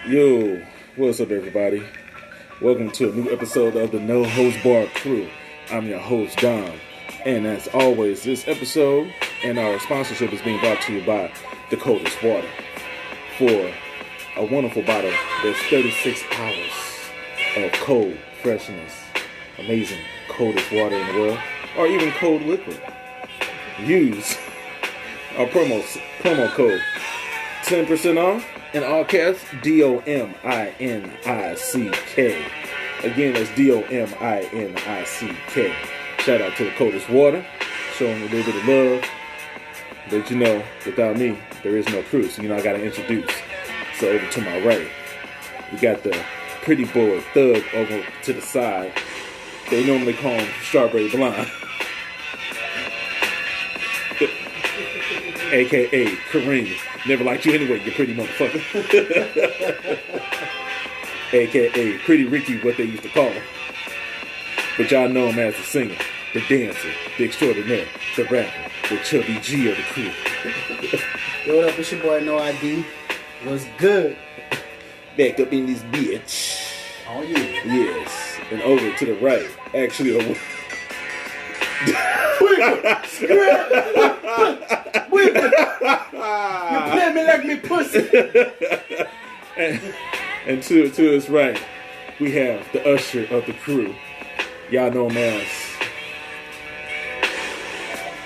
Yo, what's up, everybody? Welcome to a new episode of the No Host Bar Crew. I'm your host, Dom. And as always, this episode and our sponsorship is being brought to you by The Coldest Water. For a wonderful bottle that's 36 hours of cold freshness, amazing coldest water in the world, or even cold liquid. Use our promo code 10% off in all caps DOMINICK. Again, that's DOMINICK. Shout out to The Coldest Water, showing a little bit of love. But you know, without me, there is no crew. So I gotta introduce. So over to my right, we got the pretty boy Thug over to the side. They normally call him Strawberry Blonde. AKA Kareem. Never liked you anyway, you pretty motherfucker. AKA Pretty Ricky, what they used to call him. But y'all know him as the singer, the dancer, the extraordinaire, the rapper, the chubby G of the crew. Yo, what up? It's your boy No ID. What's good? Back up in this bitch. Oh yeah. Yes. And over to the right, actually over. You play me like me pussy. and to his right, we have the usher of the crew. Y'all know him as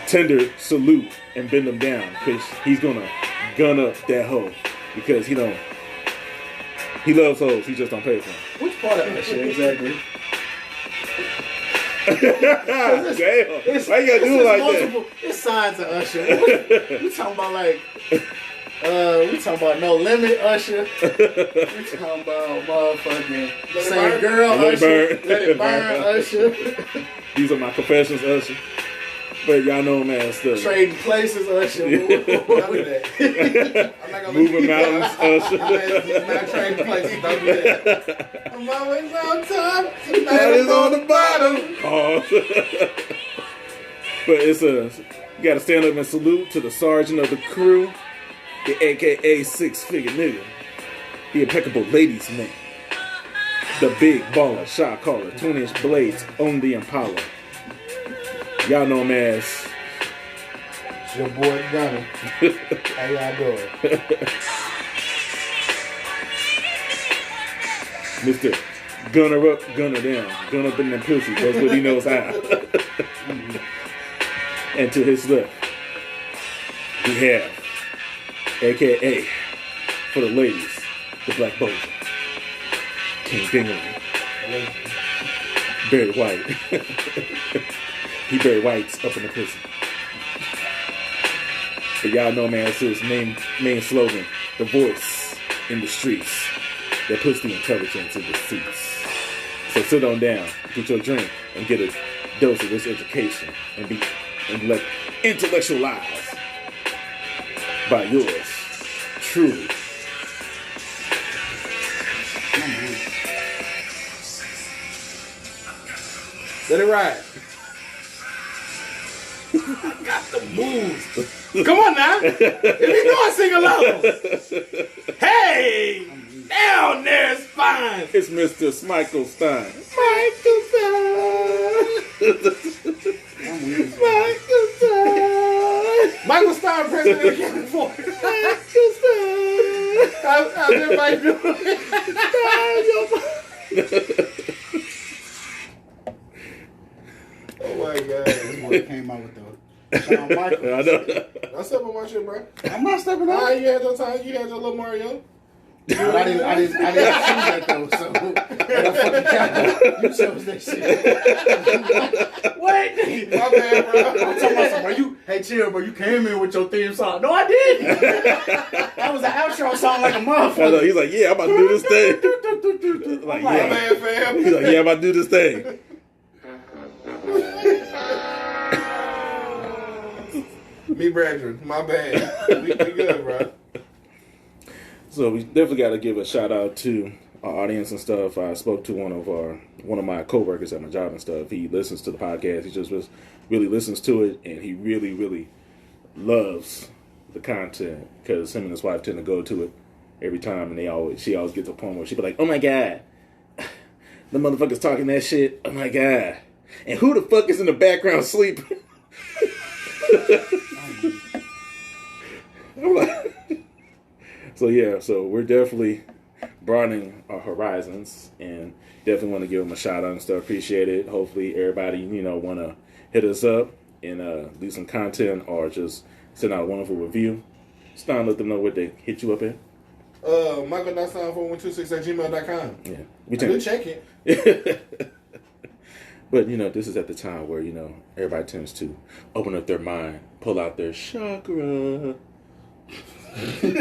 Tender Salute and bend him down, because he's gonna gun up that hoe, because he loves hoes, he just don't pay for them. Which part of that shit exactly? Damn, why you gotta do it like that? It's signs of Usher. We talking about we talking about No Limit Usher. We talking about motherfucking Same Girl Usher. Let It Burn Usher. These are my confessions, Usher. But y'all know him as the Trading Places Usher. Moving Mountains Usher. I'm not trading places. Don't do that. I'm always on top. That is on the bottom. Oh. But you gotta stand up and salute to the sergeant of the crew, the AKA six-figure nigga, the impeccable ladies man, the big baller, shot caller, 20-inch blades on the Impala. Y'all know him as it's your boy Gunner. How y'all doing? Mr. Gunner up, gunner down. Gun up in them pussy. That's what he knows how. And to his left, we have, AKA, for the ladies, the Black Boulder, King Dingley, Barry White. He Barry White's up in the pussy. But y'all know, man, it's his main slogan, the voice in the streets that puts the intelligence in the seats. So sit on down, get your drink, and get a dose of this education and be intellectualized by yours truly. Let it ride. I got the moves. Come on now. If you know I sing along. Hey, down there is fine. It's Mr. Michael Stein. Michael Stein. Michael Stein, president of California. Michael Stein. How's everybody doing? Oh my God. This one came out with the Shawn Michaels. I know. Don't step on my shit, bro. I'm not stepping out. You had your time. You had your little Mario. But I didn't choose that though, so that fucking count. You chose that shit. Wait, My bad, bro. I'm talking about something, bro. Hey, chill, bro. You came in with your theme song. No, I didn't. That was an outro song like a motherfucker. I know. He's like, yeah, I'm about to do this thing. Like, My yeah. bad, fam. He's like, yeah, I'm about to do this thing. Me, Brethren. My bad. We good, bro. So we definitely got to give a shout out to our audience and stuff. I spoke to one of my coworkers at my job and stuff. He listens to the podcast. He just really listens to it, and he really, really loves the content because him and his wife tend to go to it every time, and she always gets to a point where she be like, "Oh my god, the motherfucker's talking that shit. Oh my god, and who the fuck is in the background sleeping?" So yeah, so we're definitely broadening our horizons, and definitely want to give them a shout out and stuff. Appreciate it. Hopefully everybody, want to hit us up and leave some content or just send out a wonderful review. It's time to let them know what they hit you up at. Michael.sound4126@gmail.com. Yeah, I do check it. But this is at the time where everybody tends to open up their mind, pull out their chakra, and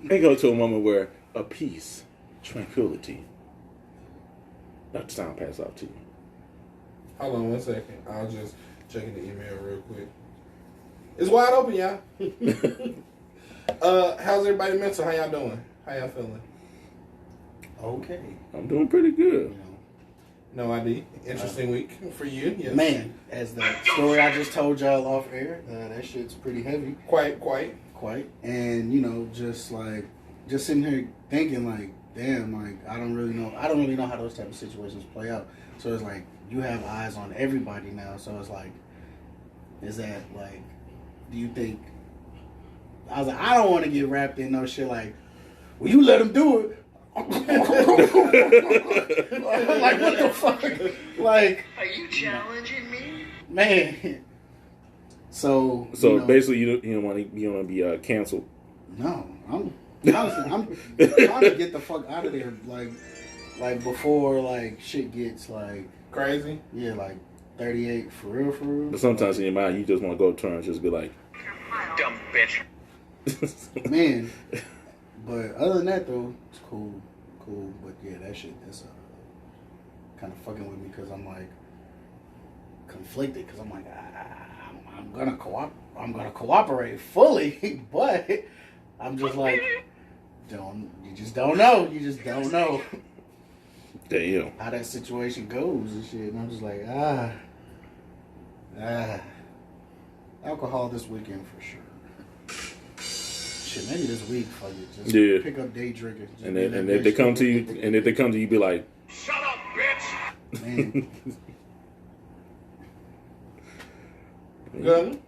go to a moment where a peace, tranquility. Let the sound pass out to you. Hold on 1 second. I'll just check the email real quick. It's wide open, y'all. How's everybody mental? How y'all doing? How y'all feeling? Okay. I'm doing pretty good. No ID. Interesting week for you. Yes. Man, as the story I just told y'all off air, that shit's pretty heavy. Quite. And just sitting here thinking like, damn, like I don't really know how those type of situations play out. So it's like you have eyes on everybody now. So it's like, is that like, do you think? I was like, I don't want to get wrapped in no shit like, well, you let him do it. Like, what the fuck? Like, are you challenging me, man? So basically, you don't want to be canceled. No, I'm trying to get the fuck out of there. Like before, like shit gets like crazy. Yeah, like 38 for real. But sometimes in your mind, you just want to go to her and just be like, dumb bitch. Man. But other than that, though, it's cool. But yeah, that's kind of fucking with me because I'm like conflicted because I'm like I'm gonna cooperate fully, but I'm just like you just don't know. You just don't know. Damn. How that situation goes and shit, and I'm just like alcohol this weekend for sure. Shit, maybe this week, fuck it. Just pick up day drinking. And if they come to you, be like, shut up, bitch. Man. Good.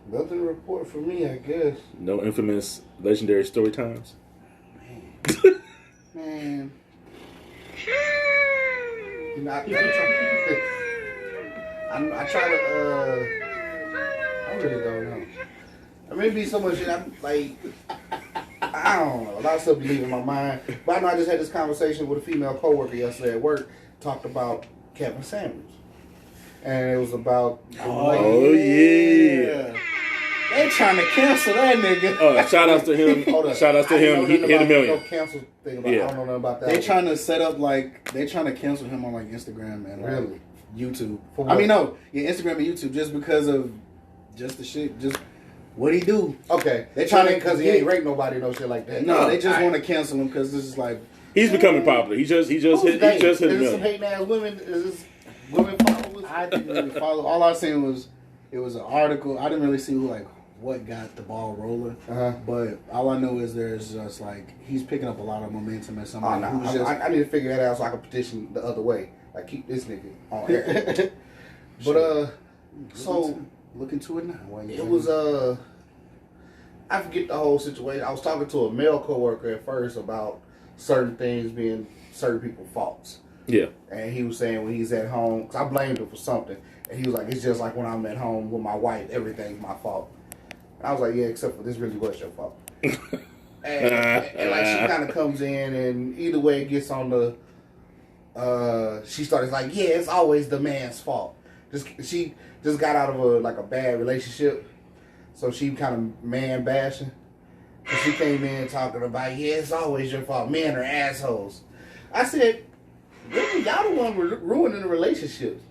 Nothing to report for me, I guess. No infamous legendary story times. Man. I try to. I really don't know. I mean, be so much shit. I'm like, I don't know. A lot of stuff be leaving my mind. But I know I just had this conversation with a female coworker yesterday at work. Talked about Kevin Samuels, and it was about. Oh yeah. They trying to cancel that nigga. Oh, shout out to him. Shout out to him. He hit $1 million. No cancel thing about. I don't know nothing about that. They trying to set up they trying to cancel him on like Instagram and really YouTube. Instagram and YouTube just because of just the shit. Just. What he do? Okay, they trying to because he ain't rape nobody, no shit like that. No, they just want to cancel him because this is like he's becoming popular. He just hit $1 million. Is this some hating ass women? Is this women followers? I didn't really follow. All I seen was it was an article. I didn't really see what got the ball rolling. But all I know is there's just like he's picking up a lot of momentum as somebody who's just. I need to figure that out so I can petition the other way. Like keep this nigga on air. But so. Look into it now. It was I forget the whole situation. I was talking to a male coworker at first about certain things being certain people's faults. Yeah. And he was saying when he's at home, because I blamed him for something, and he was like, it's just like when I'm at home with my wife, everything's my fault. And I was like, yeah, except for this really was your fault. and like she kind of comes in, and either way it gets on the. She started like, yeah, it's always the man's fault. She just got out of a bad relationship, so she kind of man bashing. So she came in talking about, yeah, it's always your fault. Men are assholes. I said, really, y'all the one ruining the relationships.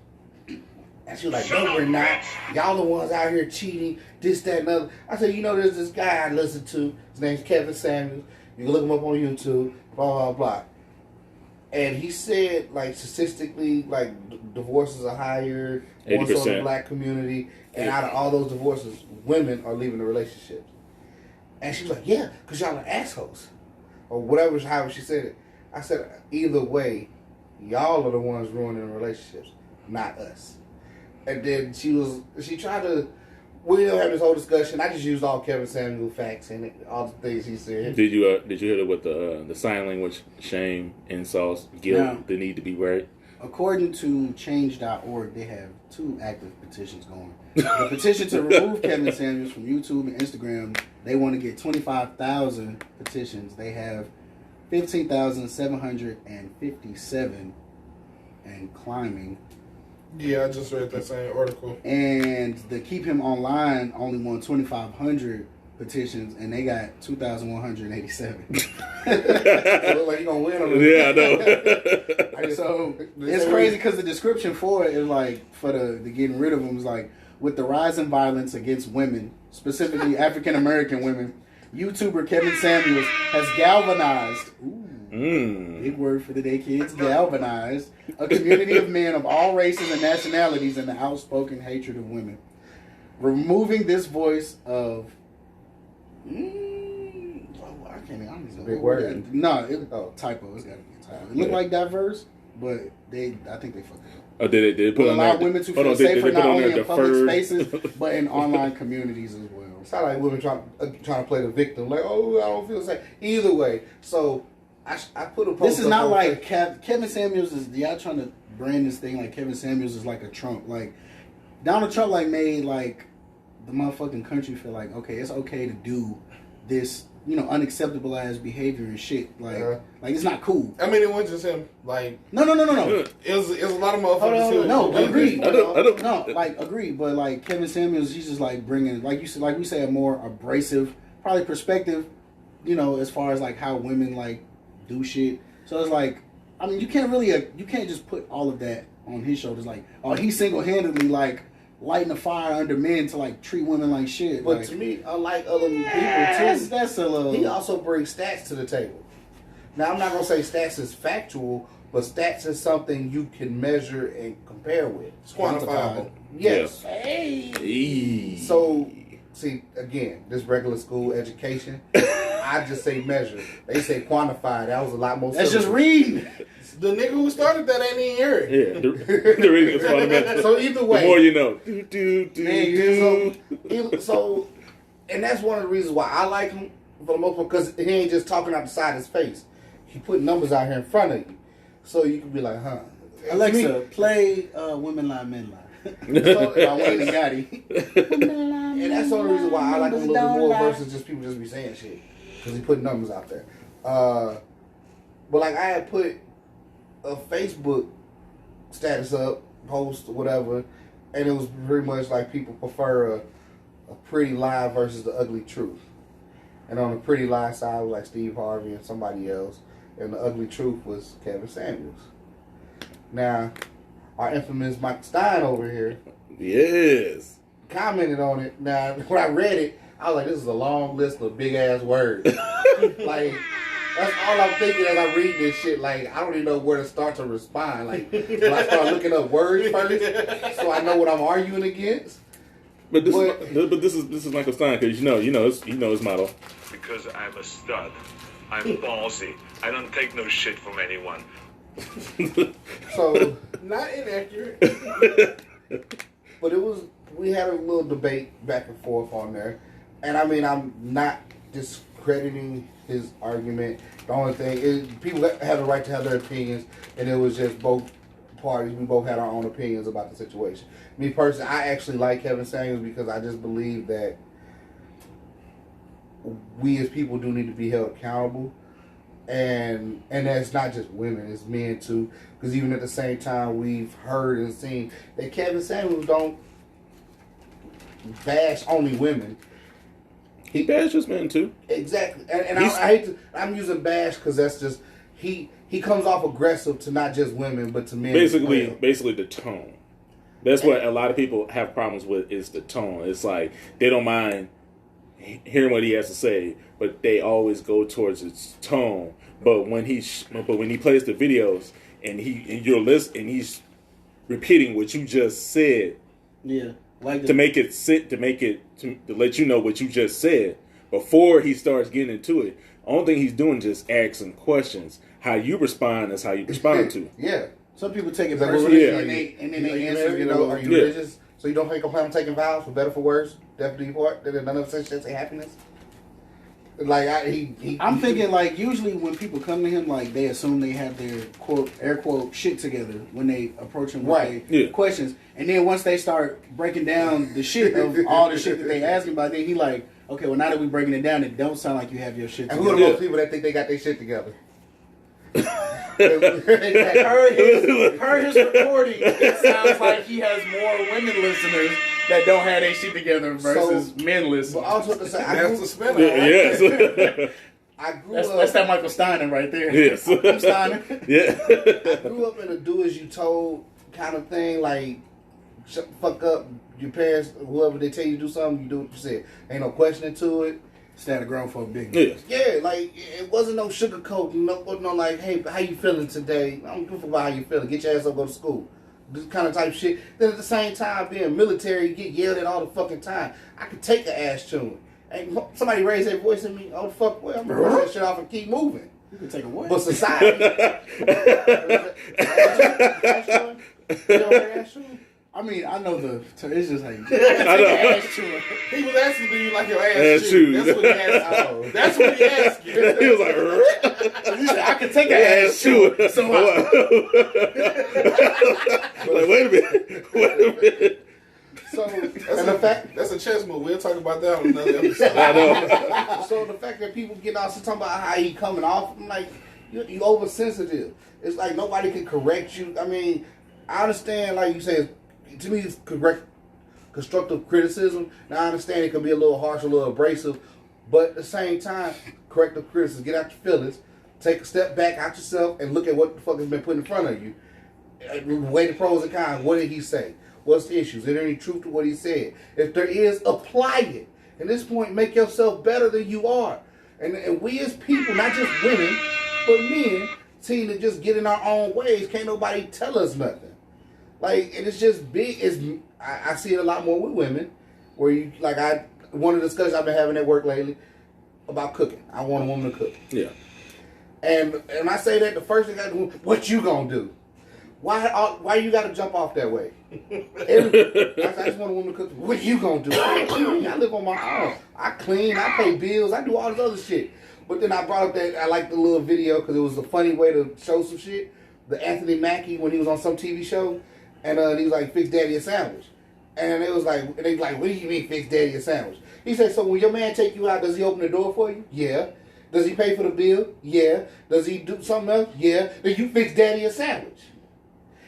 And she was like, no, we're not. Y'all the ones out here cheating, this, that, and other. I said, there's this guy I listen to. His name's Kevin Samuels. You can look him up on YouTube, blah, blah, blah. And he said, like, statistically, like, divorces are higher, more so in the black community. And out of all those divorces, women are leaving the relationships. And she was like, yeah, because y'all are assholes. Or whatever, however she said it. I said, either way, y'all are the ones ruining relationships, not us. And then she tried to, we don't have this whole discussion. I just used all Kevin Samuel facts and all the things he said. Did you hear it with the sign language, shame, insults, guilt, the need to be right? According to change.org, they have 2 active petitions going. The petition to remove Kevin Samuels from YouTube and Instagram, they want to get 25,000 petitions. They have 15,757 and climbing. Yeah, I just read that same article. And the keep him online only won 2,500 petitions, and they got 2,187. It look like you gonna win them. Yeah, I know. So it's crazy because the description for it is like, for the getting rid of them is like, with the rise in violence against women, specifically African American women, YouTuber Kevin Samuels has galvanized. Big word for the day, kids. Galvanized a community of men of all races and nationalities in the outspoken hatred of women. Removing this voice of... I can't even... Big word. No, typo. It's got to be a typo. It looked like diverse, but I think they fucked it up. Oh, did they put on allow there? women to feel safer not only in public deferred spaces, but in online communities as well. It's not like women trying to play the victim. Like, oh, I don't feel safe. Either way. So... I put a post. This is not like Kevin Samuels is. Y'all trying to brand this thing like Kevin Samuels is like a Trump. Like Donald Trump like made like the motherfucking country feel like, okay, it's okay to do this, unacceptable ass behavior and shit. Like it's not cool. I mean, it wasn't just him. Like no. It was a lot of motherfuckers too. No, agreed. I don't. No, like agreed. But like Kevin Samuels, he's just like bringing, like you said, like we say, a more abrasive, probably perspective. As far as like how women like do shit. So it's like, I mean, you can't just put all of that on his shoulders. Like, oh, he single-handedly like lighting a fire under men to like treat women like shit. But like, to me, unlike other people too, that's a little. He also brings stats to the table. Now, I'm not gonna say stats is factual, but stats is something you can measure and compare with. It's quantifiable. Yes. Hey. So, see, again, this regular school education. I just say measure. They say quantify. That was a lot more. That's just reading. The nigga who started that ain't even here. Yeah, the reading is fundamental. So either way, the more you know. So, and that's one of the reasons why I like him for the most part, because he ain't just talking out the side of his face. He put numbers out here in front of you, so you can be like, huh. Alexa, play Women Lie, Men Lie. So, By Wayne and Gotti. And that's the only reason why I like him a little bit more versus just people just be saying shit. Because he put numbers out there. But like I had put a Facebook status up, post, whatever, and it was pretty much like people prefer a pretty lie versus the ugly truth. And on the pretty lie side was like Steve Harvey and somebody else. And the ugly truth was Kevin Samuels. Now, our infamous Mike Stein over here. Yes. Commented on it. Now, when I read it, I was like, this is a long list of big ass words. Like, that's all I'm thinking as I read this shit. Like, I don't even know where to start to respond. Like, when I start looking up words first, so I know what I'm arguing against. But this is Michael Stein, because you know his motto. Because I'm a stud. I'm ballsy. I don't take no shit from anyone. So, Not inaccurate. but we had a little debate back and forth on there. And I mean, I'm not discrediting his argument. The only thing is, people have the right to have their opinions, and it was just both parties. We both had our own opinions about the situation. Me personally, I actually like Kevin Samuels because I just believe that we as people do need to be held accountable. And that's not just women, it's men too. Because even at the same time, we've heard and seen that Kevin Samuels don't bash only women. He bashes men too. Exactly. And I hate to, I'm using bash because that's just, he comes off aggressive to not just women, but to men. Basically the tone. That's what a lot of people have problems with, is the tone. It's like they don't mind hearing what he has to say, but they always go towards its tone. But when he plays the videos and he's repeating what you just said, Yeah, like to make it sit, to let you know what you just said before he starts getting into it. Only thing he's doing is just asking questions. How you respond is how you respond to. Yeah. some people take it Is that what personally, it is? and then they you answer. married, are you Yeah. religious? So you don't think plan on taking vows for better for worse, death do you part? That none of such say happiness. Like I'm thinking like usually when people come to him, like they assume they have their quote air quote shit together when they approach him with Right. their Yeah. questions, and then once they start breaking down the shit of all the shit that they asking about, then he like, okay, well now that we breaking it down, it don't sound like you have your shit And together. who are Yeah. those people that think they got their shit together? Per his recording, it sounds like he has more women listeners that don't have their shit together versus men But listeners. also to say, That's the spin. Yes. I grew That's up. that Michael Steiner right there. Yes. I'm Steiner. Yeah. I grew up in a do as you told kind of thing. Like, shut the fuck up. Your parents, whoever they tell you to do something, you do what you said. Ain't no questioning to it. Stand a grown folk big. Yes. Yeah, like it wasn't no sugarcoating. No, like, hey, how you feeling today? I don't give a fuck about how you feeling. Get your ass up, go to school. This kind of type shit. Then at the same time, being military, you get yelled at all the fucking time. I could take an ass chewing. And somebody raise their voice at me. Oh, the fuck, well, I'm gonna brush that shit off and keep moving. You can take a what? But society. You know what ass chewing? I mean, I know it's just like I know. ass chewing. He was asking, do you like your ass, Ass chewed? chewed. That's what he asked. Oh. That's what he asked you. He was like, He said, I can take an ass ass chewing. chew. So Like, wait a minute. So, That's and the fact, That's a chess move. We'll talk about that on another episode. I know. so the fact that people get out talking about how he coming off, I'm like, you oversensitive. It's like nobody can correct you. I mean, I understand, like you say, to me, it's correct, constructive criticism. Now, I understand it can be a little harsh, a little abrasive, but at the same time, corrective criticism. Get out your feelings, take a step back out yourself, and look at what the fuck has been put in front of you. Weigh the pros and cons. What did he say? What's the issues? Is there any truth to what he said? If there is, apply it. At this point, make yourself better than you are. And we as people, not just women, but men, seem to just get in our own ways. Can't nobody tell us nothing. Like, and it's just big. I see it a lot more with women, where you, like, one of the discussions I've been having at work lately about cooking. I want a woman to cook. Yeah. And I say that, the first thing I do, what you gonna do? Why you gotta jump off that way? I just want a woman to cook. What you gonna do? I live on my own. I clean, I pay bills, I do all this other shit. But then I brought up that I liked the little video because it was a funny way to show some shit. The Anthony Mackie, when he was on some TV show, and he was like, fix daddy a sandwich. And it was like, and they was like, what do you mean fix daddy a sandwich? He said, so when your man take you out, does he open the door for you? Yeah. Does he pay for the bill? Yeah. Does he do something else? Yeah. Then you fix daddy a sandwich.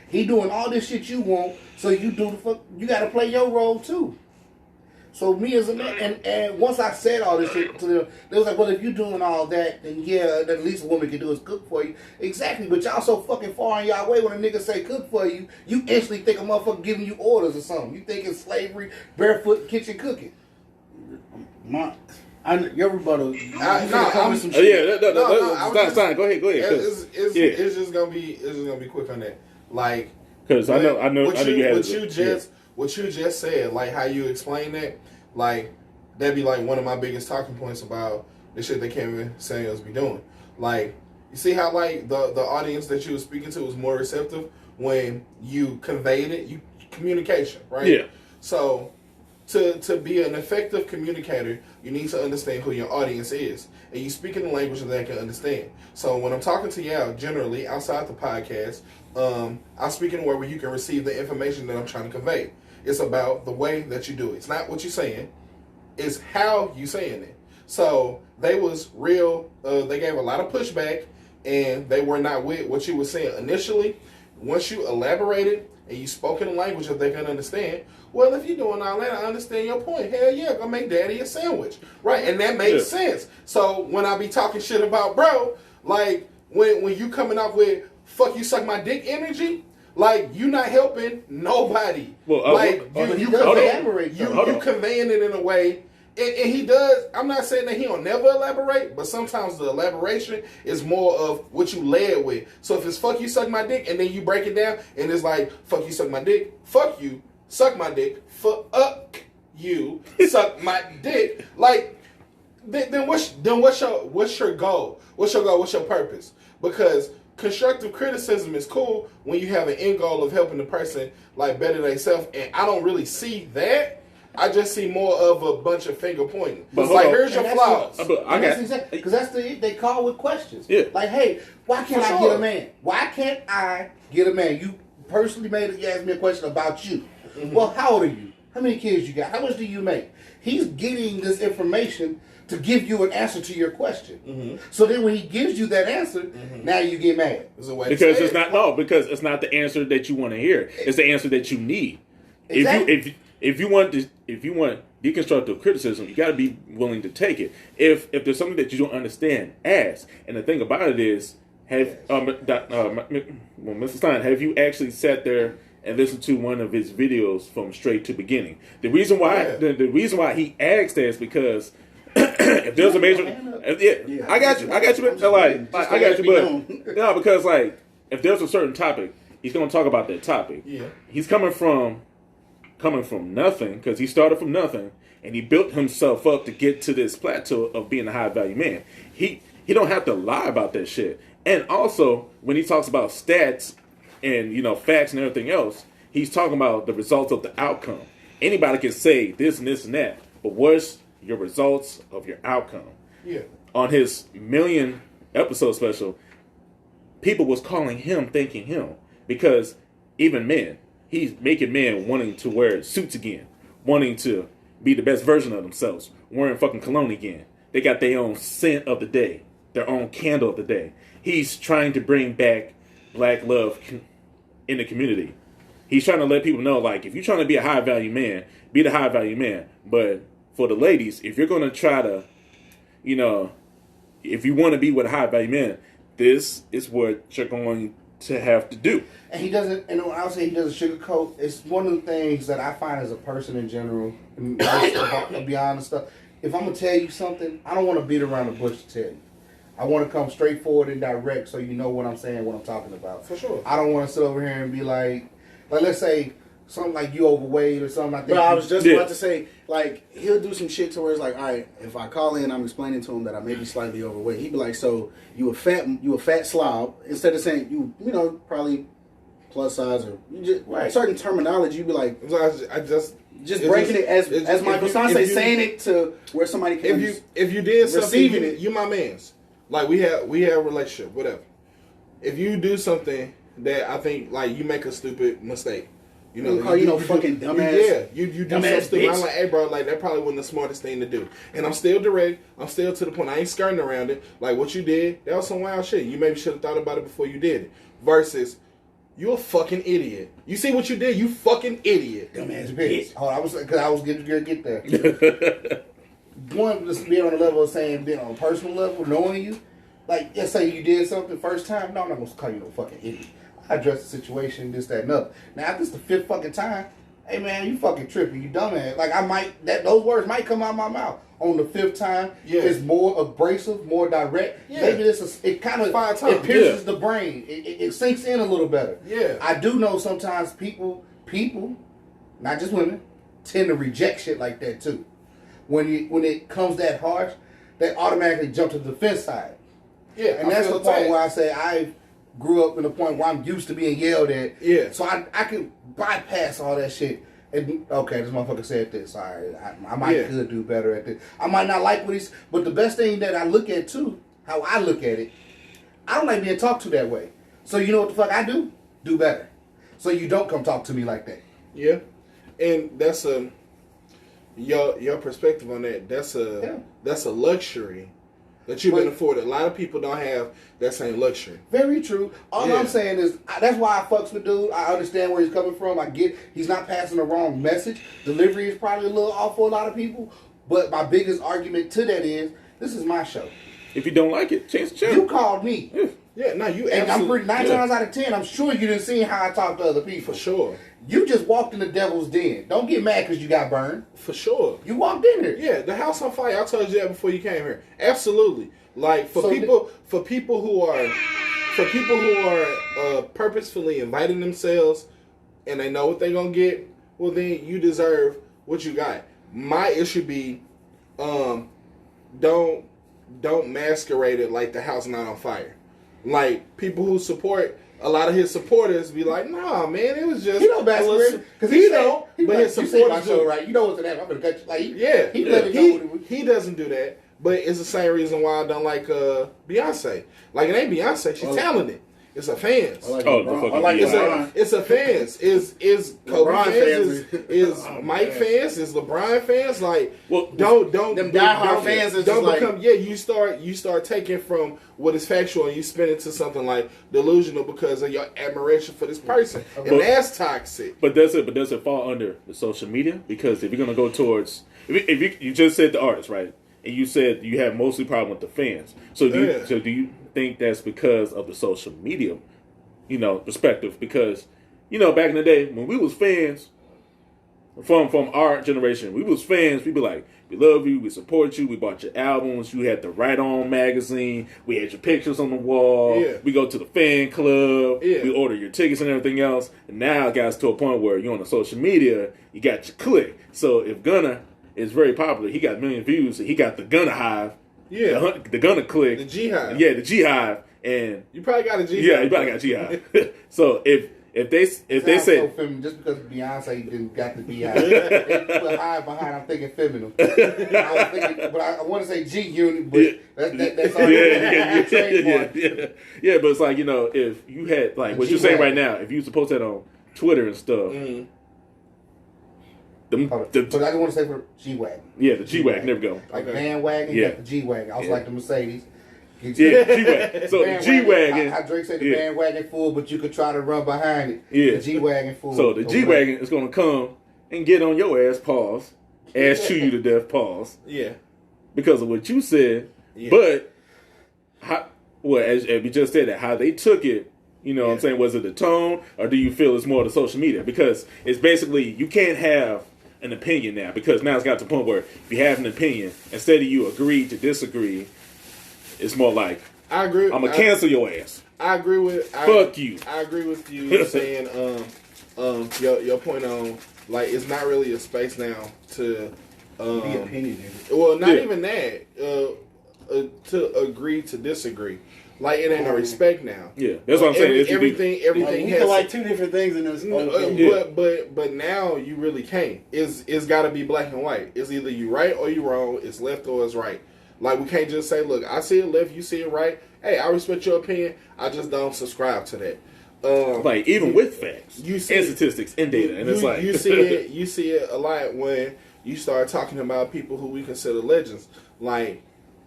He doing all this shit you want, so you do the fuck. You got to play your role too. So me as a man, and once I said all this shit to them, they was like, well, if you doing all that, then yeah, the least a woman can do is cook for you. Exactly, but y'all so fucking far on y'all way when a nigga say cook for you, you instantly think a motherfucker giving you orders or something. You think it's slavery, barefoot kitchen cooking. Your rebuttal. Some Oh, shit. yeah. I was Stop. Go ahead. It's just gonna be quick on that. Like, Because I know you had what you just said, like how you explain that, like that'd be like one of my biggest talking points about the shit that Kevin Samuels be doing. Like, you see how like the audience that you were speaking to was more receptive when you conveyed it, communication, right? Yeah. So to be an effective communicator, you need to understand who your audience is, and you speak in the language that they can understand. So when I'm talking to y'all, generally outside the podcast, I'm speaking where you can receive the information that I'm trying to convey. It's about the way that you do it. It's not what you're saying. It's how you saying it. So they was real. They gave a lot of pushback, and they were not with what you were saying initially. Once you elaborated and you spoke in a language that they can understand, well, if you're doing all that, I understand your point. Hell yeah, go make daddy a sandwich. Right, and that makes sense. So when I be talking shit about bro, like when you coming off with fuck you suck my dick energy, like you not helping nobody. Well, like you conveying it in a way And he does. I'm not saying that he don't never elaborate, but sometimes the elaboration is more of what you led with. So if it's fuck you, suck my dick, and then you break it down, and it's like fuck you, suck my dick, fuck you, suck my dick, fuck you, suck my dick. Like then what's your goal? What's your goal? What's your purpose? Because constructive criticism is cool when you have an end goal of helping the person like better themselves, and I don't really see that. I just see more of a bunch of finger pointing. But like, here's your flaws. Because that's they call with questions. Yeah. Like, hey, why can't I get a man? Why can't I get a man? You personally you asked me a question about you. Mm-hmm. Well, how old are you? How many kids you got? How much do you make? He's getting this information to give you an answer to your question. Mm-hmm. So then when he gives you that answer, now you get mad. Because it's not the answer that you want to hear. It's the answer that you need. Exactly. If you want deconstructive criticism, you got to be willing to take it. If there's something that you don't understand, ask. And the thing about it is, Mr. Stein, have you actually sat there and listened to one of his videos from straight to beginning? The reason why the reason why he asked that is because if there's a major, I got you, but I got you, but no, because like if there's a certain topic, he's going to talk about that topic. Yeah, he's coming from nothing, because he started from nothing and he built himself up to get to this plateau of being a high value man. He don't have to lie about that shit. And also when he talks about stats and facts and everything else, he's talking about the results of the outcome. Anybody can say this and this and that, but what's your results of your outcome? Yeah. On his 1 million episode special, people was calling him, thanking him, because even men, he's making men wanting to wear suits again, wanting to be the best version of themselves, wearing fucking cologne again. They got their own scent of the day, their own candle of the day. He's trying to bring back black love in the community. He's trying to let people know, like, if you're trying to be a high value man, be the high value man. But for the ladies, if you're going to try to, if you want to be with a high value man, this is what you're going to have to do. And he doesn't, and when I say he doesn't sugarcoat, it's one of the things that I find as a person in general, beyond the stuff. If I'm going to tell you something, I don't want to beat around the bush to tell you. I want to come straightforward and direct so you know what I'm saying, what I'm talking about. For sure. I don't want to sit over here and be like let's say something like you overweight or something like that. But I was just about to say, like, he'll do some shit to where it's like, all right, if I call in, I'm explaining to him that I may be slightly overweight. He'd be like, so you a fat slob. Instead of saying you probably plus size or you just certain terminology, you'd be like, I just breaking it as Michael Sanse saying it to where somebody can. If you did something, you my man's. Like we have a relationship, whatever. If you do something that I think like you make a stupid mistake. Fucking dumbass. You do something stupid. I'm like, hey, bro, like that probably wasn't the smartest thing to do. And I'm still direct. I'm still to the point. I ain't skirting around it. Like what you did, that was some wild shit. You maybe should have thought about it before you did it. Versus, you a fucking idiot. You see what you did? You fucking idiot. Dumbass bitch. Hold on, I was going to get there. One, just being on the level of saying, being on a personal level, knowing you. Like, let's say you did something first time. No, I'm not going to call you no fucking idiot. I address the situation, this, that, and other. Now, if this is the 5th fucking time, hey, man, you fucking tripping, you dumbass. Like, those words might come out of my mouth. On the 5th time, it's more abrasive, more direct. Yeah. Maybe it kind of, it pierces the brain. It sinks in a little better. Yeah. I do know sometimes people, not just women, tend to reject shit like that, too. When it comes that harsh, they automatically jump to the defense side. Yeah. And that's the point where I say I grew up in a point where I'm used to being yelled at. Yeah. So I can bypass all that shit. And okay, this motherfucker said this. All right, I might could do better at this. I might not like what he's, but the best thing that I look at too, how I look at it, I don't like being talked to that way. So you know what the fuck I do? Do better. So you don't come talk to me like that. Yeah. And that's your perspective on that. That's a luxury that you've been afforded. A lot of people don't have that same luxury. Very true. All I'm saying is, that's why I fucks with dude. I understand where he's coming from. I get he's not passing the wrong message. Delivery is probably a little off for a lot of people. But my biggest argument to that is, this is my show. If you don't like it, change the channel. You called me. Yeah, no, you and I'm pretty 9 times out of 10, I'm sure you didn't see how I talk to other people. For sure. You just walked in the devil's den. Don't get mad because you got burned. For sure. You walked in here. Yeah, the house on fire. I told you that before you came here. Absolutely. Like for So people who are purposefully inviting themselves and they know what they're gonna get, well then you deserve what you got. My issue be don't masquerade it like the house not on fire. Like people who support a lot of his supporters be like, nah, man, it was just He don't masquerade because he don't. But his you see my supporters show, do. right? You know what's gonna happen. I'm gonna cut you. Like, Yeah, he let me know what it was. he doesn't do that. But it's the same reason why I don't like Beyonce. Like it ain't Beyonce, she's talented. It's a fans. I like Oh, LeBron. the fucking I like It's LeBron. a fans. Is Kobe LeBron fans? fans. Is Oh, Mike man. fans? Is LeBron fans? Like Well, don't them diehard don't- fans is don't just become like- you start taking from what is factual and you spin it to something like delusional because of your admiration for this person, and that's toxic. But does it fall under the social media? Because if you're gonna go towards, if you just said the artist, right, and you said you have mostly problem with the fans. So do you think that's because of the social media, perspective? Because back in the day when we was fans, from our generation, we was fans. We be like, we love you, we support you, we bought your albums, you had the Right On magazine, we had your pictures on the wall, Yeah. we go to the fan club, Yeah. we order your tickets and everything else. And now it got to a point where you're on the social media, you got your click. So if Gunna is very popular, he got a million views, he got the Gunna Hive, Yeah, the Gunna click, the G Hive. yeah, the G Hive, and You probably got a G Hive. yeah, you probably got G Hive. So if they Sounds say so feminine, just because Beyonce didn't got the beehive, they put hive behind. I'm thinking feminine. I want to say G unit, but that's all. Yeah, but it's like if you had like what you're saying right now, if you used to post that on Twitter and stuff, So I just want to say for G-Wagon. yeah, the G-Wagon, there we go. Like Okay. bandwagon, Yeah. you got the G-Wagon. I was like the Mercedes. Yeah, G-Wagon. So the Bandwagon, G-Wagon, how Drake said the yeah. bandwagon full, but you could try to run behind it. Yeah. The G-Wagon full. So the G-Wagon is gonna come and get on your ass, pause, ass chew you to death, pause, Yeah. because of what you said. Yeah. But as we just said, that how they took it. What I'm saying? Was it the tone, or do you feel it's more the social media? Because it's basically you can't have an opinion now, because now it's got to the point where if you have an opinion, instead of you agree to disagree, it's more like I agree. I'm gonna cancel your ass. I agree with. Fuck you. I agree with you saying your point on like it's not really a space now to Be opinionated. well not Yeah. even that to agree to disagree. Like it ain't no respect now. Yeah, that's what I'm saying. It's Everything Like, we has feel like two different things in this. Yeah. but now you really can't. It's got to be black and white. It's either you right or you wrong. It's left or it's right. Like we can't just say, look, I see it left, you see it right. Hey, I respect your opinion. I just don't subscribe to that. like even with facts, you see and it- statistics and data, and it's like you see it a lot when you start talking about people who we consider legends. Like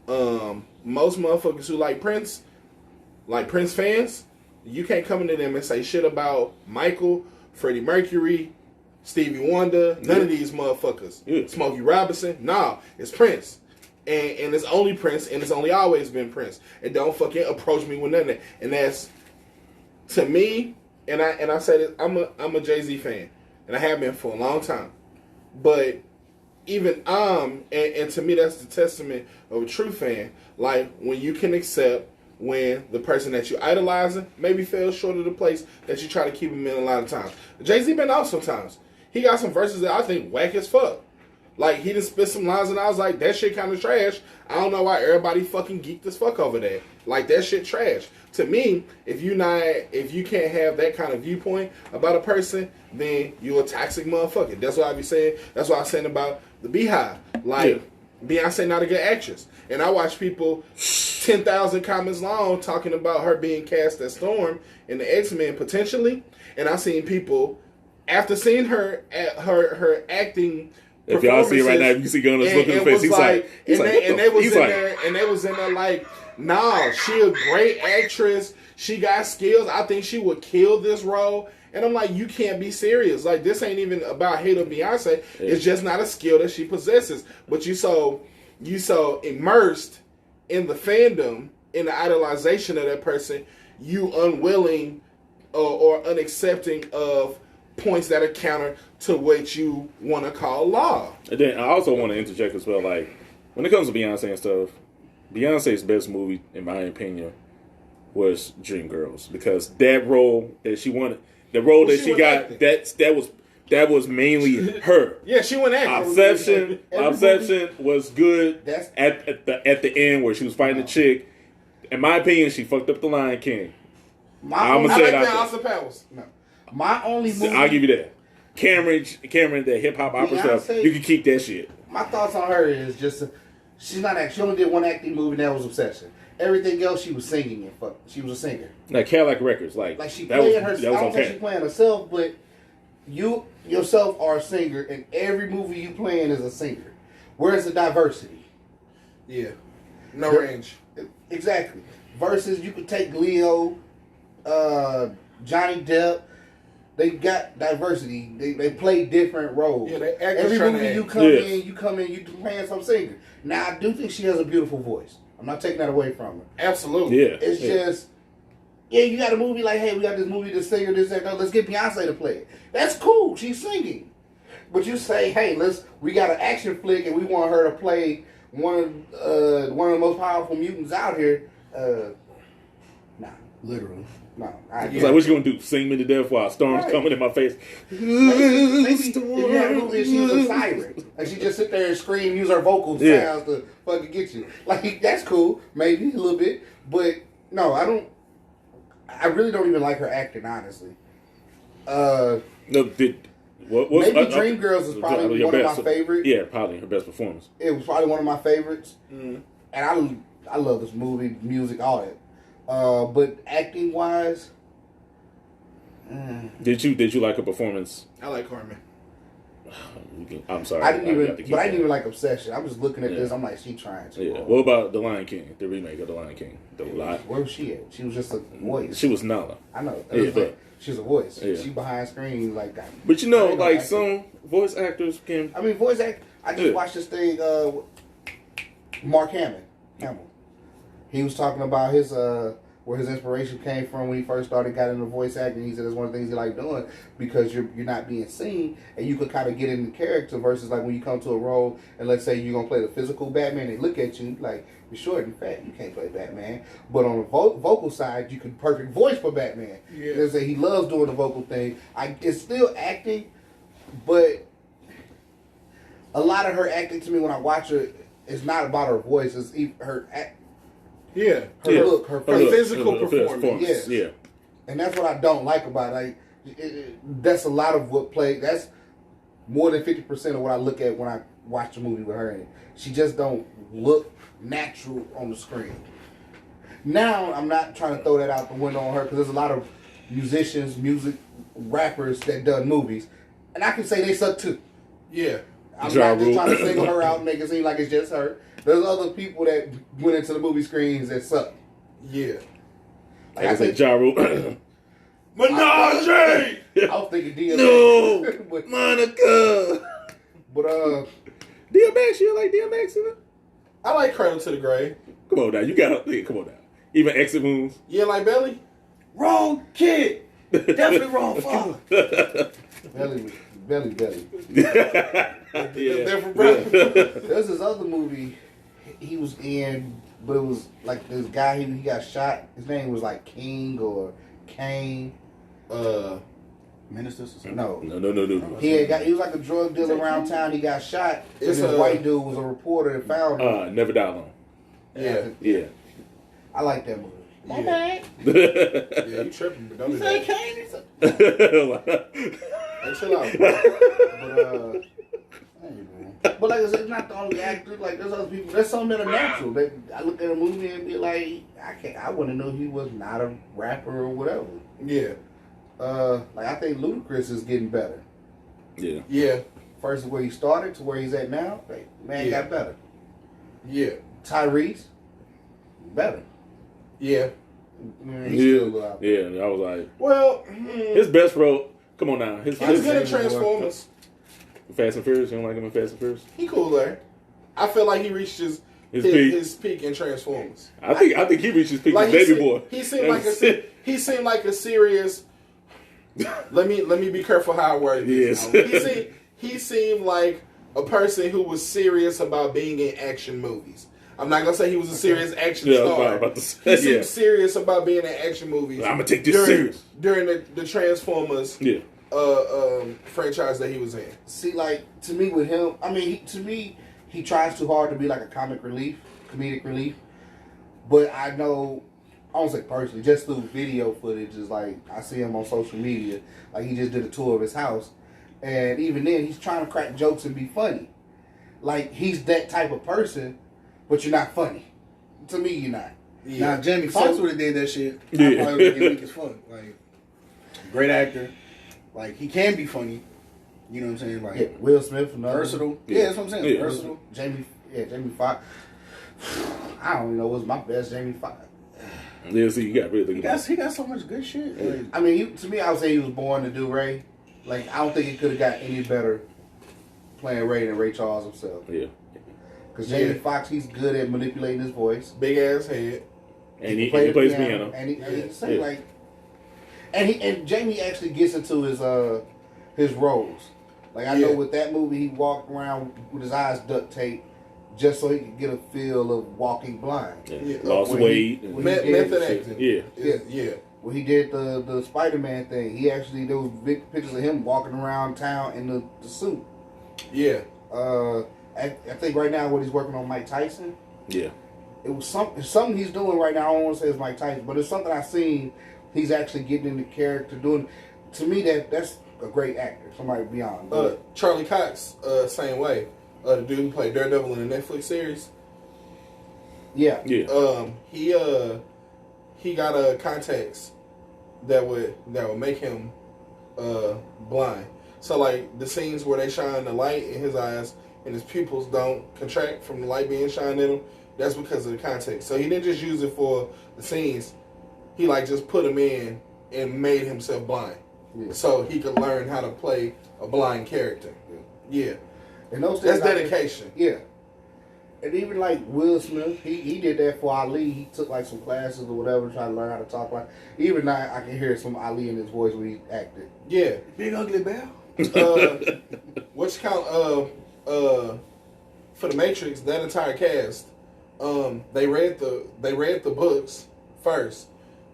most motherfuckers who like Prince fans, you can't come into them and say shit about Michael, Freddie Mercury, Stevie Wonder, none of these motherfuckers. Yeah. Smokey Robinson, nah, it's Prince. And it's only Prince, and it's only always been Prince. And don't fucking approach me with nothing. And that's, to me, and I say this, I'm a Jay-Z fan, and I have been for a long time. But even and to me that's the testament of a true fan. Like when you can accept when the person that you're idolizing maybe fell short of the place that you try to keep him in a lot of times. Jay-Z been off sometimes. He got some verses that I think whack as fuck. Like, he done spit some lines and I was like, that shit kind of trash. I don't know why everybody fucking geeked as fuck over that. Like, that shit trash. To me, if you can't have that kind of viewpoint about a person, then you're a toxic motherfucker. That's what I be saying. That's what I was saying about the Beehive. Like, Beyonce not a good actress. And I watch people 10,000 comments long talking about her being cast as Storm in the X-Men potentially. And I seen people, after seeing her acting. If y'all see it right now, if you see Gunna's look in the face, he's like, they was in there like, nah, she a great actress. She got skills. I think she would kill this role. And I'm like, you can't be serious. Like, this ain't even about hate on Beyonce. Yeah. It's just not a skill that she possesses. But you so immersed in the fandom, in the idolization of that person, you unwilling or unaccepting of points that are counter to what you want to call law. And then I also want to interject as well, like, when it comes to Beyonce and stuff, Beyonce's best movie, in my opinion, was Dreamgirls. Because that role that she wanted, the role that she got, that was mainly her. Yeah, she went acting. Obsession was good That's- at the end where she was fighting the chick. In my opinion, she fucked up the Lion King. My I'ma I say like it out that there. Austin Powers. my only movie. I'll give you that. Cameron, the hip hop opera stuff, Beyonce- you can keep that shit. My thoughts on her is just she's not act. She only did one acting movie, and that was Obsession. Everything else, she was singing and fuck. She was a singer. Like Cadillac Records, like She that playing was, her. that I was don't think okay. she's playing herself, but you yourself are a singer, and every movie you playing is a singer. Where's the diversity? Yeah. No range. Exactly. Versus you could take Leo, Johnny Depp. They got diversity. They play different roles. Yeah, they actors Every trying to movie you act. come Yes. in, you playing some singer. Now I do think she has a beautiful voice. I'm not taking that away from her. Absolutely. Yeah, It's just, you got a movie like, hey, we got this movie, this singer, this, that, let's get Beyonce to play it. That's cool. She's singing. But you say, hey, we got an action flick and we want her to play one of the most powerful mutants out here. Nah, Literally. no. It's like, what you gonna do? Sing me to death while storms Right. coming in my face? Maybe if you had a movie and she was a siren, and she just sit there and scream, use her vocal Yeah. sounds to fucking get you. Like, that's cool, maybe a little bit, but no, I really don't even like her acting, honestly. No, Maybe Dreamgirls is probably her one of best. my favorites. Yeah, probably her best performance. It was probably one of my favorites, and I love this movie, music, all that. But acting wise, Did you like her performance? I like Carmen. I'm sorry, I didn't have to keep even that. like Obsession. I'm just looking at Yeah. this. I'm like, she trying to. Yeah. What about The Lion King? The remake of The Lion King. Where was she at? She was just a voice. She was Nala. I know. Yeah, but- She was a voice. Yeah. She behind screen like that. But you know, I ain't no like actor. some voice actors can. I mean, voice act. I just Yeah. watched this thing. Mark Hamill. He was talking about his where his inspiration came from when he first got into voice acting. He said it's one of the things he liked doing because you're not being seen and you could kind of get into character versus like when you come to a role and let's say you're gonna play the physical Batman, they look at you like you're short and fat, you can't play Batman. But on the vocal side, you can perfect voice for Batman. Yeah. They say he loves doing the vocal thing. It's still acting, but a lot of her acting to me when I watch her is not about her voice. It's her Yeah. Yeah. look, her Her face. physical performance. Yes. Yeah. And that's what I don't like about it. That's a lot of what that's more than 50% of what I look at when I watch a movie with her in it. She just don't look natural on the screen. Now, I'm not trying to throw that out the window on her because there's a lot of musicians, rappers that done movies. And I can say they suck too. Yeah. I'm Ja not just Rule. trying to single her out and make it seem like it's just her. There's other people that went into the movie screens that suck. Yeah. Like, I say Ja Rule. Menage! I was thinking DMX. No, but Monica. DMX, you like DMX in it? I like Cradle to the Grave. Come on now, you gotta come on now. Even Exit Wounds. You like Belly? Wrong kid. Definitely wrong father. Belly. Yeah. Different brother. There's this other movie he was in, but it was like this guy, he got shot. His name was like King or Kane. Ministers or something? No. No. He was like a drug dealer around town. He got shot. It's This a- white dude was a reporter that found him. Never Die Alone. Yeah. Yeah. I like that movie. Yeah. bad. Yeah, you tripping, but don't do that. Kane? He said- Hey, chill out. But like I said, it's not the only actor. Like there's other people. There's some that are natural. That I look at a movie and be like, I wouldn't know he was not a rapper or whatever. Yeah. Like I think Ludacris is getting better. Yeah. Yeah. First where he started to where he's at now, like, man Yeah. got better. Yeah. Tyrese, better. Yeah. He's still a little out there. Yeah. I was like, Well, his best role. Come on now, his he was good at His- Transformers. Fast and Furious. You don't like him in Fast and Furious? He cool there. I feel like he reached his His peak. peak in Transformers. I think he reached his peak Like as Baby Boy. He seemed like a serious let me be careful how I word this. Yes. He seemed like a person who was serious about being in action movies. I'm not gonna say he was a serious action star. About to say, He seemed serious about being in action movies. I'm gonna take this serious during the Transformers franchise that he was in. See, like, to me with him, I mean, to me, he tries too hard to be like a comedic relief. But I know, I don't say personally, just through video footage, is like, I see him on social media. Like, he just did a tour of his house. And even then, he's trying to crack jokes and be funny. Like, he's that type of person, but you're not funny. To me, you're not. Yeah. Now, Jamie Foxx would have did that shit. I probably would get weak as fuck. Like, great actor. Like, he can be funny. You know what I'm saying? Like, Will Smith, versatile. Yeah, that's what I'm saying. Versatile. Jamie Foxx. I don't even know what's my best Jamie Foxx. Yeah, see, you got really think He got so much good shit. Yeah. Like, I mean, to me, I would say he was born to do Ray. Like, I don't think he could have got any better playing Ray than Ray Charles himself. Yeah. Because Jamie Foxx, he's good at manipulating his voice. Big ass head. And he plays piano. And he like, and Jamie actually gets into his roles. Like, I know with that movie, he walked around with his eyes duct taped just so he could get a feel of walking blind. Yeah. Lost weight. Method acting. Yeah. When he did the Spider-Man thing, he actually, there was big pictures of him walking around town in the suit. Yeah. I think right now what he's working on Mike Tyson. Yeah. It was something he's doing right now. I don't want to say it's Mike Tyson, but it's something I've seen. He's actually getting into character, doing. To me, that's a great actor. Somebody beyond. Charlie Cox, same way. The dude who played Daredevil in the Netflix series. Yeah. He got contacts that would make him blind. So like the scenes where they shine the light in his eyes and his pupils don't contract from the light being shined in him, that's because of the context. So he didn't just use it for the scenes. He like just put him in and made himself blind. Yeah. So he could learn how to play a blind character. Yeah. And those that's dedication. Yeah. And even like Will Smith, he did that for Ali. He took like some classes or whatever, trying to learn how to talk like. Even now, I can hear some Ali in his voice when he acted. Yeah. Big Ugly Bear. What's count? For the Matrix, that entire cast, they read the books first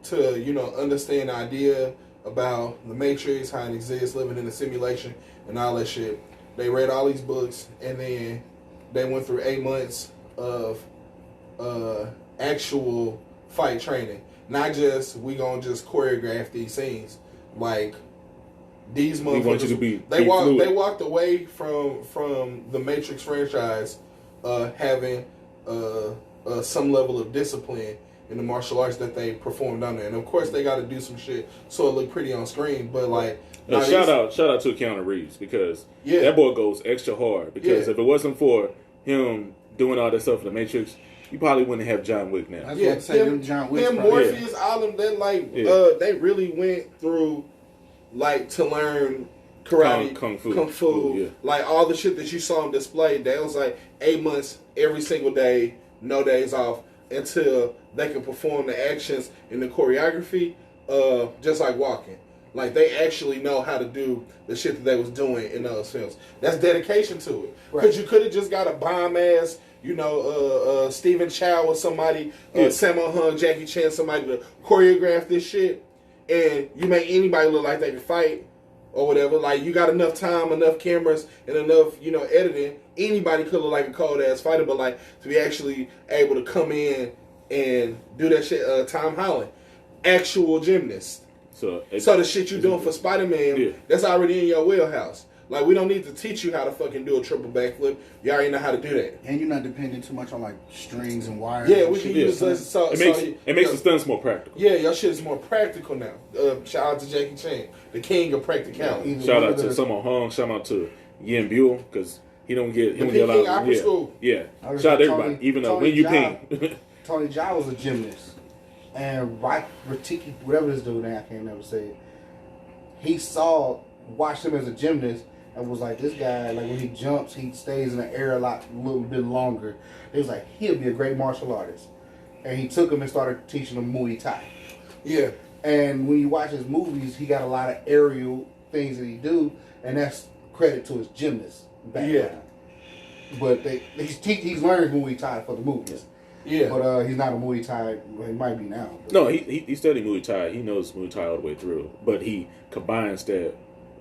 to understand the idea about the Matrix, how it exists, living in a simulation, and all that shit. They read all these books, and then they went through 8 months of actual fight training. Not just we gonna just choreograph these scenes. Like these motherfuckers, want you to be they walked away from the Matrix franchise having some level of discipline in the martial arts that they performed under. And of course they got to do some shit so it look pretty on screen. But like, shout out to Keanu Reeves, because that boy goes extra hard. Because if it wasn't for him doing all that stuff for the Matrix, you probably wouldn't have John Wick now. That's what I'm saying. John Wick, Morpheus, all of them, they really went through like to learn karate, kung fu. Like all the shit that you saw them display. That was like 8 months every single day, no days off, until they can perform the actions and the choreography, just like walking. Like they actually know how to do the shit that they was doing in those films. That's dedication to it. Because you could have just got a bomb ass, Stephen Chow or somebody, Sammo Hung, Jackie Chan, somebody to choreograph this shit, and you make anybody look like they can fight or whatever. Like you got enough time, enough cameras, and enough editing. Anybody could look like a cold ass fighter, but like to be actually able to come in and do that shit. Tom Holland, actual gymnast. So the shit you doing for Spider-Man, that's already in your wheelhouse. Like we don't need to teach you how to fucking do a triple backflip. You already know how to do that. And you're not depending too much on like strings and wires. Yeah, we can use this. It makes the stunts more practical. Yeah, your shit is more practical now. Shout out to Jackie Chan, the king of practicality. Shout out to Sammo Hung. Shout out to Yen Buell, because he don't get a lot of school. Yeah. Shout out to everybody, even though when you ping. Tony Jaa was a gymnast. And Ratiki, whatever this dude name, I can't never say it. He watched him as a gymnast and was like, this guy, like when he jumps, he stays in the air a little bit longer. He was like, he'll be a great martial artist. And he took him and started teaching him Muay Thai. Yeah. And when you watch his movies, he got a lot of aerial things that he do, and that's credit to his gymnast background. Yeah. But he's learned Muay Thai for the movies. Yeah. But he's not a Muay Thai. Well, he might be now. But. No, he studied Muay Thai. He knows Muay Thai all the way through. But he combines that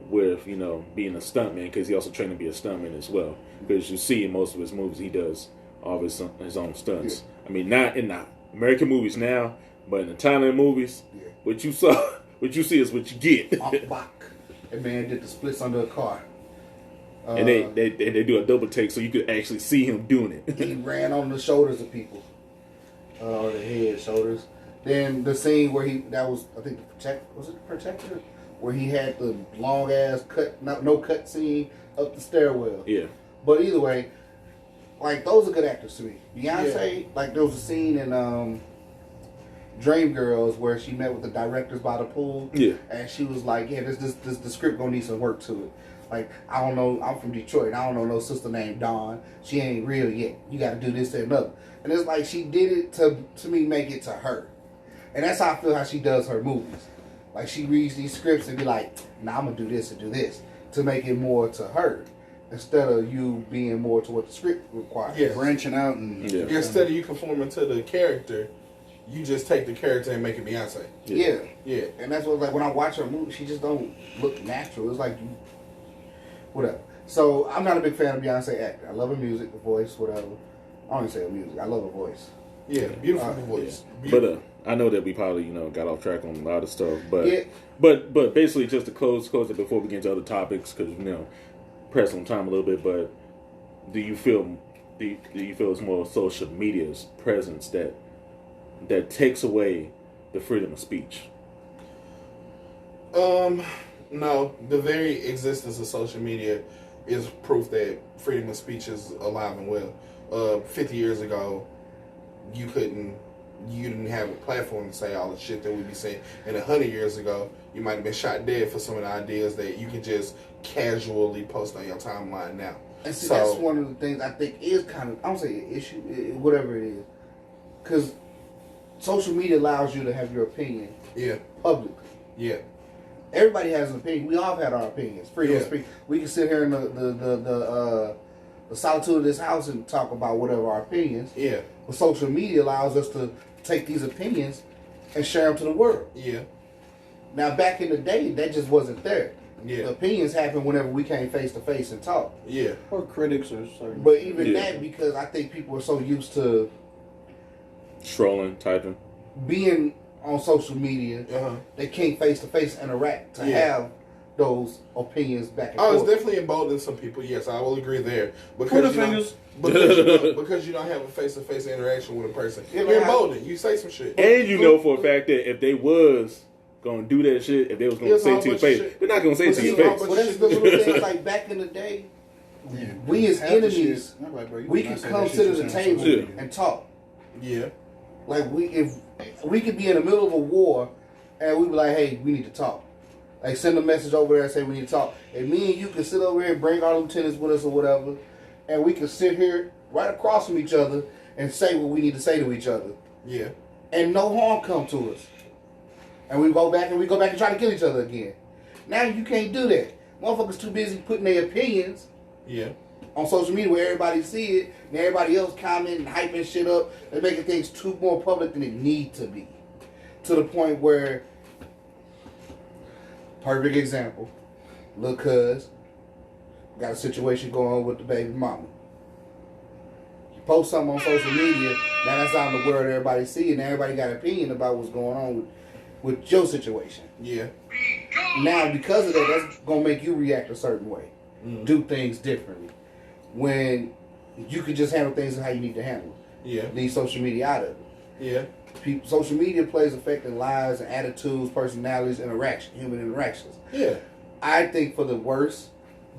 with, you know, being a stuntman, because he also trained to be a stuntman as well. Because you see in most of his movies, he does all of his own stunts. Yeah. I mean, not in the American movies now, but in the Thailand movies, what you see is what you get. That man did the splits under a car. And they do a double take so you could actually see him doing it. He ran on the shoulders of people. Or the head, shoulders. Then the scene where I think was it Protector? Where he had the long ass no cut scene up the stairwell. Yeah. But either way, like, those are good actors to me. Beyonce, like, there was a scene in Dreamgirls where she met with the directors by the pool. Yeah. And she was like, yeah, the script gonna need some work to it. Like, I don't know, I'm from Detroit, and I don't know no sister named Dawn. She ain't real yet. You gotta do this, that, and another. And it's like, she did it to me, make it to her. And that's how I feel how she does her movies. Like, she reads these scripts and be like, nah, I'm gonna do this and do this, to make it more to her, instead of you being more to what the script requires. Yeah. Branching out and instead of you conforming to the character, you just take the character and make it Beyonce. Yeah. And that's what, like, when I watch her movie, she just don't look natural. It's like, whatever. So, I'm not a big fan of Beyonce acting. I love her music, her voice, whatever. I don't even say her music. I love her voice. Yeah, beautiful voice. Yeah. But I know that we probably, you know, got off track on a lot of stuff. But Yeah. but basically, just to close it before we get into other topics, because, you know, press on time a little bit. But do you feel it's more social media's presence that takes away the freedom of speech? No. The very existence of social media is proof that freedom of speech is alive and well. 50 years ago, you didn't have a platform to say all the shit that we be saying. And 100 years ago, you might have been shot dead for some of the ideas that you can just casually post on your timeline now. And see, that's one of the things I think is kind of, I don't say an issue, whatever it is. Because social media allows you to have your opinion publicly. Yeah. Everybody has an opinion. We all have had our opinions. Freedom of speech. We can sit here in the solitude of this house and talk about whatever our opinions. Yeah. But social media allows us to take these opinions and share them to the world. Yeah. Now, back in the day, that just wasn't there. Yeah. The opinions happened whenever we came face to face and talk. Yeah. or critics or certain. But even that, because I think people are so used to Strolling, typing. being on social media, they can't face to face interact to have those opinions back and forth. It's definitely emboldened some people. Yes, I will agree there. Because you don't have a face-to-face interaction with a person. Yeah, You're emboldened. You say some shit. And you know for a fact that if they was gonna do that shit, if they was gonna say it to your face, they're not gonna say it to your face. But that's the little things, like back in the day, we as enemies, we could come sit at the table and talk. Yeah. Like, if we could be in the middle of a war and we'd be like, hey, we need to talk. Like, send a message over there and say we need to talk. And me and you can sit over here and bring our lieutenants with us or whatever, and we can sit here right across from each other and say what we need to say to each other. Yeah. And no harm come to us. And we go back and try to kill each other again. Now you can't do that. Motherfuckers too busy putting their opinions on social media where everybody see it, and everybody else commenting, hyping shit up. They're making things too more public than it need to be. To the point where, perfect example, Lil Cuz got a situation going on with the baby mama. You post something on social media, now that's out in the world, everybody see it, and everybody got an opinion about what's going on with your situation. Yeah. Now, because of that, that's going to make you react a certain way. Do things differently. When you could just handle things how you need to handle it. Yeah. Leave social media out of it. Yeah. Social media plays effect in lives and attitudes, personalities, human interactions. Yeah. I think for the worse,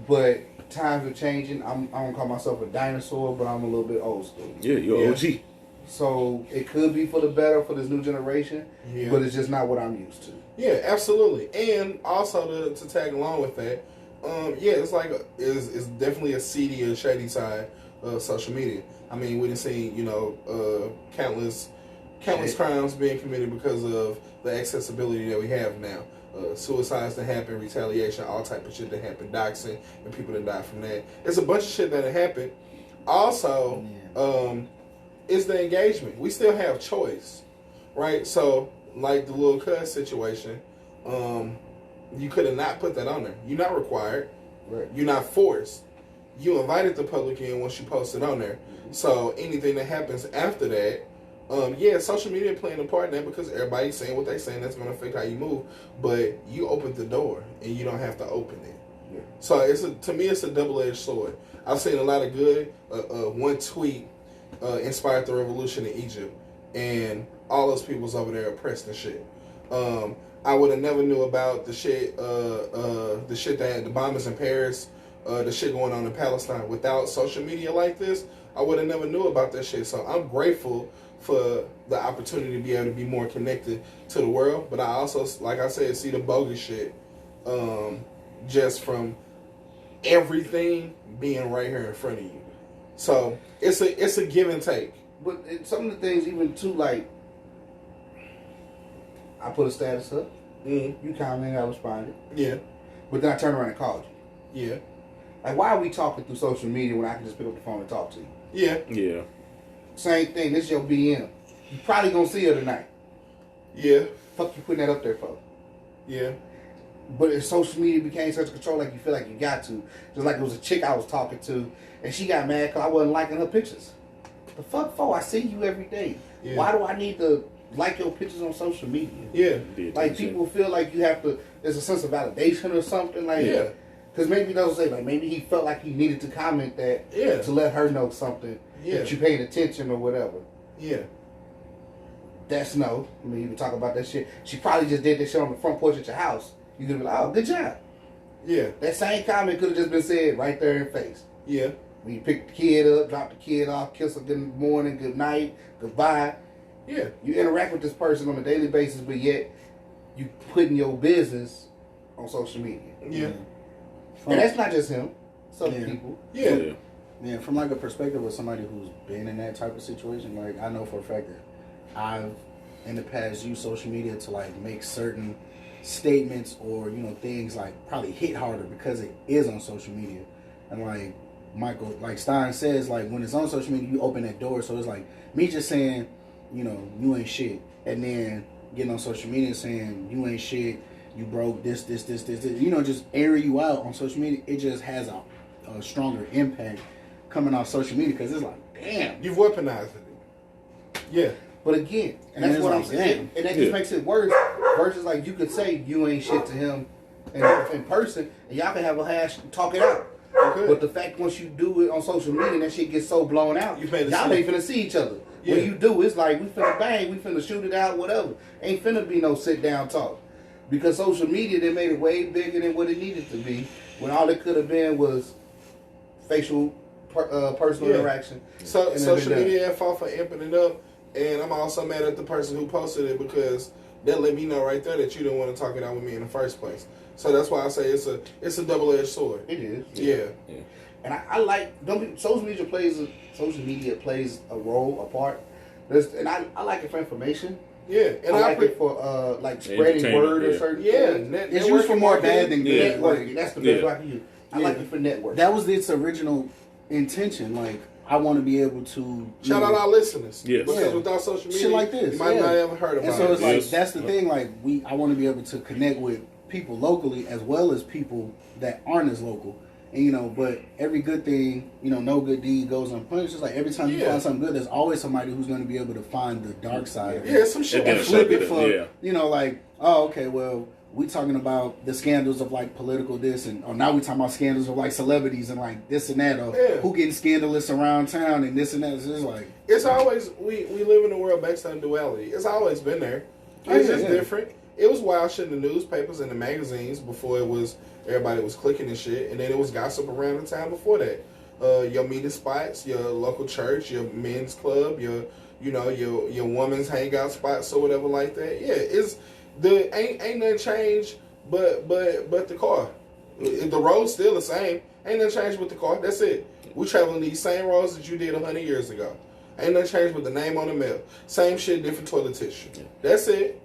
but times are changing. I don't call myself a dinosaur, but I'm a little bit old school. Yeah, you're OG. So it could be for the better for this new generation, but it's just not what I'm used to. Yeah, absolutely. And also to tag along with that, it's like it's definitely a seedy and shady side of social media. I mean, we done seen, countless countless crimes being committed because of the accessibility that we have now. Suicides that happen, retaliation, all type of shit that happen, doxing, and people that die from that. There's a bunch of shit that happened. Also, it's the engagement. We still have choice, right? So, like the little cuz situation, you could have not put that on there. You're not required. Right. You're not forced. You invited the public in once you posted on there. So anything that happens after that, social media playing a part in that because everybody's saying what they're saying. That's going to affect how you move. But you opened the door, and you don't have to open it. Yeah. So to me, it's a double-edged sword. I've seen a lot of good. One tweet inspired the revolution in Egypt, and all those people's over there oppressed and shit. I would have never knew about the shit that the bombers in Paris, the shit going on in Palestine without social media like this. I would have never knew about that shit. So I'm grateful for the opportunity to be able to be more connected to the world. But I also, like I said, see the bogus shit just from everything being right here in front of you. So it's a give and take. But some of the things, even too, like, I put a status up. Mm-hmm. You commented, I responded. Yeah. But then I turned around and called you. Yeah. Like, why are we talking through social media when I can just pick up the phone and talk to you? Yeah. Yeah. Same thing. This your BM. You probably gonna see her tonight. Yeah. Fuck you putting that up there for? Yeah. But if social media became such control, like you feel like you got to. Just like it was a chick I was talking to, and she got mad because I wasn't liking her pictures. The fuck for? I see you every day. Yeah. Why do I need to like your pictures on social media? Yeah. Like people feel like you have to. There's a sense of validation or something like. Yeah. Because maybe they'll say like maybe he felt like he needed to comment that. Yeah. To let her know something. Yeah. That you paying attention or whatever. Yeah. That's no. I mean, you can talk about that shit. She probably just did that shit on the front porch at your house. You could be like, oh, good job. Yeah. That same comment could have just been said right there in the face. Yeah. When you pick the kid up, drop the kid off, kiss her good morning, good night, goodbye. Yeah. You interact with this person on a daily basis, but yet you putting your business on social media. Yeah. And that's not just him. Some Yeah. people. Yeah. Yeah, from like a perspective of somebody who's been in that type of situation, like I know for a fact that I've in the past used social media to like make certain statements or things like probably hit harder because it is on social media. And like Michael, like Stein says, like when it's on social media, you open that door. So it's like me just saying, you ain't shit, and then getting on social media saying you ain't shit, you broke this, just airing you out on social media. It just has a stronger impact coming off social media because it's like, damn, You've weaponized it. Yeah. But again, and that's what I'm saying. And that just makes it worse. Versus like you could say you ain't shit to him in person, and y'all can have a hash talk it out. Okay. But the fact once you do it on social media, that shit gets so blown out. You made it y'all see. ain't finna see each other. Yeah. When you do, it's like we finna bang, we finna shoot it out, whatever. Ain't finna be no sit down talk. Because social media, they made it way bigger than what it needed to be. When all it could have been was facial, personal interaction. So And social then media at fault for amping it up, and I'm also mad at the person who posted it because that let me know right there that you didn't want to talk it out with me in the first place. So that's why I say it's a double-edged sword. It is. Yeah. And I like social media plays a role, a part. And I like it for information. Yeah, and I like it for like spreading Entertainment, word or yeah. certain Yeah, things. it's used for more bad than good. Networking. That's the best way I can use. I like Yeah. it for networking. That was its original intention. Like, I want to be able to shout out our listeners. Yes. Because Yeah. without social media, shit like this. you might yeah. not have heard And about so it. it's like Yes. that's the thing. Like I want to be able to connect with people locally as well as people that aren't as local. And but every good thing, no good deed goes unpunished. It's like every time you Yeah. find something good, there's always somebody who's going to be able to find the dark side. of it. Yeah, some shit. Yeah. And flip it for Yeah. like, oh, okay, well, we talking about the scandals of like political this, or now we talking about scandals of like celebrities and like this and that, or Yeah. who getting scandalous around town and this and that. So it's like, It's always we live in a world based on duality. It's always been there. It's just different. It was wild shit in the newspapers and the magazines before it was everybody was clicking and shit, and then it was gossip around the town before that. Your meeting spots, your local church, your men's club, your woman's hangout spots or whatever like that. Yeah, it's ain't nothing changed but the car. The road's still the same. Ain't nothing changed with the car. That's it. We traveling these same roads that you did 100 years ago. Ain't nothing changed but the name on the mail. Same shit, different toilet tissue. That's it.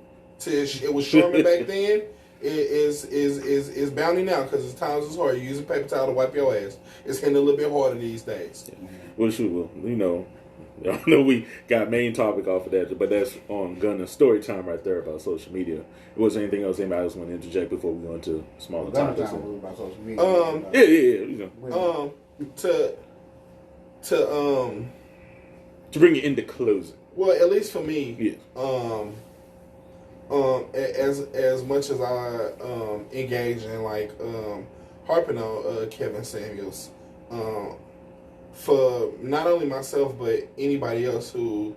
It was Charmin back then. It is Bounty now because times is hard. You're using paper towel to wipe your ass. It's getting a little bit harder these days. Yeah. Well, sure. I know we got main topic off of that, but that's on Gunna story time right there about social media. Was there anything else anybody else want to interject before we go into smaller topics? About social media. Yeah. To bring it into closing. Well, at least for me, Yeah. As much as I engage in like harping on Kevin Samuels, for not only myself but anybody else who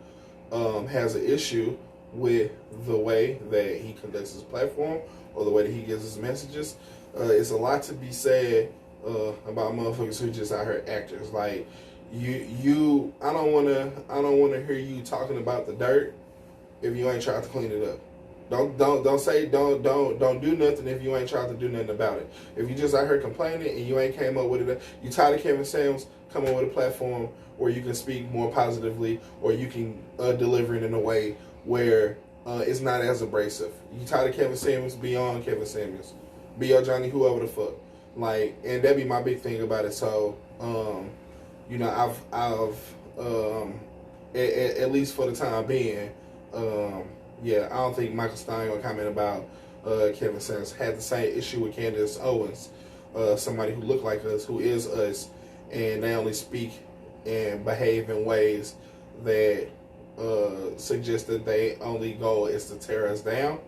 has an issue with the way that he conducts his platform or the way that he gives his messages, it's a lot to be said about motherfuckers who just out here actors. Like I don't wanna hear you talking about the dirt if you ain't trying to clean it up. Don't do nothing if you ain't trying to do nothing about it. If you just out here complaining and you ain't came up with it, you tired of Kevin Samuels, come up with a platform where you can speak more positively, or you can deliver it in a way where it's not as abrasive. You tired of Kevin Samuels, be on Kevin Samuels, be your Johnny whoever the fuck. Like, and that'd be my big thing about it. So, I've at least for the time being, I don't think Michael Stein gonna comment about Kevin Samuels. Had the same issue with Candace Owens, somebody who looked like us, who is us, and they only speak and behave in ways that suggest that their only goal is to tear us down.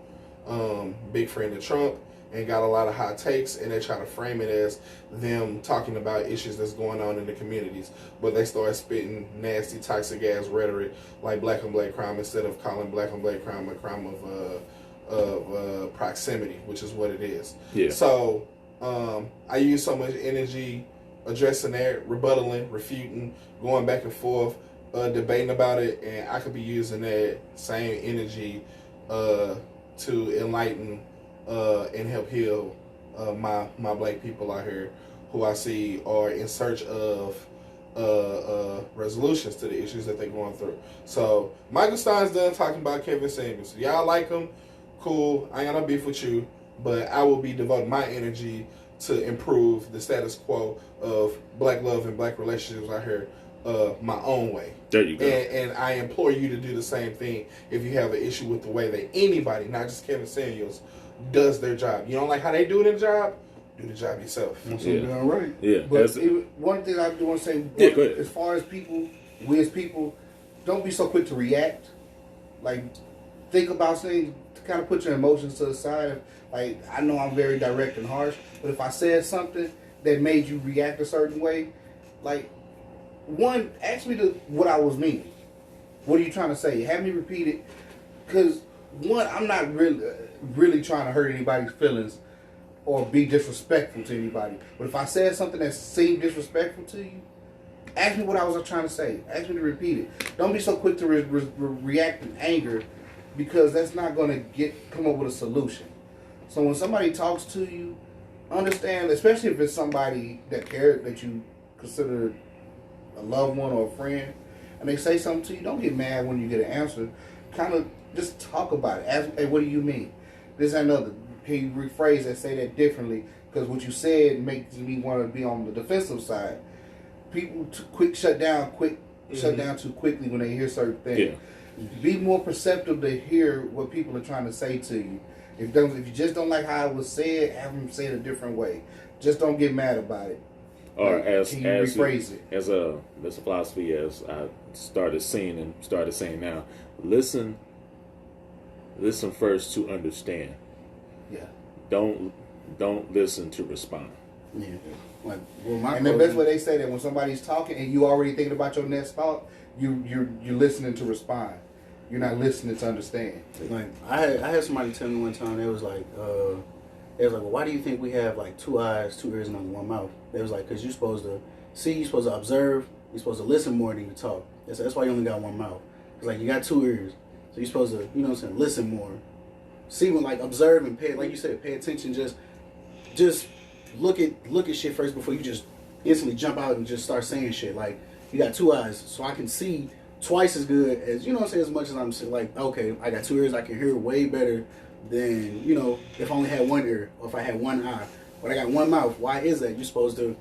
Big friend of Trump, and got a lot of hot takes, and they try to frame it as them talking about issues that's going on in the communities, but they start spitting nasty, toxic ass rhetoric like black on black crime instead of calling black on black crime a crime of proximity, which is what it is. Yeah. So I use so much energy addressing that, rebuttaling, refuting, going back and forth, debating about it, and I could be using that same energy to enlighten and help heal my black people out here who I see are in search of resolutions to the issues that they're going through. So Michael Stein's done talking about Kevin Samuels. Y'all like him? Cool. I ain't got no beef with you, but I will be devoting my energy to improve the status quo of black love and black relationships out here my own way. There you go. And I implore you to do the same thing if you have an issue with the way that anybody, not just Kevin Samuels, does their job. You don't like how they do their job? Do the job yourself. You're right. Yeah. But one thing I do want to say, go ahead. As far as people, we as people, don't be so quick to react. Like, think about things, to kind of put your emotions to the side. Like, I know I'm very direct and harsh, but if I said something that made you react a certain way, like, one, ask me what I was meaning. What are you trying to say? Have me repeat it. Because, one, I'm not really trying to hurt anybody's feelings or be disrespectful to anybody. But if I said something that seemed disrespectful to you, ask me what I was trying to say. Ask me to repeat it. Don't be so quick to react in anger, because that's not going to come up with a solution. So when somebody talks to you, understand, especially if it's somebody that you consider a loved one or a friend, and they say something to you, don't get mad when you get an answer. Kind of just talk about it. Ask, hey, what do you mean? This and another. Can you rephrase that, say that differently? Because what you said makes me want to be on the defensive side. People shut down too quickly when they hear certain things. Yeah. Be more perceptive to hear what people are trying to say to you. If you just don't like how it was said, have them say it a different way. Just don't get mad about it. Or as rephrase it. As a philosophy, as I started saying now, listen first to understand. Yeah. Don't listen to respond. Yeah. And the best way they say that, when somebody's talking and you already thinking about your next thought, you're listening to respond. You're not listening to understand. Like I had somebody tell me one time, they was like, well, why do you think we have like 2 eyes, 2 ears, and only 1 mouth? They was like, because you're supposed to see, you're supposed to observe, you're supposed to listen more than you talk. That's why you only got 1 mouth. It's like you got 2 ears, so you're supposed to, you know what I'm saying, listen more, see when, like, observe and pay, like you said, pay attention. Just look at shit first before you just instantly jump out and just start saying shit. Like, you got 2 eyes, so I can see twice as good as, you know what I'm saying, as much as I'm like, okay, I got 2 ears, I can hear way better than, you know, if I only had 1 ear or if I had 1 eye. But I got 1 mouth. Why is that? You're supposed to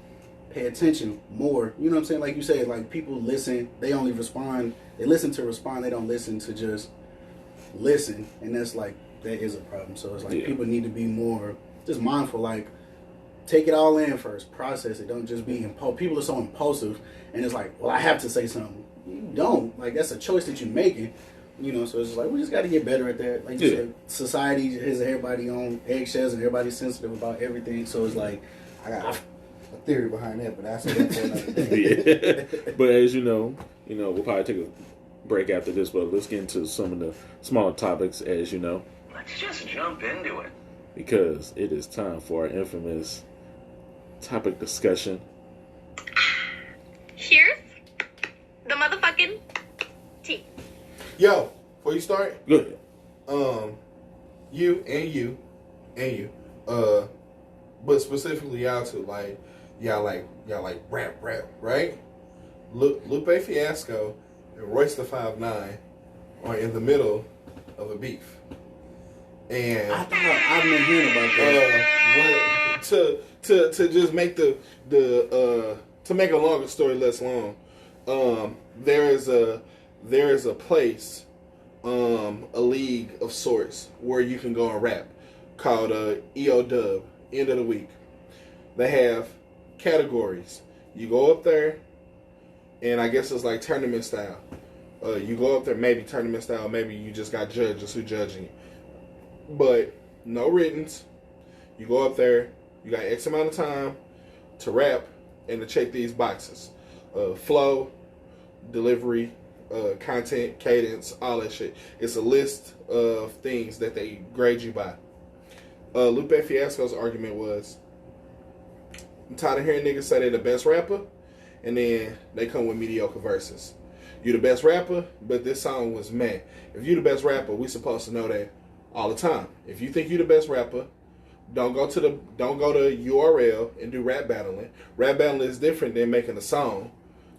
pay attention more. You know what I'm saying? Like you said, like people listen, they only respond, they listen to respond, they don't listen to just listen. And that's like, that is a problem. So it's like people need to be more just mindful, like take it all in first, process it. Don't just be impulsive. People are so impulsive and it's like, well, I have to say something. You don't. Like that's a choice that you're making. You know, so it's just like we just got to get better at that. Like you said, society has everybody on eggshells and everybody's sensitive about everything. So it's like I got a theory behind that, but I say that for another day. But as you know, we'll probably take a break after this. But let's get into some of the smaller topics, as you know. Let's just jump into it. Because it is time for our infamous topic discussion. Here's the motherfucking tea. Yo, before you start, Go ahead. you, but specifically y'all two, like y'all like rap, right? Lupe Fiasco and Royce the 5'9" are in the middle of a beef, and I thought I've been hearing about that. to just make to make a longer story less long, there is a place, a league of sorts where you can go and rap called EO Dub, End of the Week. They have categories. You go up there, and I guess it's like tournament style. You go up there, maybe tournament style, maybe you just got judges who judging you. But no writtens. You go up there, you got X amount of time to rap and to check these boxes. Flow, delivery, content, cadence, all that shit. It's a list of things that they grade you by. Lupe Fiasco's argument was, I'm tired of hearing niggas say they're the best rapper, and then they come with mediocre verses. You the best rapper, but this song was meh. If you the best rapper, we supposed to know that all the time. If you think you the best rapper, don't go to URL and do rap battling. Rap battling is different than making a song,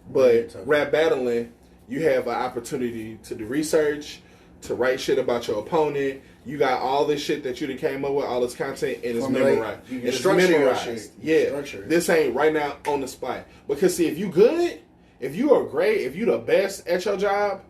but rap battling, you have an opportunity to do research, to write shit about your opponent. You got all this shit that you done came up with, all this content, and it's memorized. It's memorized. Yeah, this ain't right now on the spot. Because see, if you good, if you are great, if you the best at your job,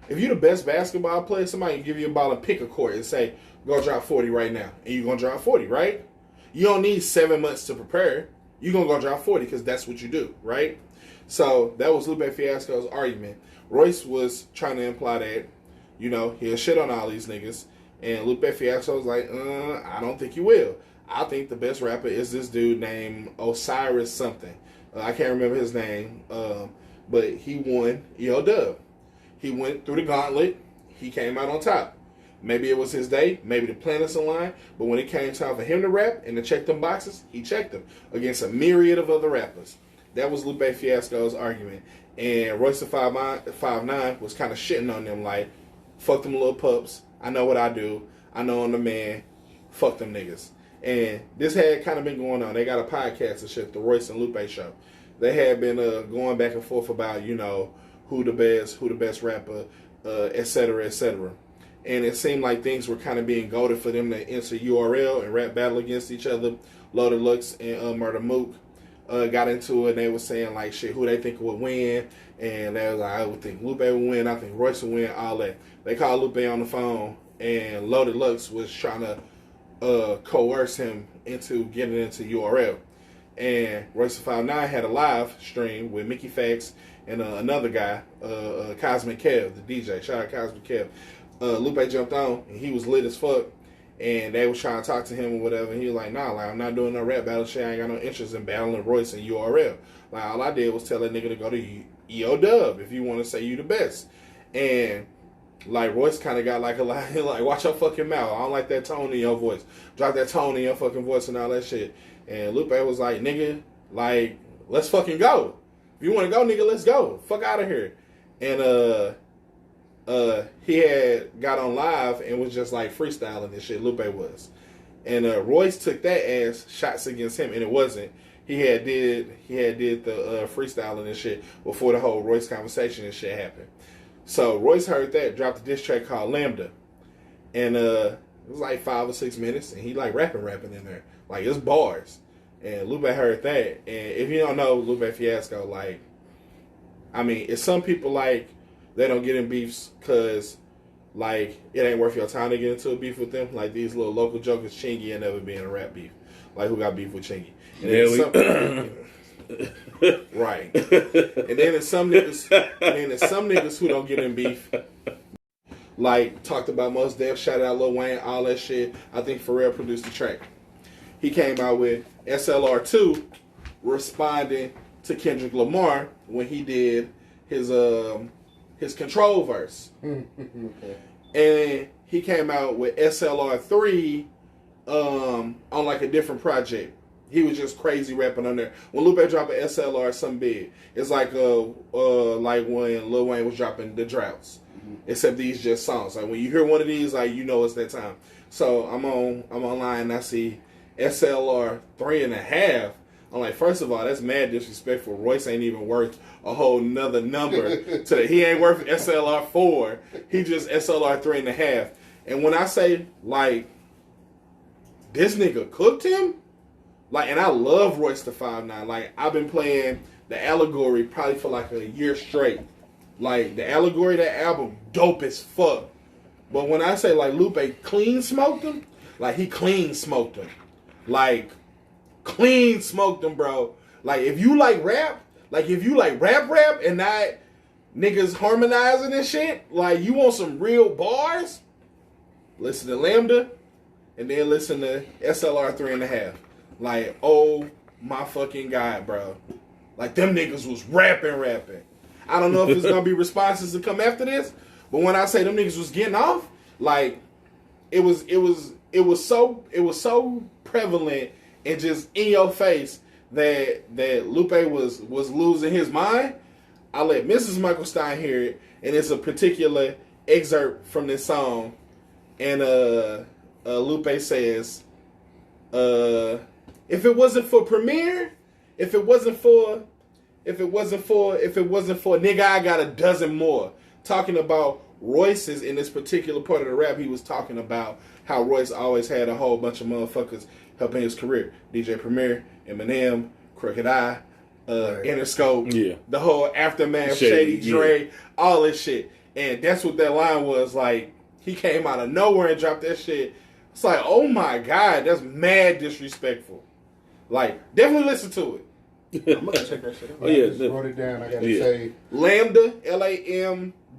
if you the best basketball player, somebody can give you a ball and pick a court and say, go drop 40 right now. And you're going to drop 40, right? You don't need 7 months to prepare. You're going to go drop 40 because that's what you do, right? So that was Lupe Fiasco's argument. Royce was trying to imply that, he'll shit on all these niggas. And Lupe Fiasco was like, I don't think you will. I think the best rapper is this dude named Osiris something. I can't remember his name. But he won EO Dub. He went through the gauntlet. He came out on top. Maybe it was his day. Maybe the planets aligned. But when it came time for him to rap and to check them boxes, he checked them against a myriad of other rappers. That was Lupe Fiasco's argument. And Royce the 5'9" was kind of shitting on them like, fuck them little pups. I know what I do. I know I'm the man. Fuck them niggas. And this had kind of been going on. They got a podcast and shit, the Royce and Lupe show. They had been going back and forth about, who the best rapper, et cetera, et cetera. And it seemed like things were kind of being goaded for them to enter URL and rap battle against each other. Loaded Lux and Murder Mook got into it, and they were saying, like, shit, who they think would win. And they was like, I would think Lupe would win. I think Royce would win, all that. They called Lupe on the phone, and Loaded Lux was trying to coerce him into getting into URL. And Royce the 5'9" had a live stream with Mickey Fax and another guy, Cosmic Kev, the DJ. Shout out Cosmic Kev. Lupe jumped on, and he was lit as fuck. And they was trying to talk to him or whatever. And he was like, nah, like, I'm not doing no rap battle shit. I ain't got no interest in battling Royce and URL. Like, all I did was tell that nigga to go to EO Dub if you want to say you the best. And, like, Royce kind of got like a line, like, watch your fucking mouth. I don't like that tone in your voice. Drop that tone in your fucking voice and all that shit. And Lupe was like, nigga, like, let's fucking go. If you want to go, nigga, let's go. Fuck out of here. And, he had got on live and was just like freestyling and shit. Lupe was, and Royce took that as shots against him, and it wasn't. He had did the freestyling and shit before the whole Royce conversation and shit happened. So Royce heard that, dropped a diss track called Lambda, and it was like 5 or 6 minutes, and he like rapping in there, like it's bars. And Lupe heard that, and if you don't know Lupe Fiasco, like, I mean, it's some people like they don't get in beefs because like it ain't worth your time to get into a beef with them. Like these little local jokers, Chingy ain't never been in a rap beef. Like who got beef with Chingy? And right. And then there's some niggas who don't get in beef. Like talked about Mos Def, shout out Lil Wayne, all that shit. I think Pharrell produced the track. He came out with SLR2 responding to Kendrick Lamar when he did his Control verse. Okay. And he came out with SLR3 on like a different project. He was just crazy rapping on there. When Lupe dropped an SLR, something big. It's like like when Lil Wayne was dropping The Droughts. Except these just songs. Like when you hear one of these, like you know it's that time. So I'm online and I see SLR 3.5. I'm like, first of all, that's mad disrespectful. Royce ain't even worth a whole nother number to that. He ain't worth SLR 4. He just SLR 3.5. And when I say like this nigga cooked him, like, and I love Royce the 5'9". Like I've been playing the Allegory probably for like a year straight. Like the Allegory, that album, dope as fuck. But when I say like Lupe clean smoked him, like he clean smoked him. Like clean smoked him, bro. Like if you like rap, rap and not niggas harmonizing and shit, like you want some real bars, listen to Lambda and then listen to SLR 3.5. Like, oh my fucking God, bro. Like them niggas was rapping. I don't know if there's gonna be responses to come after this, but when I say them niggas was getting off, like it was so prevalent and just in your face that Lupe was losing his mind. I let Mrs. Michael Stein hear it, and it's a particular excerpt from this song, and Lupe says, if it wasn't for Premier, if it wasn't for nigga, I got a dozen more. Talking about Royce's in this particular part of the rap, he was talking about how Royce always had a whole bunch of motherfuckers helping his career. DJ Premier, Eminem, Crooked Eye, Interscope, yeah, the whole Aftermath, Shady Dre, all this shit. And that's what that line was like. He came out of nowhere and dropped that shit. It's like, oh my God, that's mad disrespectful. Like, definitely listen to it. I'm gonna check that shit out. Oh, yeah, I just wrote it down. I gotta say Lambda,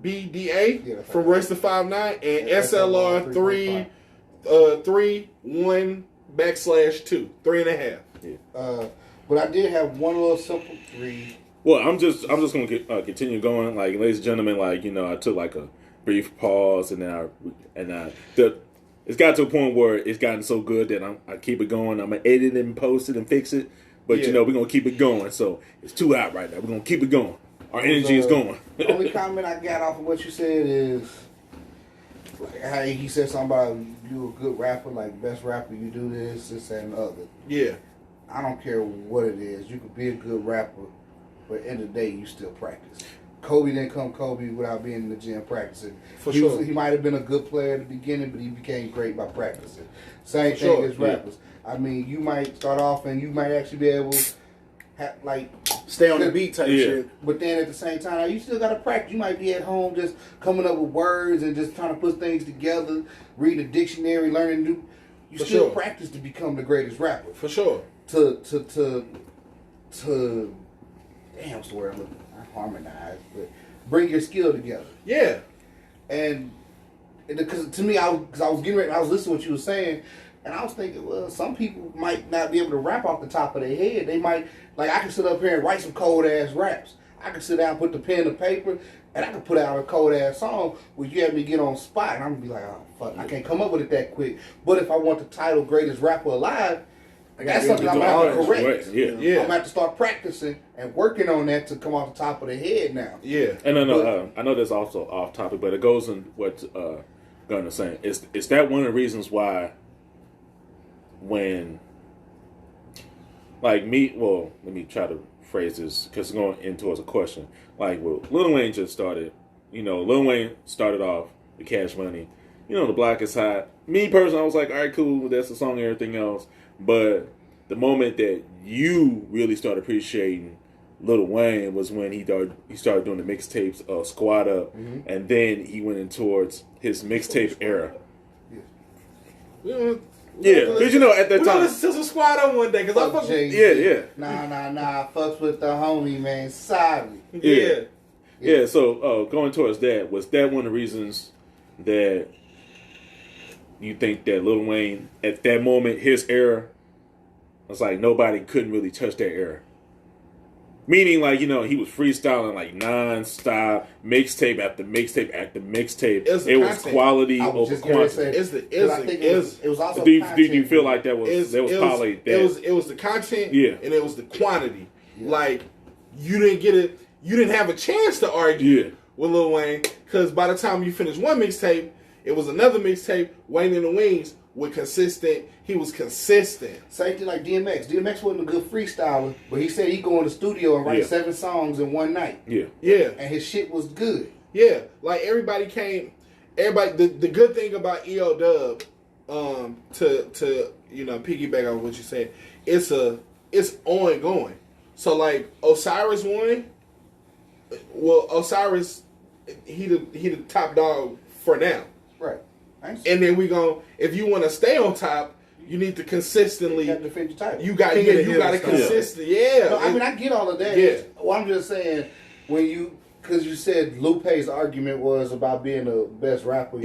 LAMBDA, from Royce the 5'9", and SLR 3.1/2, 3.5. Yeah. But I did have one little simple read. Well, I'm just gonna continue going. Like, ladies and gentlemen, like, you know, I took like a brief pause, and then it's got to a point where it's gotten so good that I keep it going. I'm gonna edit it and post it and fix it. But, you know, we're going to keep it going. So, it's too hot right now. We're going to keep it going. Our energy is going. The only comment I got off of what you said is, like, how he said something about you a good rapper, like, best rapper, you do this, and the other. Yeah. I don't care what it is. You could be a good rapper, but at the end of the day, you still practice. Kobe didn't come Kobe without being in the gym practicing. He might have been a good player at the beginning, but he became great by practicing. Same thing as rappers. I mean, you might start off and you might actually be able to stay on the beat type shit. But then at the same time, you still got to practice. You might be at home just coming up with words and just trying to put things together, read a dictionary, learning new. You still practice to become the greatest rapper. For sure. To damn, what's the word I'm looking for? Not harmonize, but bring your skill together. Yeah. And because to me, I was getting ready, I was listening to what you were saying. And I was thinking, well, some people might not be able to rap off the top of their head. They might, like, I can sit up here and write some cold-ass raps. I can sit down, put the pen to paper, and I can put out a cold-ass song where you have me get on spot, and I'm going to be like, oh, fuck, I can't come up with it that quick. But if I want the title Greatest Rapper Alive, that's something I'm going to have to correct. Right. Yeah. I'm going to have to start practicing and working on that to come off the top of the head now. Yeah. And I know that's also off topic, but it goes in what Gunner's saying. It's that one of the reasons why when, like me, well, let me try to phrase this because it's going into as a question. Like, well, Lil Wayne just started Lil Wayne started off with Cash Money. The Block is Hot. Me personally, I was like, all right, cool, that's the song and everything else. But the moment that you really started appreciating Lil Wayne was when he started doing the mixtapes, Squad Up, and then he went in towards his mixtape era. Yeah, because at that we time, listen to some Squad Up one day because I fuck with yeah. Nah. Fucks with the homie, man. Sorry. Yeah. So going towards that, was that one of the reasons that you think that Lil Wayne at that moment, his era, was like nobody couldn't really touch that era? Meaning, like, he was freestyling like non-stop, mixtape after mixtape after mixtape. It was quality over quantity. It was also. Do you feel like that was quality? It was the content, and it was the quantity. Yeah. Like you didn't have a chance to argue with Lil Wayne because by the time you finished one mixtape, it was another mixtape. Wayne and the Wings he was consistent. Same thing like DMX. DMX wasn't a good freestyler, but he said he go in the studio and write 7 songs in one night. Yeah. And his shit was good. Yeah. Like the good thing about EO Dub, to piggyback on what you said, it's ongoing. So like Osiris won. Well, Osiris, he the top dog for now. Right. And then if you want to stay on top, you need to consistently. You got to defend your title. You got to consistently. Yeah. No, I get all of that. Yeah. Well, I'm just saying because you said Lupe's argument was about being the best rapper.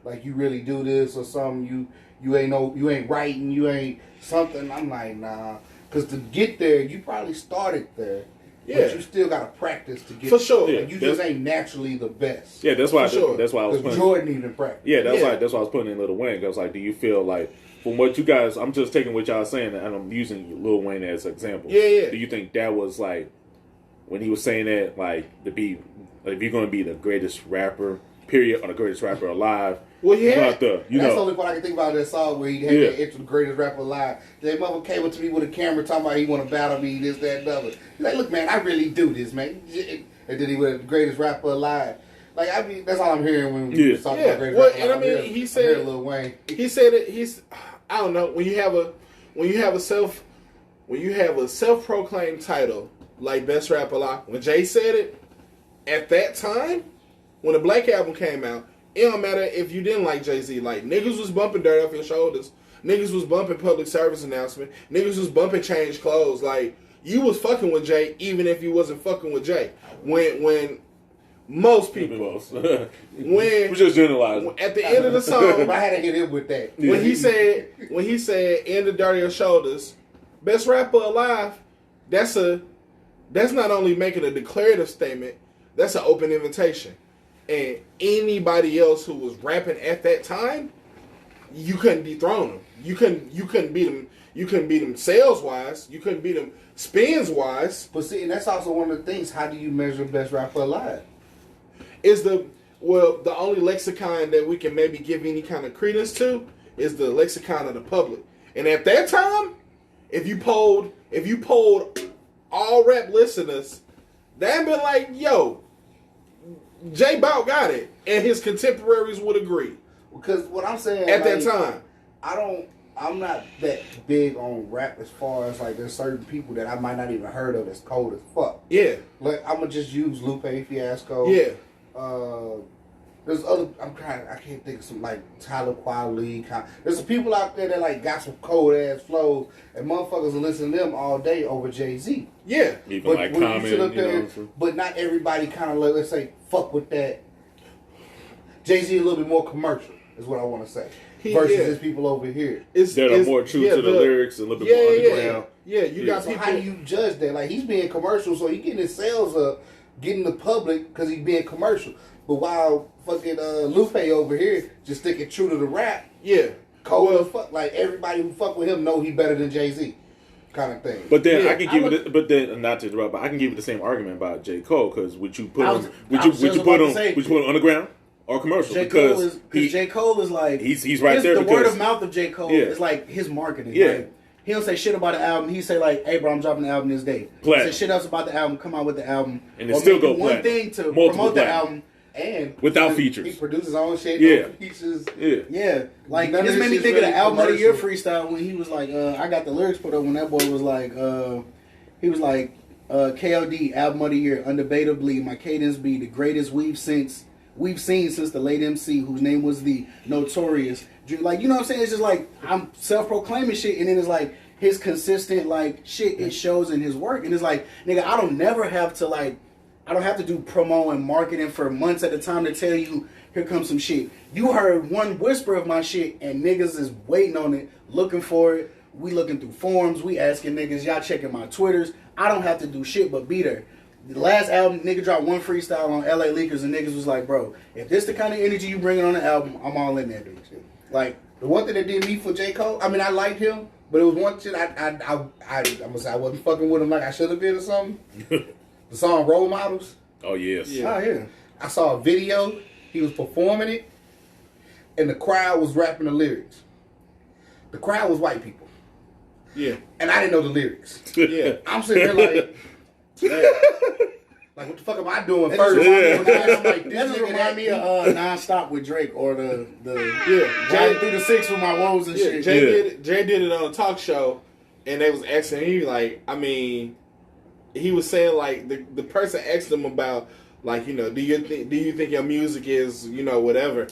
Like you really do this or something. You ain't writing. You ain't something. I'm like, nah. Because to get there, you probably started there. Yeah. But you still got to practice to get for sure. Like, you just ain't naturally the best. Yeah, that's why. That's why I was putting Jordan even practice. Yeah, that's why I was putting in Lil Wayne. I was like, do you feel like from what you guys? I'm just taking what y'all saying and I'm using Lil Wayne as an example. Yeah. Do you think that was like when he was saying that, like, to be, like, if you're going to be the greatest rapper, period, or the greatest rapper alive? Well, yeah. That's the only part I can think about that song where he had that intro, the greatest rapper alive. That mother came up to me with a camera talking about he want to battle me, this, that, and other. He's like, look, man, I really do this, man. And then he was the greatest rapper alive. Like, I mean, that's all I'm hearing when we talk about greatest rapper alive. And I mean, he said, Lil Wayne. He said it. I don't know, when you have a self-proclaimed title like best rapper alive. When Jay said it at that time, when the Black Album came out. It don't matter if you didn't like Jay-Z. Like, niggas was bumping Dirt Off Your Shoulders. Niggas was bumping Public Service Announcement. Niggas was bumping Change Clothes. Like, you was fucking with Jay even if you wasn't fucking with Jay. When most people... We're just generalizing. At the end of the song... I had to hit him with that. When he said, end of Dirt Off Your Shoulders, best rapper alive, that's not only making a declarative statement, that's an open invitation. And anybody else who was rapping at that time, you couldn't dethrone them. You couldn't beat them. You couldn't beat them sales wise. You couldn't beat them spins wise. But see, and that's also one of the things. How do you measure best rapper alive? The only lexicon that we can maybe give any kind of credence to is the lexicon of the public. And at that time, if you polled all rap listeners, they'd be like, yo, J Bout got it, and his contemporaries would agree. Because what I'm saying at that time, I'm not that big on rap as far as like there's certain people that I might not even heard of that's cold as fuck. Yeah. Like I'm gonna just use Lupe Fiasco. Yeah. There's other. I can't think of some like Tyler Quali. There's some people out there that like got some cold ass flows, and motherfuckers will listen to them all day over Jay-Z. Yeah. Even but like Common, but not everybody kind of let's say fuck with that. Jay-Z a little bit more commercial is what I want to say. Versus his people over here. That are more true to the lyrics and a little bit more underground. Yeah, you got people. How do you judge that? Like he's being commercial, so he getting his sales up, getting the public because he's being commercial. But while fucking Lupe over here just sticking true to the rap, cold as fuck. Like everybody who fuck with him know he better than Jay-Z, kind of thing. But then I can give it. But then not to interrupt, but I can give you the same argument about J. Cole because would you put him underground or commercial? J. Because J. Cole is like he's right there. The because word of mouth of J. Cole is like his marketing. Yeah. Like, he don't say shit about the album. He say like, "Hey, bro, I'm dropping the album this day." Say shit else about the album. Come out with the album, and it still go one platinum. thing to Multiple promote the platinum. album. And Without he features. produces his own shit. Yeah. No features. Yeah. Like None of this this made me shit's think of the really album of the year commercial. freestyle when he was like, I got the lyrics put up when that boy was like, he was like, KOD album of the year, undebatably my cadence be the greatest we've seen since the late MC whose name was the Notorious. Like, you know what I'm saying? It's just like I'm self-proclaiming shit, and then it's like his consistent like shit. It shows in his work, and it's like, nigga, I don't have to do promo and marketing for months at a time to tell you here comes some shit. You heard one whisper of my shit, and niggas is waiting on it, looking for it. We looking through forums, we asking niggas, y'all checking my Twitters. I don't have to do shit but be there. The last album, nigga dropped one freestyle on LA Leakers, and niggas was like, bro, if this the kind of energy you bringing on the album, I'm all in that bitch. Like, The one thing that did me for J. Cole, I mean, I liked him, but it was one shit I'm gonna say I wasn't fucking with him like I should have been or something. The song Role Models. Oh yes. oh yeah. I saw a video, he was performing it, and the crowd was rapping the lyrics. The crowd was white people. Yeah. And I didn't know the lyrics. Yeah. I'm sitting there like, like what the fuck am I doing That first? just remind me- I'm like, That this just nigga remind me of Nonstop with Drake or the Yeah. Riding Through the Six with my woes and Yeah, shit. Jay did it on a talk show, and they was asking him like, I mean, he was saying like the person asked him about like, you know, do you think your music is, you know, whatever,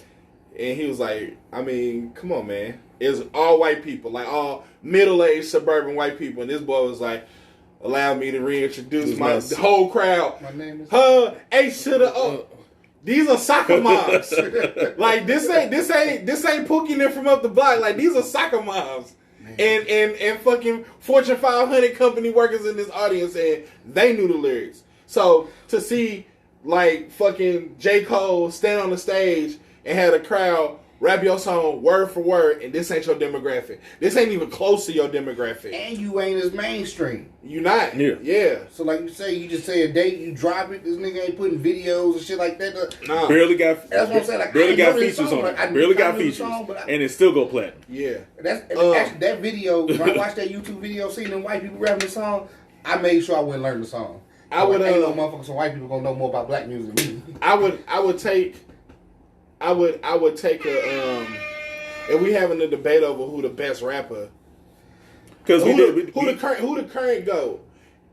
and he was like, I mean, come on, man, it's all white people, like all middle-aged suburban white people, and this boy was like, allow me to reintroduce my Nice. the whole crowd. My name is. H to the O. These are soccer moms. Like this ain't Pookie them from up the block. Like these are soccer moms. And fucking Fortune 500 company workers in this audience, and they knew the lyrics. So to see like fucking J. Cole stand on the stage and have a crowd rap your song word for word, and this ain't your demographic. This ain't even close to your demographic. And you ain't as mainstream. You not. Yeah. Yeah. So like you say, you just say a date, you drop it. This nigga ain't putting videos and shit like that. Nah. Barely got. That's what I'm saying, like, barely I got know this features song, on like, I it. Barely got knew the features, song, but and it still go platinum. Yeah. That's actually that video. When I watched that YouTube video, seeing them white people rapping the song, I made sure I wouldn't learn the song. I would, ain't no motherfuckers, some white people gonna know more about black music than me. I would take a if we having a debate over who the best rapper, Because who the current go.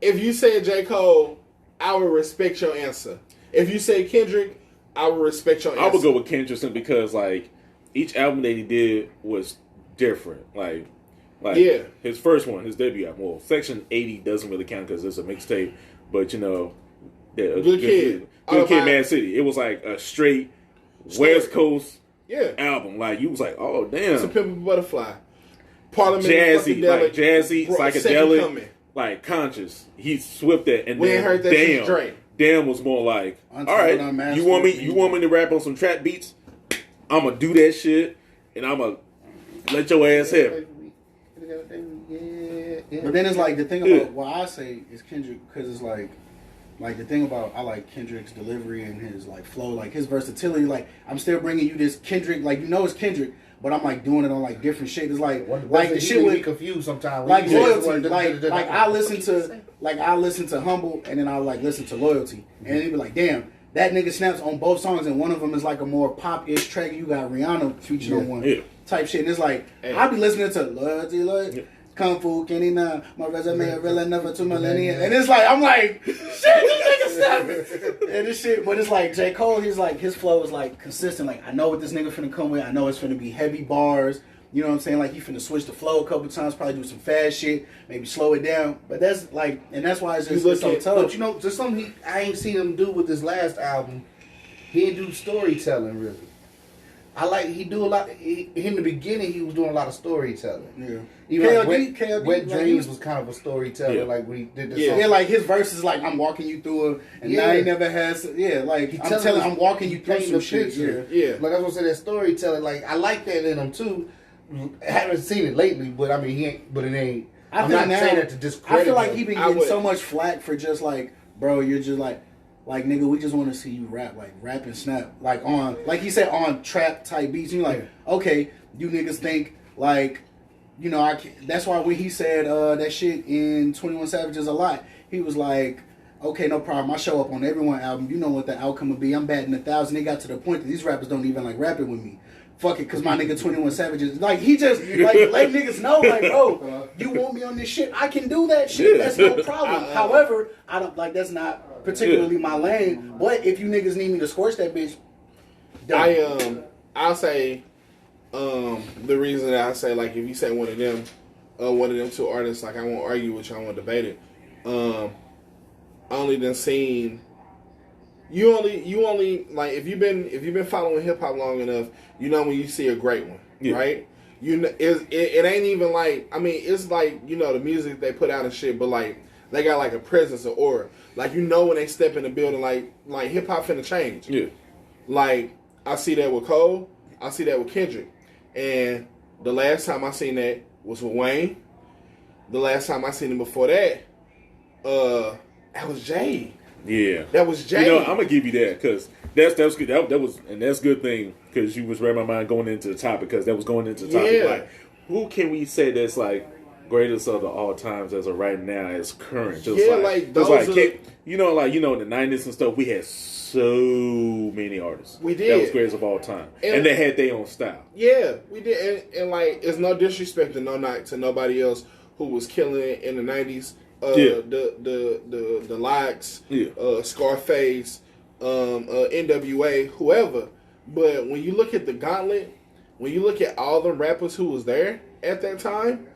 If you say J. Cole, I would respect your answer. If you say Kendrick, I would respect your answer. I would go with Kendrick simply because like each album that he did was different. Like Yeah. his first one, his debut album. Well, Section 80 doesn't really count because it's a mixtape, but you know, Good Kid. Good Kid, Mad City. It was like a straight West Coast Yeah. album. Like you was like, oh damn, It's a Pimp a Butterfly. Parliament jazzy, like jazzy, Second psychedelic, Coming. like conscious. He swept that, and We then ain't heard that since Dre. Damn was more like, all Until right, Unmasked you want me Music. to rap on some trap beats? I'm gonna do that shit, and I'm gonna let your ass have it. But then it's like the thing Yeah. about what I say is Kendrick, because it's like the thing about I like Kendrick's delivery and his like flow, like his versatility. Like I'm still bringing you this Kendrick, like you know it's Kendrick, but I'm like doing it on like different shit. It's like the shit be with confused sometimes. like loyalty, like I listen to Humble and then I like listen to Loyalty, and it be like, damn, that nigga snaps on both songs, and one of them is like a more pop-ish track. You got Rihanna featured on one type shit, and it's like I be listening to Loyalty. Kung Fu, Kenny now, my resume really never to millennia. And it's like, I'm like, shit, this nigga snapping. And this shit, but it's like, J. Cole, he's like, his flow is like consistent. Like, I know what this nigga finna come with. I know it's finna be heavy bars. You know what I'm saying? Like, he finna switch the flow a couple times, probably do some fast shit, maybe slow it down. But that's like, and that's why it's just it's so tough. But you know, there's something I ain't seen him do with this last album. He didn't do storytelling really. I like he do a lot. In the beginning, he was doing a lot of storytelling. Yeah. Even KOD, Wet like, Dreams was kind of a storyteller. Yeah. Like when he did the Yeah, song. like his verses, like I'm walking you through it, and now he never has. Yeah, like I'm walking you through painting some the shit. picture. Yeah. Like I was gonna say that storytelling. Like I like that in him too. I haven't seen it lately, but I mean he ain't. But it ain't. I'm not saying that to discredit. I feel like him. he been getting so much flack for just like, bro, you're just like nigga, we just want to see you rap, like rap and snap, like on, like he said, on trap type beats. And you're like, okay, you niggas think like, you know, that's why when he said that shit in 21 Savages a lot, he was like, okay, no problem. I show up on everyone album. You know what the outcome would be. I'm batting 1,000. They got to the point that these rappers don't even like rapping with me. Fuck it, cause my nigga 21 Savage is like he just like let niggas know like bro, you want me on this shit? I can do that shit. That's no problem. However, I don't like that's not particularly my lane. But if you niggas need me to scorch that bitch, I'll say the reason that I say like if you say one of them two artists, like I won't argue with you, I won't debate it. I only done seen you only like if you've been following hip hop long enough, you know when you see a great one, right? You know, it ain't even like I mean it's like you know the music they put out and shit, but like they got like a presence or aura. Like you know when they step in the building, like hip hop finna change. Yeah. Like I see that with Cole, I see that with Kendrick, and the last time I seen that was with Wayne. The last time I seen him before that, that was Jay. Yeah, that was Jay. You know, I'm gonna give you that because that's good. That was and that's a good thing because you was read my mind going into the topic because that was going into the topic. Yeah. Like, who can we say that's like greatest of the all times as of right now as current? Just like those you know, like you know, in the '90s and stuff, we had so many artists. We did. That was greatest of all time, and they had their own style. Yeah, we did, and like it's no disrespect and no knock to nobody else who was killing it in the '90s. The Likes, Scarface, NWA, whoever. But when you look at the gauntlet, when you look at all the rappers who was there at that time,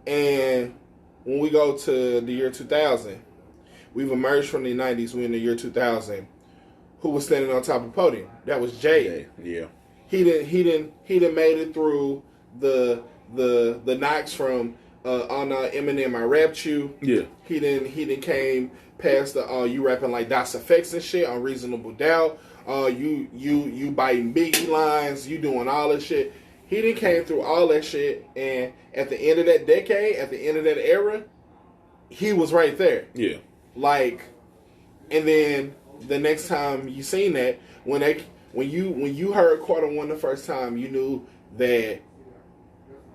and when we go to the year 2000, we've emerged from the 90s. We're in the year 2000. Who was standing on top of the podium? That was Jay. Yeah. He didn't made it through the knocks from. On Eminem, I Rapped You. Yeah. He didn't came past the you rapping like Das Effects and shit on Reasonable Doubt. You biting Biggie lines. You doing all that shit. He didn't came through all that shit, and at the end of that decade, at the end of that era, he was right there. Yeah. Like, and then the next time you seen that when you heard Quarter One the first time, you knew that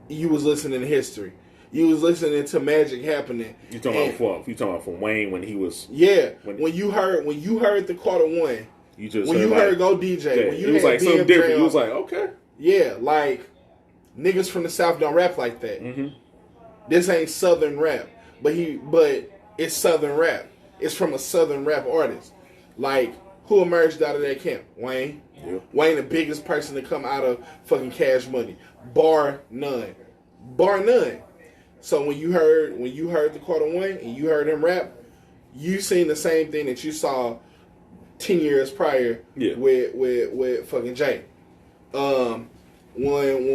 you was listening to history. You was listening to magic happening. You talking about from Wayne when he was when you heard the Quarter One. You just when you heard Go DJ. Yeah, when you it was like something different. You was like okay. Yeah, like niggas from the South don't rap like that. Mm-hmm. This ain't Southern rap, but it's Southern rap. It's from a Southern rap artist. Like who emerged out of that camp? Wayne. Yeah. Wayne, the biggest person to come out of fucking Cash Money, bar none. So when you heard the Quarter One and you heard him rap, you seen the same thing that you saw 10 years prior with fucking Jay. When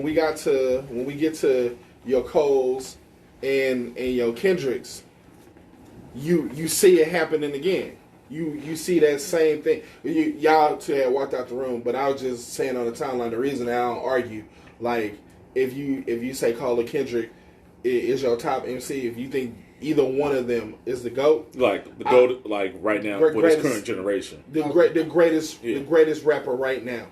we get to your Coles and your Kendricks, you see it happening again. You see that same thing. Y'all two had walked out the room, but I was just saying on the timeline the reason I don't argue. Like if you say Cole or Kendrick is your top MC, if you think either one of them is the GOAT, like the GOAT, like right now for this current generation, the greatest rapper right now,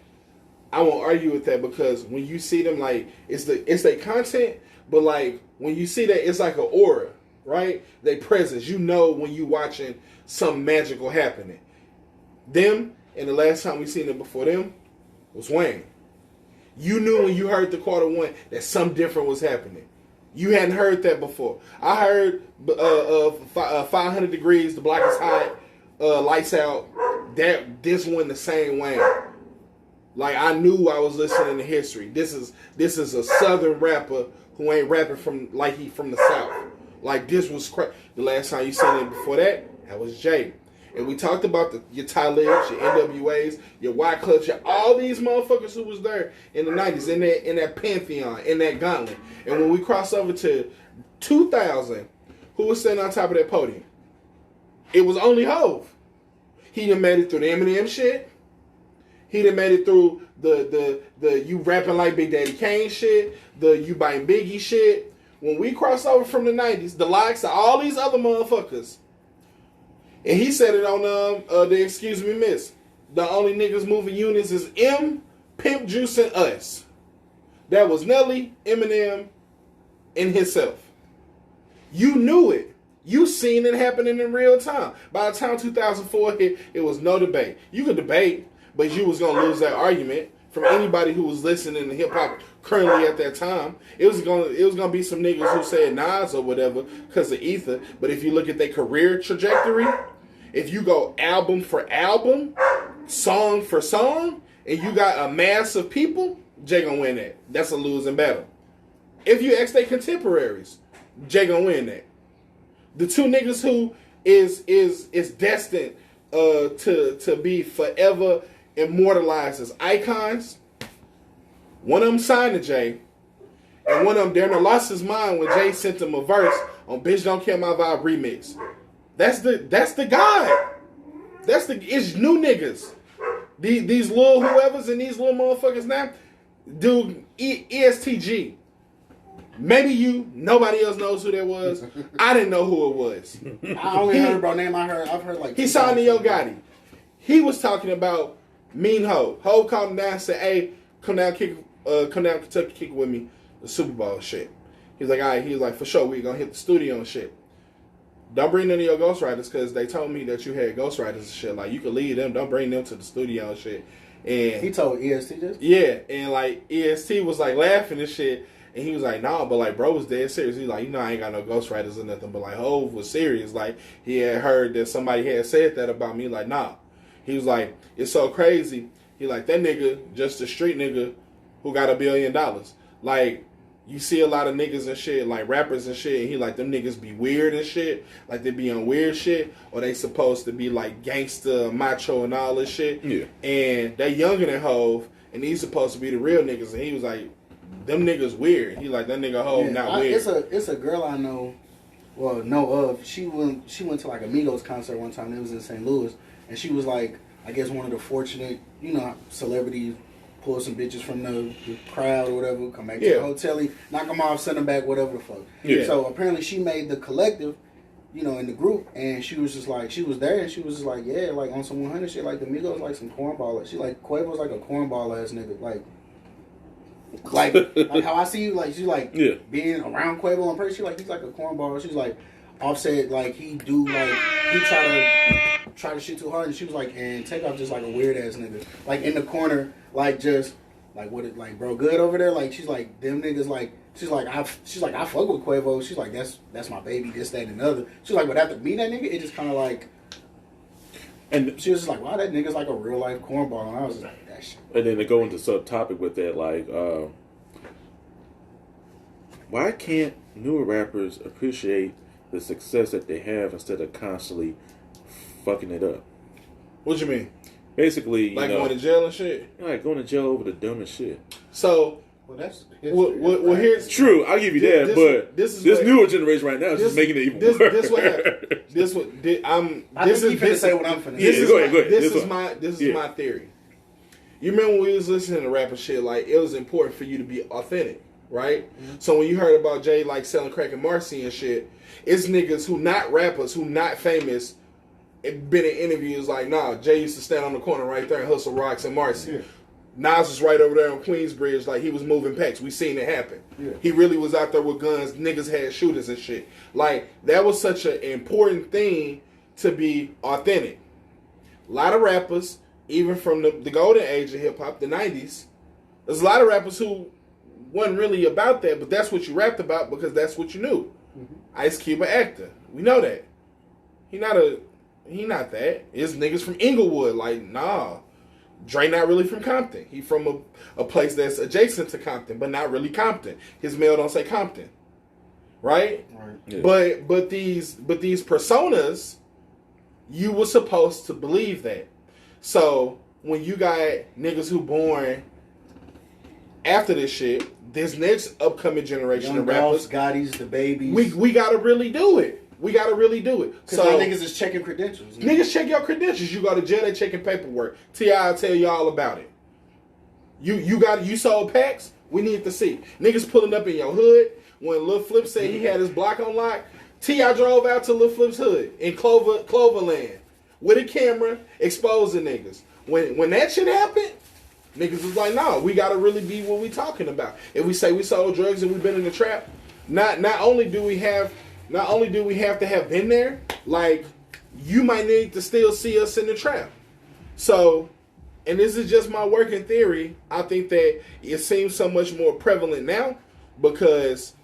I won't argue with that because when you see them, like it's their content, but like when you see that, it's like an aura, right? They presence, you know, when you watching something magical happening. Them and the last time we seen them before them was Wayne. You knew when you heard the Quarter One that something different was happening. You hadn't heard that before. I heard 500 Degrees, The Block Is Hot, Lights Out. This one the same way. Like I knew I was listening to history. This is a Southern rapper who ain't rapping from like he from the South. Like this was the last time you seen it before that was Jay. And we talked about your Talibs, your NWAs, your White Clubs, all these motherfuckers who was there in the 90s, in that pantheon, in that gauntlet. And when we cross over to 2000, who was sitting on top of that podium? It was only Hove. He done made it through the Eminem shit. He done made it through the you rapping like Big Daddy Kane shit, the you biting Biggie shit. When we cross over from the 90s, the likes of all these other motherfuckers, and he said it on the Excuse Me Miss. The only niggas moving units is M, Pimp Juice, and us. That was Nelly, Eminem, and himself. You knew it. You seen it happening in real time. By the time 2004 hit, it was no debate. You could debate, but you was gonna lose that argument from anybody who was listening to hip hop currently at that time. It was gonna be some niggas who said Nas or whatever because of Ether. But if you look at their career trajectory, if you go album for album, song for song, and you got a mass of people, Jay gonna win that. That's a losing battle. If you ask their contemporaries, Jay gonna win that. The two niggas who is destined to be forever immortalized as icons. One of them signed to Jay, and one of them damn near lost his mind when Jay sent him a verse on "Bitch Don't Kill My Vibe" remix. That's the guy. It's new niggas. These little whoever's and these little motherfuckers now, dude, ESTG. Maybe nobody else knows who that was. I didn't know who it was. I only heard bro name. I've heard like he signed to Yo Gotti. He was talking about Mean Ho. Ho called him down and said, "Hey, come down Kentucky, kick with me, the Super Bowl shit." He's like, "All right." He's like, "For sure, we gonna hit the studio and shit. Don't bring none of your ghostwriters because they told me that you had ghostwriters and shit. Like, you could leave them. Don't bring them to the studio and shit." And he told EST this? Yeah, and like EST was like laughing and shit. And he was like, "Nah," but like bro was dead serious. He's like, I ain't got no ghostwriters or nothing. But like Hov was serious. Like he had heard that somebody had said that about me. Like, nah. He was like, it's so crazy. He like, that nigga, just a street nigga who got $1 billion. Like, you see a lot of niggas and shit, like rappers and shit, and he like, them niggas be weird and shit. Like, they be on weird shit. Or they supposed to be like gangster, macho, and all this shit. Yeah. And they younger than Hov, and he's supposed to be the real niggas. And he was like, them niggas weird. He like, that nigga Hov not weird. It's a girl I know, know of. She went to like a Migos concert one time. It was in St. Louis. And she was like, I guess one of the fortunate, celebrities pull some bitches from the crowd or whatever, come back to the hotel, knock them off, send them back, whatever the fuck. Yeah. So apparently she made the collective, in the group, and she was just like, she was there, and she was just like, yeah, like on some 100 shit, like the Migos like some cornball. She like, Quavo's like a cornball ass nigga, like how I see you, like she's like being around Quavo and person, she like he's like a cornball. She's like Offset, like he do like he try to shit too hard, and she was like, and Takeoff just like a weird ass nigga, like in the corner, like just like what it like bro good over there, like she's like them niggas like she's like I fuck with Quavo, she's like that's my baby, this that and the other. She's like, but after me that nigga, it just kind of like, and she was just like, wow, that nigga's like a real life cornball, and I was just like, that shit. And then to go into subtopic with that, like, why can't newer rappers appreciate the success that they have instead of constantly fucking it up? What you mean? Basically, like going to jail and shit. Like going to jail over the dumbest shit. So, that's well, here's true. I'll give you that, but this newer generation right now is just making it even worse. This what happened. This what I'm. This is finna say what I'm finna. Yeah, go ahead. This is my theory. You remember when we was listening to rap and shit? Like, it was important for you to be authentic, right? Mm-hmm. So when you heard about Jay like selling crack and Marcy and shit, it's niggas who not rappers, who not famous, been in interviews like, nah, Jay used to stand on the corner right there and hustle rocks and Marcy. Yeah. Nas was right over there on Queensbridge, like he was moving packs. We seen it happen. Yeah. He really was out there with guns. Niggas had shooters and shit. Like, that was such an important thing to be authentic. A lot of rappers, even from the golden age of hip hop, the 90s, there's a lot of rappers who wasn't really about that, but that's what you rapped about because that's what you knew. Mm-hmm. Ice Cube an actor. We know that. He not that. It's niggas from Inglewood. Like, nah. Dre not really from Compton. He from a place that's adjacent to Compton, but not really Compton. His mail don't say Compton. Right? Yeah. But these personas, you were supposed to believe that. So when you got niggas who born after this shit, this next upcoming generation Young of rappers, Gotti's, the babies, we gotta really do it. We gotta really do it. Because so niggas is checking credentials. Niggas check your credentials. You go to jail, they checking paperwork. T.I. will tell you all about it. You sold packs? We need to see. Niggas pulling up in your hood. When Lil Flip said he had his block on lock, T.I. drove out to Lil Flip's hood in Cloverland with a camera exposing niggas. When that shit happened, niggas was like, no, we gotta really be what we talking about. If we say we sold drugs and we've been in the trap, not only do we have not only do we have to have been there, like, you might need to still see us in the trap. So, and this is just my working theory, I think that it seems so much more prevalent now because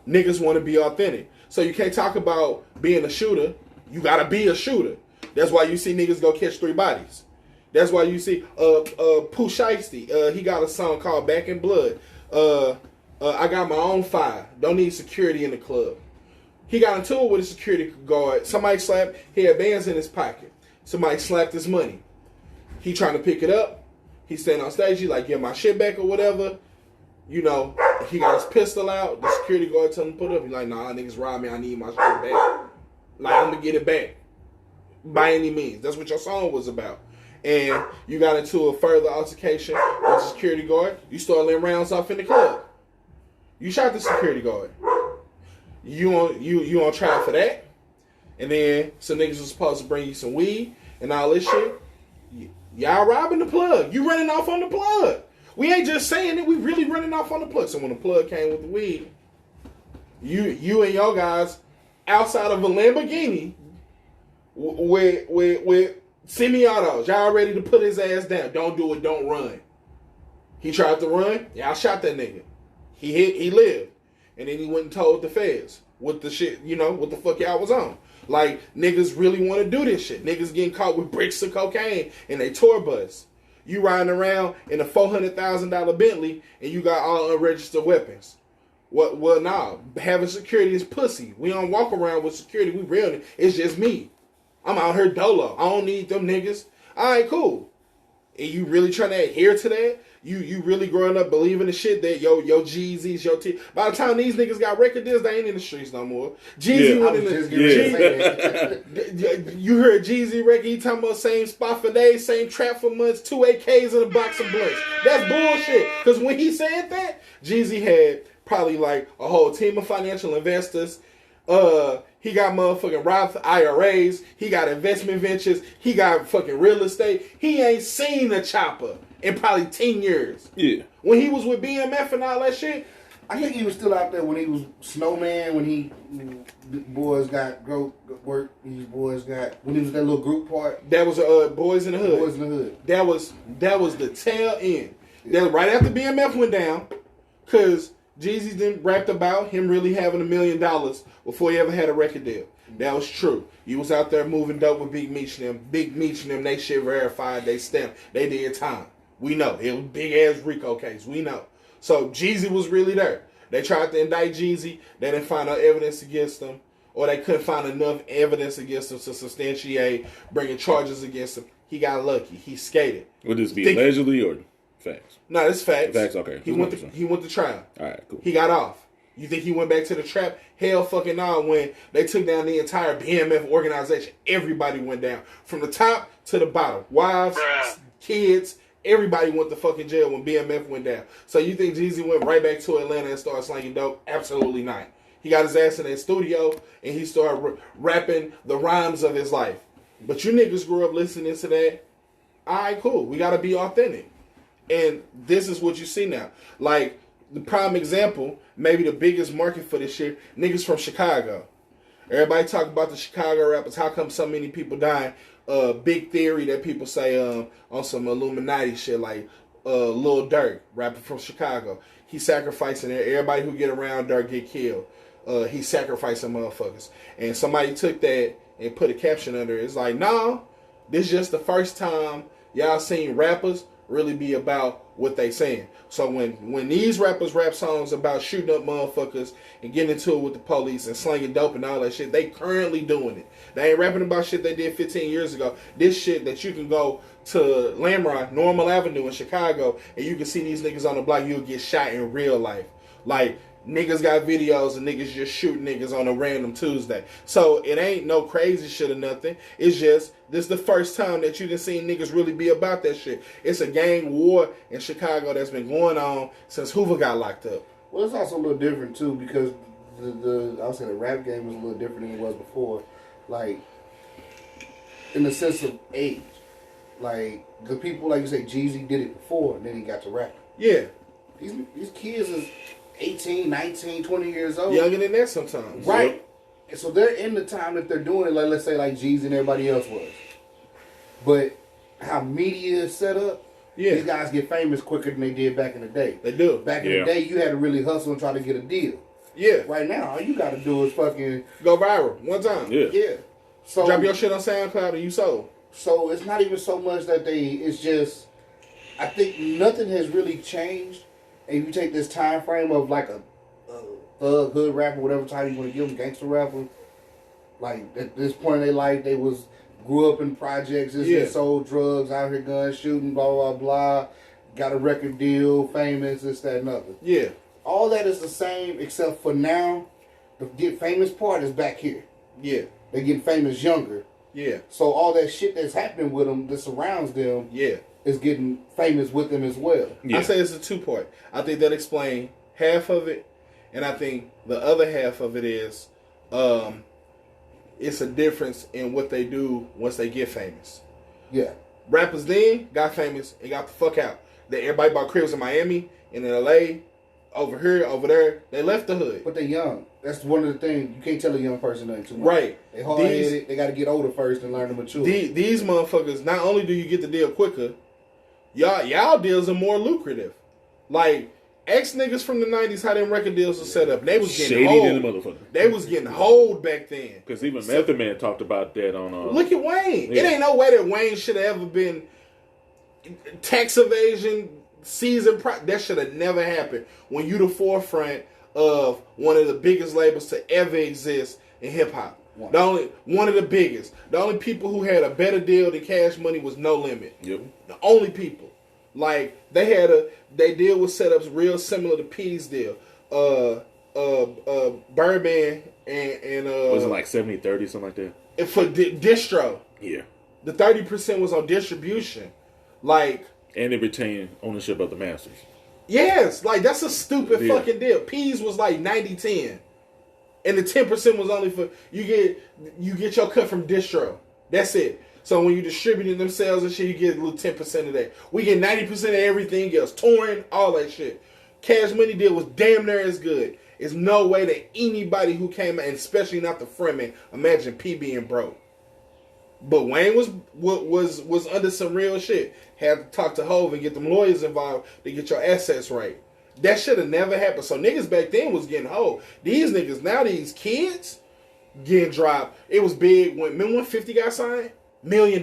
niggas want to be authentic. So you can't talk about being a shooter. You gotta be a shooter. That's why you see niggas go catch 3 bodies. That's why you see Pooh Shiesty. He got a song called Back in Blood. I got my own fire. Don't need security in the club. He got into it with a security guard. Somebody slapped. He had bands in his pocket. Somebody slapped his money. He trying to pick it up. He standing on stage. He like, get my shit back or whatever. You know, he got his pistol out. The security guard tell him to put it up. He like, nah, niggas robbed me. I need my shit back. Like, I'm gonna get it back by any means. That's what your song was about. And you got into a further altercation with the security guard. You started letting rounds off in the club. You shot the security guard. You on trial for that. And then some niggas was supposed to bring you some weed and all this shit. Y'all robbing the plug. You running off on the plug. We ain't just saying it. We really running off on the plug. So when the plug came with the weed, you and your guys outside of a Lamborghini with semi-autos. Y'all ready to put his ass down. Don't do it. Don't run. He tried to run. Y'all shot that nigga. He lived. And then he went and told the feds what the shit, you know, what the fuck y'all was on. Like, niggas really want to do this shit. Niggas getting caught with bricks of cocaine in a tour bus. You riding around in a $400,000 Bentley and you got all unregistered weapons. Well, nah. Having security is pussy. We don't walk around with security. We real. It's just me. I'm out here dolo. I don't need them niggas. All right, cool. And you really trying to adhere to that? You really growing up believing the shit that your Jeezys, your T. By the time these niggas got record deals, they ain't in the streets no more. Jeezy went in the. You heard Jeezy record? He talking about same spot for days, same trap for months, 2 AKs and a box of blunts. That's bullshit. Because when he said that, Jeezy had probably like a whole team of financial investors. He got motherfucking Roth IRAs. He got investment ventures. He got fucking real estate. He ain't seen a chopper in probably 10 years. Yeah. When he was with BMF and all that shit. I think he was still out there when he was Snowman, when he boys got work. These boys got when he was that little group part. That was Boys in the Hood. Boys in the Hood. That was the tail end. Yeah. That right after BMF went down, because Jeezy then rapped about him really having $1 million before he ever had a record deal. That was true. You was out there moving dope with Big Meech and them. Big Meech and them, they shit verified, they stamped. They did time. We know. It was big ass RICO case. We know. So Jeezy was really there. They tried to indict Jeezy. They didn't find no evidence against him. Or they couldn't find enough evidence against him to substantiate bringing charges against him. He got lucky. He skated. Would this be allegedly or facts? No, it's facts. Facts, okay. He went to trial. All right, cool. He got off. You think he went back to the trap? Hell fucking no. When they took down the entire BMF organization, everybody went down. From the top to the bottom. Wives, kids, everybody went to fucking jail when BMF went down. So you think Jeezy went right back to Atlanta and started slanging dope? Absolutely not. He got his ass in that studio and he started rapping the rhymes of his life. But you niggas grew up listening to that. All right, cool. We got to be authentic. And this is what you see now. Like, the prime example, maybe the biggest market for this shit, niggas from Chicago. Everybody talk about the Chicago rappers. How come so many people dying? Big theory that people say on some Illuminati shit, like Lil Durk, rapper from Chicago. He sacrificing it. Everybody who get around Durk get killed. He sacrificing motherfuckers. And somebody took that and put a caption under it. It's like, no, this is just the first time y'all seen rappers really be about what they saying. So when these rappers rap songs about shooting up motherfuckers and getting into it with the police and slinging dope and all that shit, they currently doing it. They ain't rapping about shit they did 15 years ago. This shit that you can go to Lamron, Normal Avenue in Chicago, and you can see these niggas on the block, you'll get shot in real life. Like, niggas got videos and niggas just shoot niggas on a random Tuesday. So it ain't no crazy shit or nothing. It's just, this is the first time that you done seen niggas really be about that shit. It's a gang war in Chicago that's been going on since Hoover got locked up. Well, it's also a little different too because I would say the rap game was a little different than it was before. Like, in the sense of age. Like, the people, like you say, Jeezy did it before and then he got to rap. Yeah. These kids is 18, 19, 20 years old. Younger than that sometimes. Right. And so they're in the time that they're doing it, like let's say like Jeezy and everybody else was. But how media is set up, Yeah. these guys get famous quicker than they did back in the day. They do. Back in the day, you had to really hustle and try to get a deal. Yeah. Right now, all you got to do is fucking Go viral one time. Yeah. yeah. So Drop your shit on SoundCloud and you sold. So it's not even so much that it's just, I think nothing has really changed. And if you take this time frame of like a thug, hood rapper, whatever title you want to give them, gangster rapper, like at this point in their life, they grew up in projects, just sold drugs, out here gun shooting, blah, blah, blah, got a record deal, famous, this, that, and other. Yeah. All that is the same, except for now, the get famous part is back here. Yeah. They getting famous younger. Yeah. So all that shit that's happening with them, that surrounds them, is getting famous with them as well. I say it's a two-part. I think that explains half of it, and I think the other half of it is it's a difference in what they do once they get famous. Yeah. Rappers then got famous and got the fuck out. Everybody bought cribs in Miami, in LA, over here, over there. They left the hood. But they're young. That's one of the things. You can't tell a young person nothing too much. Right. They hard-headed. They got to get older first and learn to mature. These motherfuckers, not only do you get the deal quicker, y'all deals are more lucrative. Like, ex-niggas from the 90s, how them record deals were set up. They was getting Shady than the hold. motherfucker. They was getting hold back then. Because even Method Man talked about that on... Look at Wayne. Yeah. It ain't no way that Wayne should have ever been tax evasion, that should have never happened when you the forefront of one of the biggest labels to ever exist in hip-hop. One of the biggest. The only people who had a better deal than Cash Money was No Limit. Yep. The only people. Like, they deal with setups real similar to P's deal. Birdman and was it like 70-30, something like that? For distro. Yeah. The 30% was on distribution. Like, and they retain ownership of the masters. Yes, like that's a stupid Yeah. fucking deal. P's was like 90-10. And the 10% was only for you get your cut from distro. That's it. So when you distributing themselves and shit, you get a little 10% of that. We get 90% of everything else. Touring, all that shit. Cash Money deal was damn near as good. There's no way that anybody who came out, and especially not the Fremen, imagine P being broke. But Wayne was under some real shit. Had to talk to Hov and get them lawyers involved to get your assets right. That should have never happened. So niggas back then was getting Hov. These niggas, now these kids, getting dropped. It was big. Remember when 50 got signed? $1 million.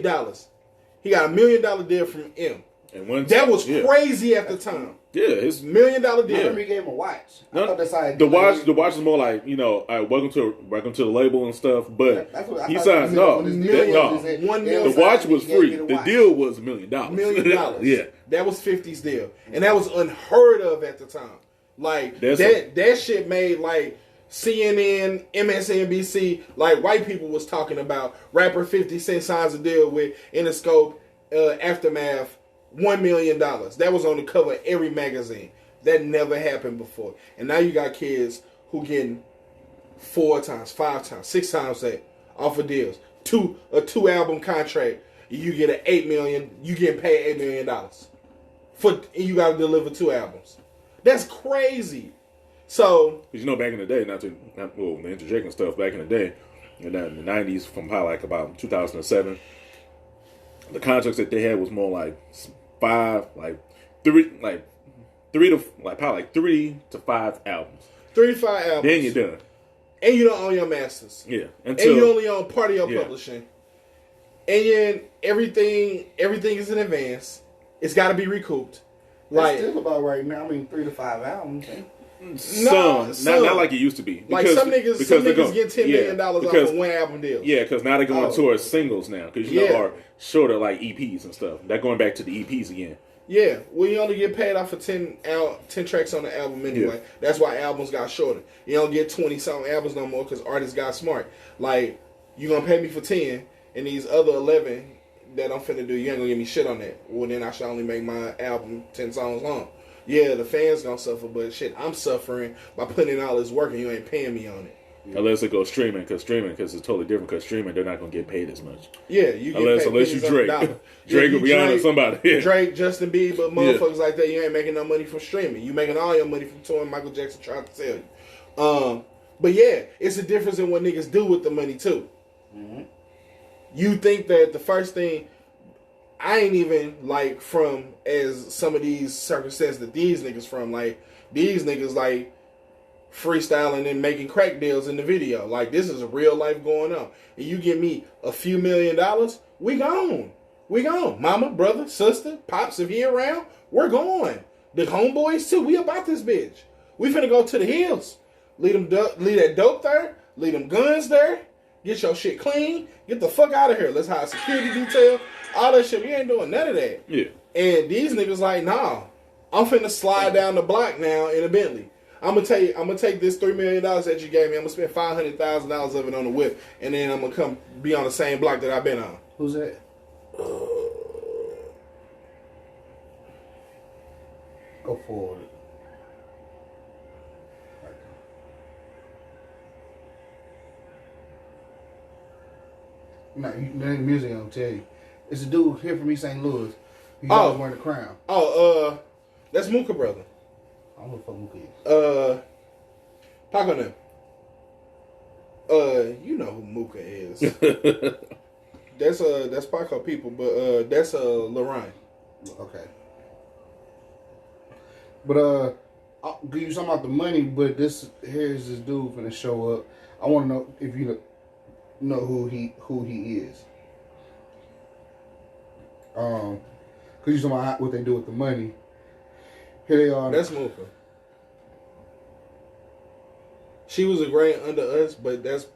He got $1 million deal from M. And that was crazy at the time. Yeah, it's $1 million deal. I remember he gave him a watch. I thought that's how it the watch is more like, you know, welcome to the label and stuff. But he signed $1 million. The watch was free. The deal was $1 million. $1 million. Yeah, that was 50's deal, and that was unheard of at the time. Like that shit made like CNN, MSNBC, like white people was talking about. Rapper 50 Cent signs a deal with Interscope, Aftermath. $1 million. That was on the cover of every magazine. That never happened before. And now you got kids who getting 4 times, 5 times, 6 times that off of deals. A 2 album contract. You get an $8 million. You getting paid $8 million and you got to deliver 2 albums. That's crazy. So, because you know, back in the day, interjecting stuff. Back in the day, in the '90s, from probably like about 2007, the contracts that they had was more like 3 to 5 albums. 3 to 5 albums. Then you're done. And you don't own your masters. Yeah. And you only own part of your publishing. And then everything is in advance. It's got to be recouped. That's still about right now. I mean, 3 to 5 albums. Some. Not like it used to be. Like some niggas get $10 million off of 1 album deal. Yeah, because now they're going towards singles now. Because you know, are shorter like EPs and stuff. They're going back to the EPs again. Yeah, well, you only get paid off for 10 tracks on the album anyway. Yeah. That's why albums got shorter. You don't get 20-something albums no more because artists got smart. Like, you going to pay me for 10, and these other 11 that I'm finna do, you ain't going to give me shit on that. Well, then I should only make my album 10 songs long. Yeah, the fans going to suffer, but shit, I'm suffering by putting in all this work and you ain't paying me on it. Unless it goes streaming, because it's totally different. Because streaming, they're not going to get paid as much. Yeah, you get unless you Drake, Drake or Rihanna, somebody. Yeah. Drake, Justin Bieber, motherfuckers like that. You ain't making no money from streaming. You making all your money from touring. Michael Jackson trying to tell you. But yeah, it's a difference in what niggas do with the money too. Mm-hmm. You think that the first thing, I ain't even like from as some of these circumstances that these niggas from, like these niggas like freestyling and making crack deals in the video. Like this is a real life going on. And you give me a few $1 million, we gone. We gone. Mama, brother, sister, pops, if he around, we're going. The homeboys too, we about this bitch. We finna go to the hills. Leave that dope there. Leave them guns there. Get your shit clean. Get the fuck out of here. Let's hire security detail. All that shit. We ain't doing none of that. Yeah. And these niggas like, nah. I'm finna slide down the block now in a Bentley. I'm gonna take this $3 million that you gave me. I'm gonna spend $500,000 of it on the whip, and then I'm gonna come be on the same block that I've been on. Who's that? Go forward. No, the music I'm tell you. It's a dude here from East St. Louis. He's always wearing the crown. That's Mooka brother. I don't know what Mooka is. Pac on them. You know who Mooka is. That's Paco people, but that's Lorraine. Okay. But I'll give you something about the money, but here's this dude finna show up. I wanna know if you know who he is. Cause you talking about what they do with the money. Here they are. That's Mooka. She was a grade under us, but that's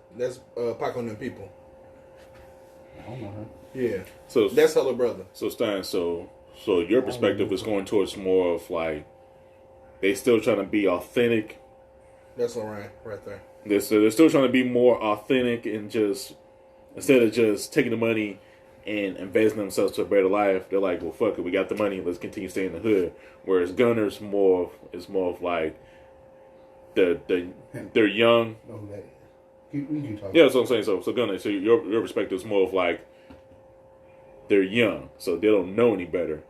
Pac on them people. I don't know her. Yeah. So that's her little brother. So Stein, so your perspective is going towards more of like they still trying to be authentic. That's Lorraine right there. They're still trying to be more authentic and just instead of just taking the money and investing themselves to a better life, they're like, well, fuck it, we got the money, let's continue staying in the hood. Whereas Gunner's more of like they're young. Know who that is. You talk. Yeah, that's what I'm saying. So Gunner, so your perspective is more of like they're young, so they don't know any better.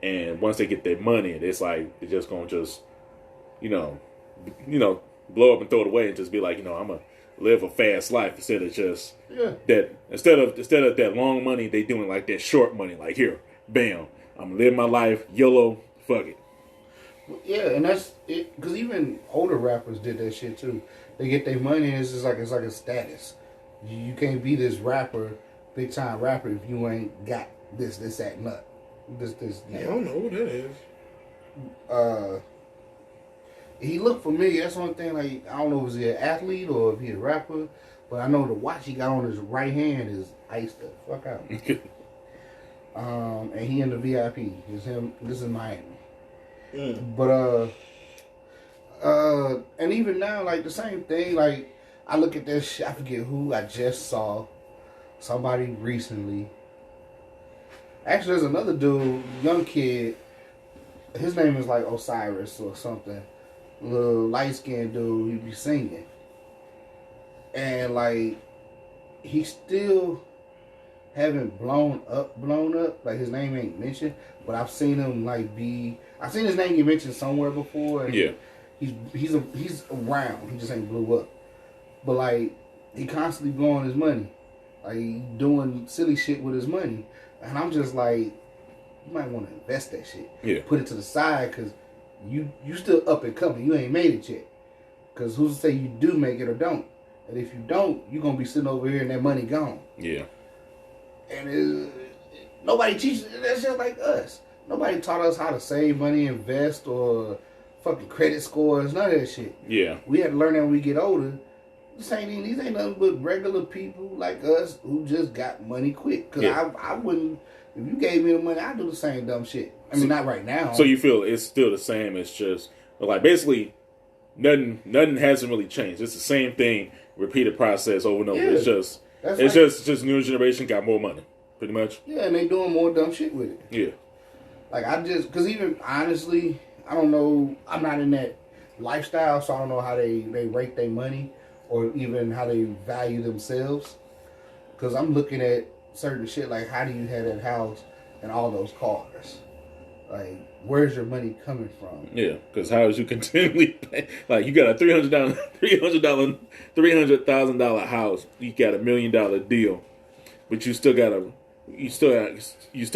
And once they get their money, it's like they're just gonna blow up and throw it away and just be like, I'm gonna live a fast life instead of just that. Instead of that long money, they doing like that short money. Like here, bam, I'm gonna live my life, YOLO, fuck it. Yeah, and that's it. Because even older rappers did that shit too. They get their money, and it's like a status. You can't be this rapper, big time rapper, if you ain't got this, that, nut. This. Yeah, I don't know who that is. He looked familiar. That's the only thing. Like I don't know if he's an athlete or if he's a rapper, but I know the watch he got on his right hand is iced the fuck out. And he in the VIP. It's him. This is Miami. But and even now, like the same thing. Like I look at this shit. I forget who I just saw. Somebody recently. Actually, there's another dude, young kid. His name is like Osiris or something. Little light skinned dude. He be singing, and like he still haven't blown up. Like his name ain't mentioned, but I've seen him I've seen his name get mentioned somewhere before. And he's around. He just ain't blew up. But like he constantly blowing his money, like doing silly shit with his money, and I'm just like, you might want to invest that shit. Yeah. Put it to the side because you still up and coming. You ain't made it yet. Because who's to say you do make it or don't? And if you don't, you're gonna be sitting over here and that money gone. Yeah. And nobody teaches that shit like us. Nobody taught us how to save money, invest, or fucking credit scores, none of that shit. Yeah. We had to learn that when we get older. These ain't nothing but regular people like us who just got money quick. Because I wouldn't, if you gave me the money, I'd do the same dumb shit. I mean, not right now. So you feel it's still the same, it's just, like, basically, nothing hasn't really changed. It's the same thing, repeated process over and over. Yeah. It's just new generation got more money, pretty much. Yeah, and they doing more dumb shit with it. Yeah. Like, because even, honestly, I don't know, I'm not in that lifestyle, so I don't know how they rate their money. or even how they value themselves. Because I'm looking at certain shit like, how do you have that house and all those cars? Like, where's your money coming from? Yeah, because how is you continually pay? Like, you got a $300,000 house, you got $1 million deal, but you still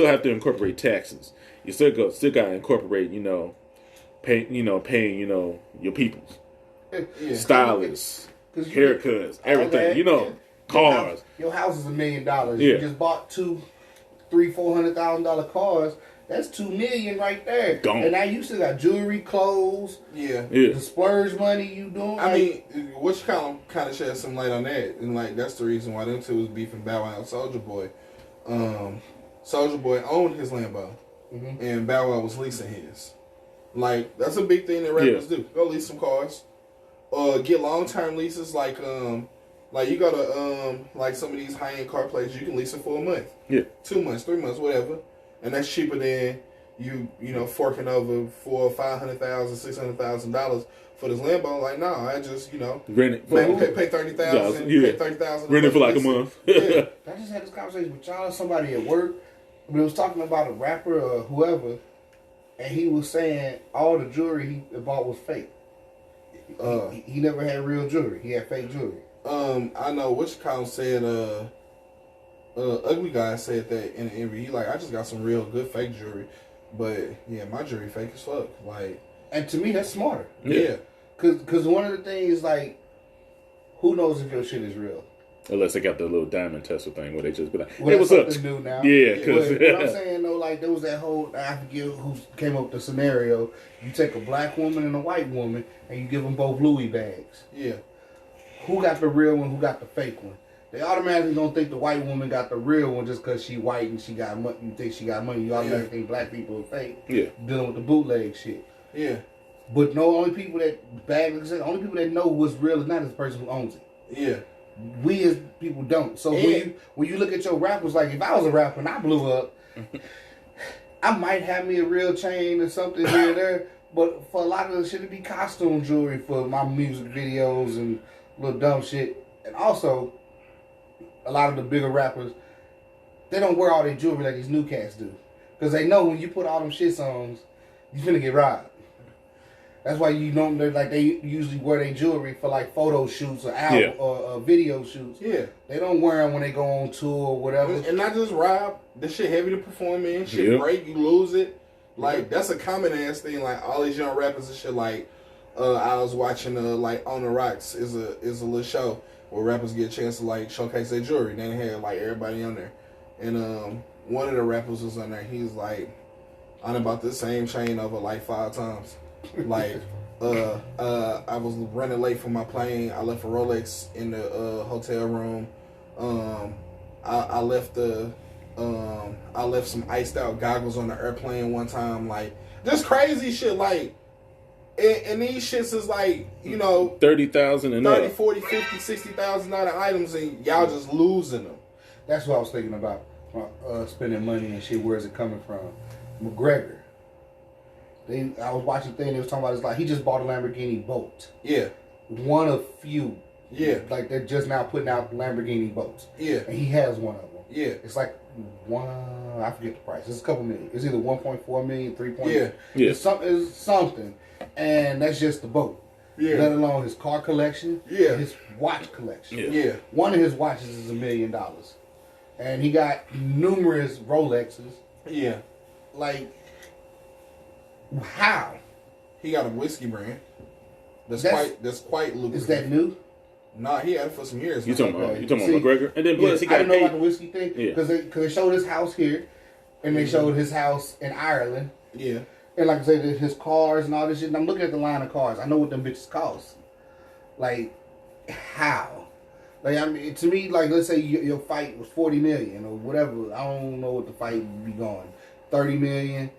have to incorporate taxes. You still got to incorporate, paying your peoples, Yeah. stylists, haircuts, everything, cars. Your house is $1 million. Yeah. You just bought $400,000 cars. That's $2 million right there. Gone. And now you still got jewelry, clothes, Yeah. the splurge money you doing. I mean, which kind of shed some light on that, and like that's the reason why them two was beefing Bow Wow and Soulja Boy. Soulja Boy owned his Lambo, and Bow Wow was leasing his. Like that's a big thing that rappers do. Go lease some cars, get long term leases. Like you go to like some of these high end car places, you can lease it for a month, 2 months, 3 months, whatever. And that's cheaper than you forking over $400,000 or $500,000, $600,000 for this Lambo. Like, no, I just Rent it. pay $30,000. Pay $30,000. Rent it for like a month. Yeah. I just had this conversation with y'all, somebody at work. We was talking about a rapper or whoever, and he was saying all the jewelry he bought was fake. He never had real jewelry. He had fake jewelry. I know which count said Ugly Guy said that in an interview. He like, I just got some real good fake jewelry, but yeah, my jewelry fake as fuck. Like, And to me, that's smarter. yeah. Cause one of the things, like, who knows if your shit is real? Unless they got the little diamond tester thing where they just be like, Well, hey, that's what's up? something new now. Yeah, But because what I'm saying though, like there was that whole, I forget who came up with the scenario. You take a black woman and a white woman, and you give them both Louis bags. Yeah. Who got the real one? Who got the fake one? They automatically don't think the white woman got the real one just because she white and she got money. You think she got money? You automatically think black people are fake. Yeah. Dealing with the bootleg shit. Yeah. But no, only people that only people that know what's real is not the person who owns it. Yeah. We as people don't. So when you look at your rappers, like if I was a rapper and I blew up, I might have me a real chain or something here or there. But for a lot of the shit, it'd be costume jewelry for my music videos and little dumb shit. And also, a lot of the bigger rappers, they don't wear all their jewelry like these new cats do. Because they know when you put all them shit songs, you finna get robbed. That's why they usually wear their jewelry for like photo shoots or album or video shoots. Yeah. They don't wear them when they go on tour or whatever. And not just rob. This shit heavy to perform in. Shit break, you lose it. Like that's a common ass thing. Like all these young rappers and shit. Like I was watching like On the Rocks is a little show where rappers get a chance to like showcase their jewelry. They had like everybody on there, and one of the rappers was on there. He's like, I done bought the same chain over like 5 times. Like I was running late for my plane. I left a Rolex in the hotel room. I left some iced out goggles on the airplane one time. Like just crazy shit. Like and these shits is like, 30,000 and 30, up. 40, 50, $60,000 items, and y'all just losing them. That's what I was thinking about. Spending money and shit. Where's it coming from? McGregor. I was watching a thing. They was talking about it's like he just bought a Lamborghini boat. Yeah. One of few. Yeah. Like they're just now putting out Lamborghini boats. Yeah. And he has one of them. Yeah. It's like I forget the price. It's a couple million. It's either 1.4 million, 3. Yeah. Yeah. It's something. And that's just the boat. Yeah. Let alone his car collection. Yeah. His watch collection. Yeah. Yeah. One of his watches is $1 million. And he got numerous Rolexes. Yeah. Like, how? He got a whiskey brand. That's quite lucrative. Is that new? Nah, he had it for some years. You talking about See, McGregor? And then plus he I got didn't know about the paid. whiskey thing. Yeah. Because they showed his house here. And they showed his house in Ireland. Yeah. And like I said, his cars and all this shit. And I'm looking at the line of cars. I know what them bitches cost. Like, how? Like, I mean, to me, like, let's say your fight was 40 million or whatever. I don't know what the fight would be going. 30 million.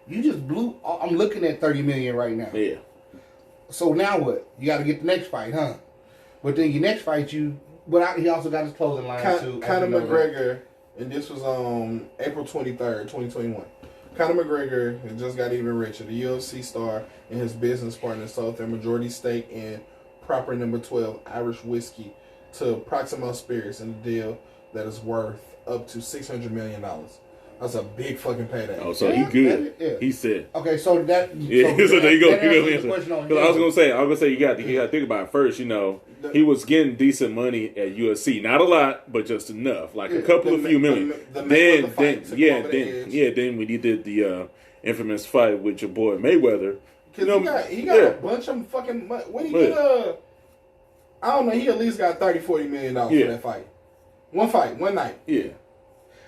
You just blew. I'm looking at 30 million right now. Yeah. So now what? You got to get the next fight, huh? But then your next fight, he also got his clothing line too. Conor McGregor, and this was on April 23rd, 2021. Conor McGregor just got even richer. The UFC star and his business partner sold their majority stake in proper number 12 Irish whiskey to Proximo Spirits in a deal that is worth up to $600 million. That's a big fucking payday. Oh, so he good. Yeah. He said. Okay, so that. Yeah, So so there you go. that answers the question on Because I was him. gonna say you got to think about it first. You know, he was getting decent money at USC, not a lot, but just enough, like a couple of few million. Then when he did the infamous fight with your boy Mayweather, Because he got a bunch of fucking money. When he get I don't know, he at least got $30-40 million for that fight. One fight, one night. Yeah.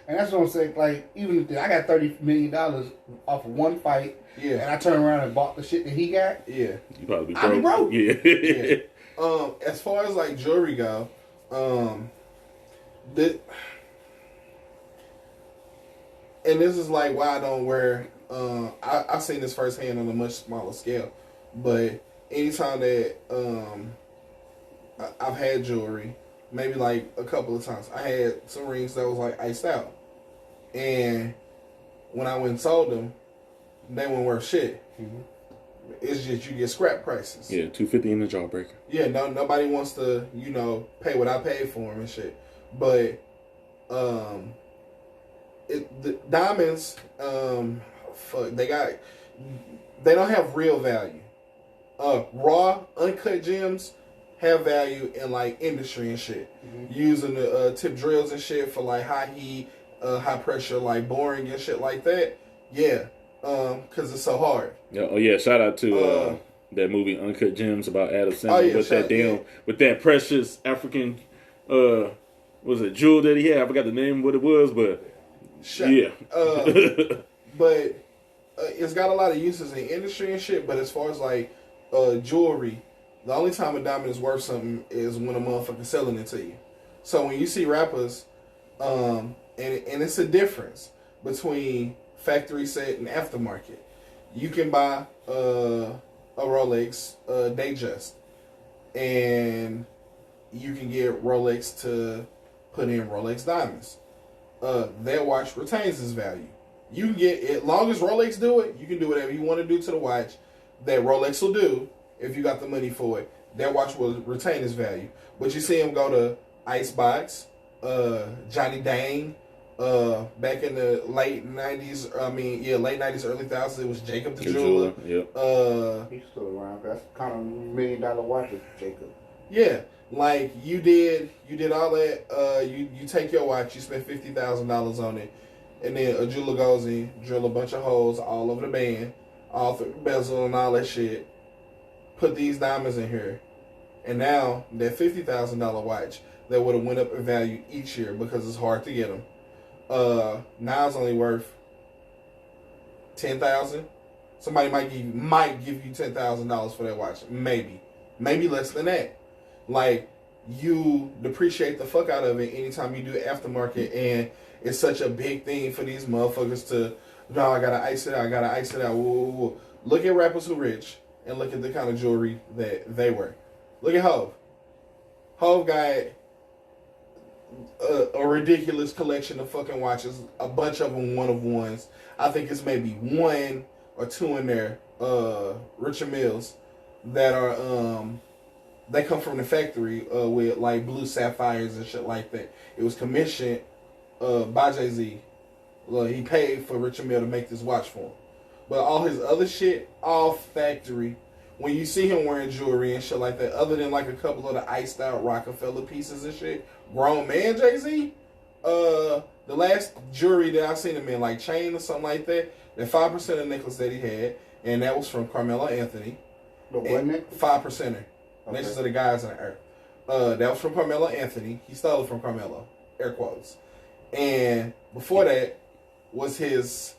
And that's what I'm saying. Like, even if I got $30 million off of one fight, and I turn around and bought the shit that he got, you probably be I'd be broke. Yeah. As far as like jewelry go, and this is like why I don't wear. I've seen this firsthand on a much smaller scale, but anytime that I've had jewelry, maybe like a couple of times, I had some rings that was like iced out, and when I went and sold them, they weren't worth shit. Mm-hmm. It's just you get scrap prices. Yeah, $250 in the jawbreaker. Yeah, nobody wants to, pay what I paid for them and shit. But the diamonds, they don't have real value. Raw, uncut gems have value in like industry and shit. Mm-hmm. Using the tip drills and shit for like high heat, high pressure, like boring and shit like that. Yeah, because it's so hard. Yeah, oh yeah, shout out to that movie Uncut Gems about Adam Sandler with that precious African was it jewel that he had? I forgot the name what it was, but but it's got a lot of uses in industry and shit. But as far as like jewelry, the only time a diamond is worth something is when a motherfucker's selling it to you. So when you see rappers, and it's a difference between factory set and aftermarket. You can buy a Rolex Datejust, and you can get Rolex to put in Rolex diamonds. That watch retains its value. You can get, as long as Rolex do it, you can do whatever you want to do to the watch that Rolex will do if you got the money for it. That watch will retain its value. But you see them go to Icebox, Johnny Dang, back in the late 90s, late 90s, early 2000s, it was Jacob the Jeweler. Yep. He's still around. That's kind of $1 million watches, Jacob. Yeah, like you did all that. You take your watch, you spend $50,000 on it, and then a jeweler goes in, drill a bunch of holes all over the band, all through the bezel and all that shit. Put these diamonds in here, and now that $50,000 watch that would have went up in value each year because it's hard to get them. Now it's only worth $10,000. Somebody might give you $10,000 for that watch, maybe less than that. Like, you depreciate the fuck out of it anytime you do aftermarket, and it's such a big thing for these motherfuckers to, no, I gotta ice it out. Whoa. Look at rappers who rich and look at the kind of jewelry that they wear. Look at Hov. Hov got a ridiculous collection of fucking watches, a bunch of them one-of-ones. I think it's maybe one or two in there, Richard Mills, that are, they come from the factory with like blue sapphires and shit like that. It was commissioned by Jay-Z. He paid for Richard Mille to make this watch for him. But all his other shit, all factory. When you see him wearing jewelry and shit like that, other than like a couple of the iced out Rockefeller pieces and shit, grown man Jay-Z, the last jewelry that I've seen him in, like chain or something like that 5% of necklace that he had, and that was from Carmelo Anthony. But what necklace? 5%er. Necklace of the guys on the earth. That was from Carmelo Anthony. He stole it from Carmelo. Air quotes. And before that was his,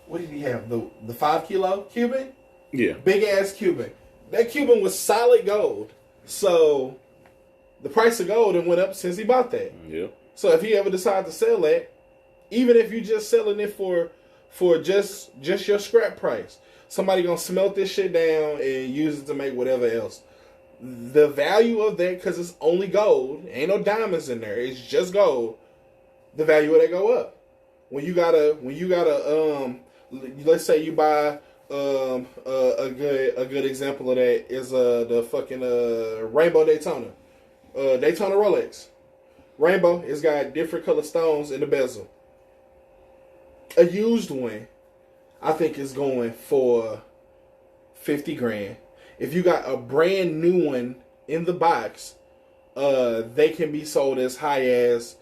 what did he have? The 5 kilo Cuban? Yeah. Big ass Cuban. That Cuban was solid gold. So the price of gold went up since he bought that. Yeah. So if he ever decides to sell that, even if you just selling it for just your scrap price, somebody gonna smelt this shit down and use it to make whatever else. The value of that, because it's only gold, ain't no diamonds in there, it's just gold, the value of that go up. When you gotta let's say you buy A good example of that is the fucking Rainbow Daytona. Daytona Rolex. Rainbow, it's got different color stones in the bezel. A used one, I think, is going for 50 grand. If you got a brand new one in the box, they can be sold as high as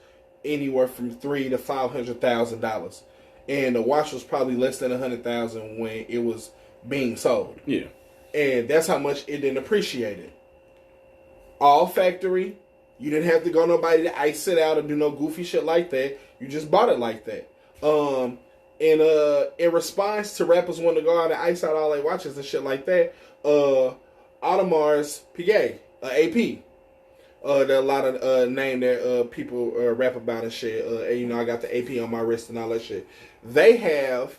anywhere from $300,000 to $500,000. And the watch was probably less than $100,000 when it was being sold. Yeah. And that's how much it didn't appreciate it. All factory. You didn't have to go nobody to ice it out or do no goofy shit like that. You just bought it like that. In response to rappers wanting to go out and ice out all their watches and shit like that, Audemars Piguet, AP. There are a lot of name that people rap about and shit. And, I got the AP on my wrist and all that shit. They have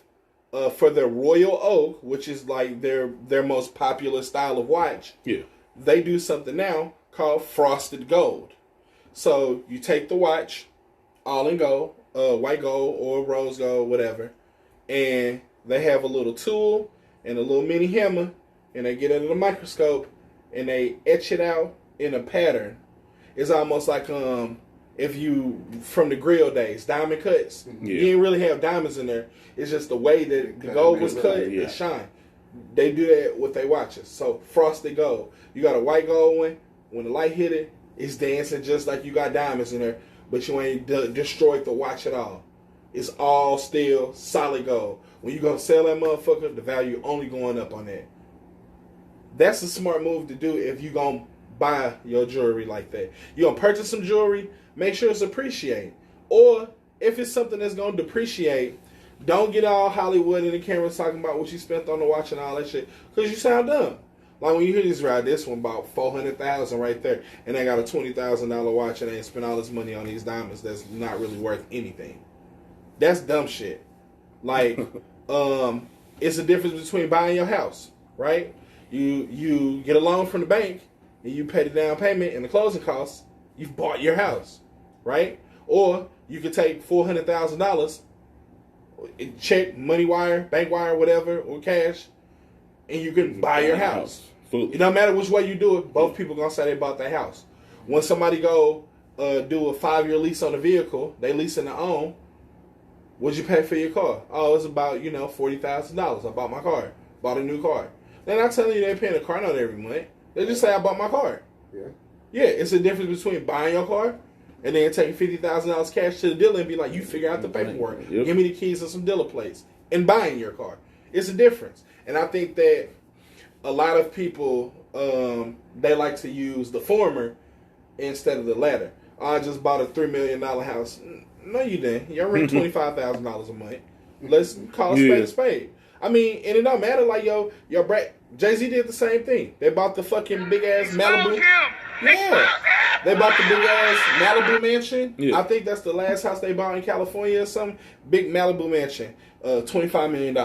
for their Royal Oak, which is like their most popular style of watch. Yeah. They do something now called frosted gold. So you take the watch, all in gold, white gold or rose gold, whatever, and they have a little tool and a little mini hammer, and they get under the microscope and they etch it out in a pattern. It's almost like if you from the grill days, diamond cuts. Yeah. You didn't really have diamonds in there. It's just the way that the gold was cut, it shine. They do that with their watches. So frosted gold. You got a white gold one. When the light hit it, it's dancing just like you got diamonds in there, but you ain't destroyed the watch at all. It's all still solid gold. When you go sell that motherfucker, the value only going up on that. That's a smart move to do if you gonna buy your jewelry like that. You gonna purchase some jewelry, make sure it's appreciated. Or if it's something that's gonna depreciate, don't get all Hollywood and the cameras talking about what you spent on the watch and all that shit, because you sound dumb. Like when you hear this one about $400,000 right there, and they got a $20,000 watch and they ain't spent all this money on these diamonds that's not really worth anything. That's dumb shit. Like, it's the difference between buying your house, right? You get a loan from the bank and you pay the down payment and the closing costs. You've bought your house, right? Or you could take $400,000, check, money wire, bank wire, whatever, or cash, and you can buy your house. It don't matter which way you do it. Both people gonna say they bought their house. When somebody go do a 5-year lease on a vehicle, they leasing their own. What'd you pay for your car? Oh, it's about $40,000. I bought my car, bought a new car. They're not telling you they're paying a car note every month. They just say I bought my car. Yeah, it's the difference between buying your car and then taking $50,000 cash to the dealer and be like, you figure out the paperwork, give me the keys and some dealer plates, and buying your car. It's a difference. And I think that a lot of people, they like to use the former instead of the latter. I just bought a $3 million house. No, you didn't. You're rent $25,000 a month. Let's call a spade a spade. I mean, and it don't matter. Like, your Jay-Z did the same thing. They bought the fucking big-ass Malibu. Yeah. They bought the big-ass Malibu mansion. Yeah. I think that's the last house they bought in California or something. Big Malibu mansion. $25 million.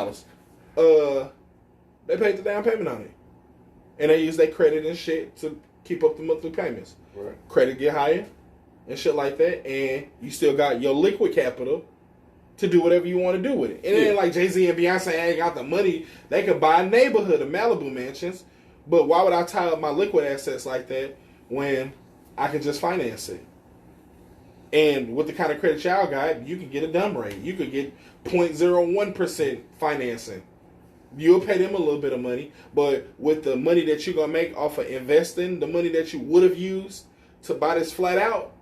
They paid the down payment on it. And they use their credit and shit to keep up the monthly payments. Right. Credit get higher and shit like that. And you still got your liquid capital to do whatever you want to do with it. And it ain't like Jay-Z and Beyonce ain't got the money. They could buy a neighborhood of Malibu mansions. But why would I tie up my liquid assets like that when I could just finance it? And with the kind of credit y'all got, you can get a dumb rate. You could get 0.01% financing. You'll pay them a little bit of money, but with the money that you're going to make off of investing, the money that you would have used to buy this flat out,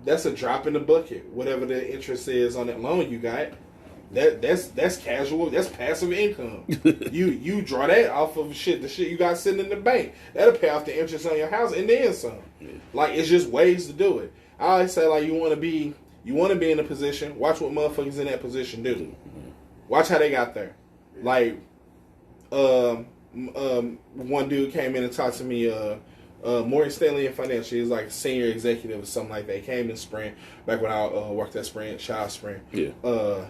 that's a drop in the bucket. Whatever the interest is on that loan you got, that's casual, that's passive income. you draw that off of the shit you got sitting in the bank. That'll pay off the interest on your house and then some. Like, it's just ways to do it. I always say, like, you want to be in a position, watch what motherfuckers in that position do. Watch how they got there. Like, one dude came in and talked to me, Morgan Stanley in Financial. He was like a senior executive or something like that. He came in Sprint, back when I worked at Sprint, Child Sprint. Yeah.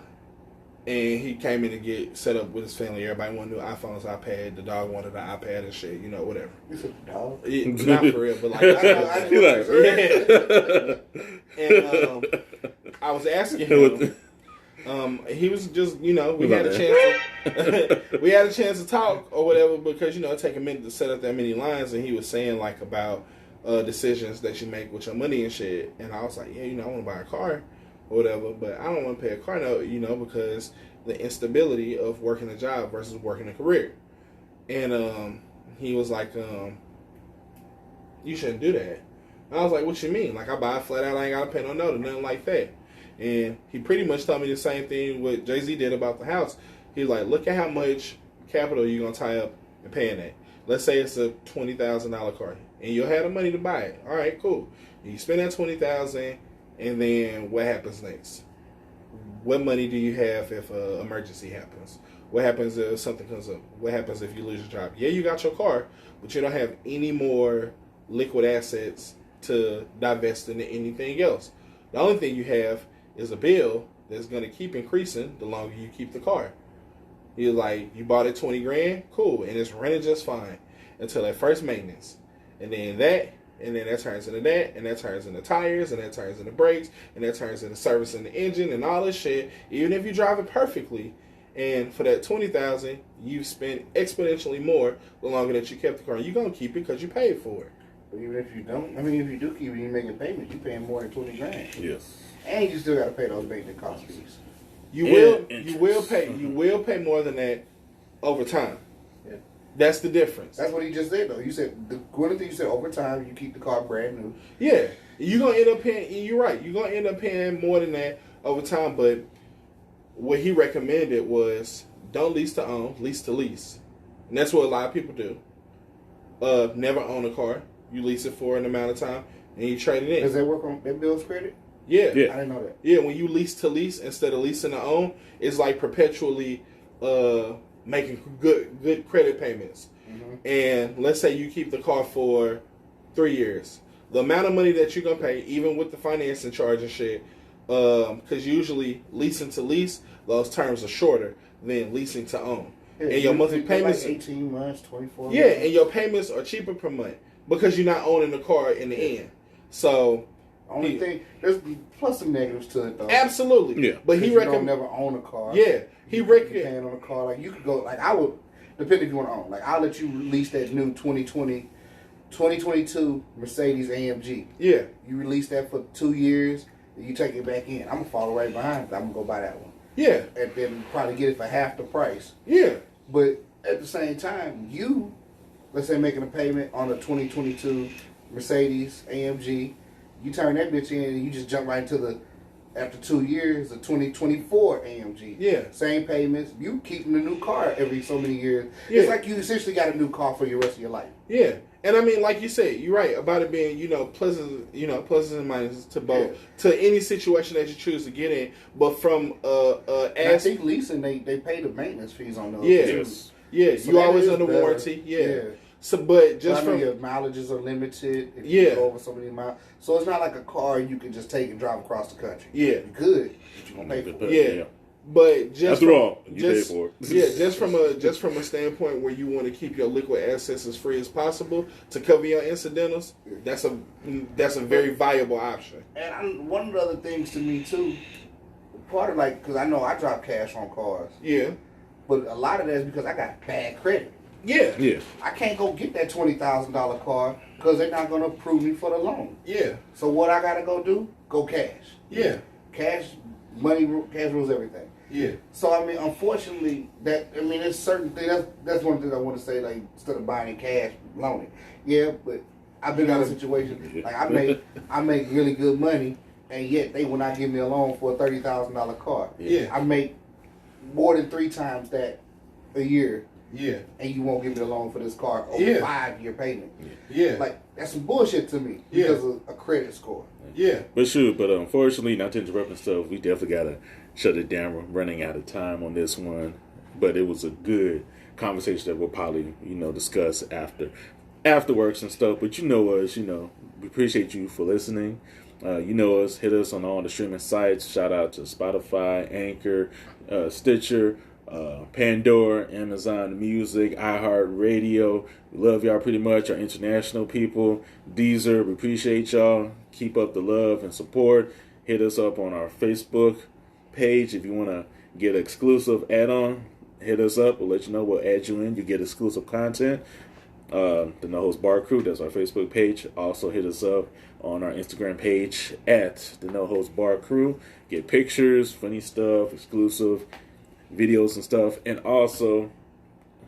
And he came in to get set up with his family. Everybody wanted new iPhones, iPad. The dog wanted an iPad and shit, whatever. You said the dog? Not for real, but like, And I was asking him. He was just, we had a chance to we had a chance to talk or whatever because it take a minute to set up that many lines, and he was saying like about decisions that you make with your money and shit. And I was like, yeah, I want to buy a car or whatever, but I don't want to pay a car note, because the instability of working a job versus working a career. And he was like, you shouldn't do that. And I was like, what you mean? Like, I buy flat out, I ain't got to pay no note or nothing like that. And he pretty much told me the same thing what Jay-Z did about the house. He was like, look at how much capital you're going to tie up in paying that. Let's say it's a $20,000 car, and you'll have the money to buy it. All right, cool. You spend that $20,000, and then what happens next? What money do you have if an emergency happens? What happens if something comes up? What happens if you lose your job? Yeah, you got your car, but you don't have any more liquid assets to divest into anything else. The only thing you have is a bill that's going to keep increasing the longer you keep the car. He was like, you bought it $20,000, cool, and it's running just fine until that first maintenance, and then that turns into that, and that turns into tires, and that turns into brakes, and that turns into servicing the engine and all this shit. Even if you drive it perfectly, and for that $20,000, you've spent exponentially more the longer that you kept the car. You're gonna keep it because you paid for it. But even if you don't, if you do keep it, you making payments, you paying more than $20,000. Yes. And you still got to pay those maintenance cost fees. You will pay more than that over time. Yeah. That's the difference. That's what he just said though. You said one of the things you said over time you keep the car brand new. Yeah, you're gonna end up paying. You're right. You're gonna end up paying more than that over time. But what he recommended was don't lease to own, lease to lease, and that's what a lot of people do. Never own a car. You lease it for an amount of time and you trade it in. Does that work on that bill's credit? Yeah. I didn't know that. Yeah, when you lease to lease instead of leasing to own, it's like perpetually making good credit payments. Mm-hmm. And let's say you keep the car for 3 years. The amount of money that you're going to pay, even with the financing charge and shit, because usually leasing to lease, those terms are shorter than leasing to own. Yeah, and your monthly payments... like 18 months, 24 Yeah, months. and your payments are cheaper per month because you're not owning the car in the end. So... Only thing, there's plus and negatives to it though. Absolutely. Yeah. But he don't recommends... never own a car. Yeah. He recommends... paying on a car. Like you could go, like I would, depending if you want to own. Like I'll let you release that new 2022 Mercedes AMG. Yeah. You release that for 2 years, and you take it back in. I'm going to follow right behind. I'm going to go buy that one. Yeah. And then probably get it for half the price. Yeah. But at the same time, you, let's say making a payment on a 2022 Mercedes AMG, you turn that bitch in and you just jump right into after 2 years, the 2024 AMG. Yeah. Same payments. You keeping the new car every so many years. Yeah. It's like you essentially got a new car for your rest of your life. Yeah. And I mean, like you said, you're right about it being, pluses, pluses and minuses to both, to any situation that you choose to get in. But from I think leasing, they pay the maintenance fees on those. Yeah. too. Yes. Yeah, So you that always is under better. warranty. Yeah. Yeah. So, but just I know from your mileages are limited. If Yeah. you go over so many miles, so it's not like a car you can just take and drive across the country. Yeah. You could, but you gonna pay for it. Yeah. But just After all, you just, pay for it. Yeah, just from a standpoint where you want to keep your liquid assets as free as possible to cover your incidentals, that's a very viable option. And one of the other things to me too, part of because I know I drop cash on cars, Yeah. but a lot of that is because I got bad credit. Yeah. Yeah. I can't go get that $20,000 car because they're not gonna approve me for the loan. Yeah. So what I gotta go do? Go cash. Yeah. Cash rules everything. Yeah. So I mean, unfortunately, it's certain things. That's one thing I want to say. Like instead of buying in cash, loan it. Yeah, but I've been in a situation like I make really good money, and yet they will not give me a loan for a $30,000 car. Yeah. I make more than 3 times that a year. Yeah. And you won't give me a loan for this car over 5-year payment. Yeah. Like that's some bullshit to me Yeah. because of a credit score. Yeah. But unfortunately, not to interrupt and stuff, we definitely gotta shut it down. We're running out of time on this one. But it was a good conversation that we'll probably, discuss afterwards and stuff. But you know us, we appreciate you for listening. You know us, hit us on all the streaming sites. Shout out to Spotify, Anchor, Stitcher, Pandora, Amazon Music, iHeartRadio. We love y'all pretty much. Our international people, Deezer, we appreciate y'all. Keep up the love and support. Hit us up on our Facebook page if you want to get exclusive add-on hit us up. We'll let you know. We'll add you in. You get exclusive content. The No Host Bar Crew, that's our Facebook page. Also hit us up on our Instagram page at the No Host Bar Crew. Get pictures, funny stuff, exclusive videos and stuff. And also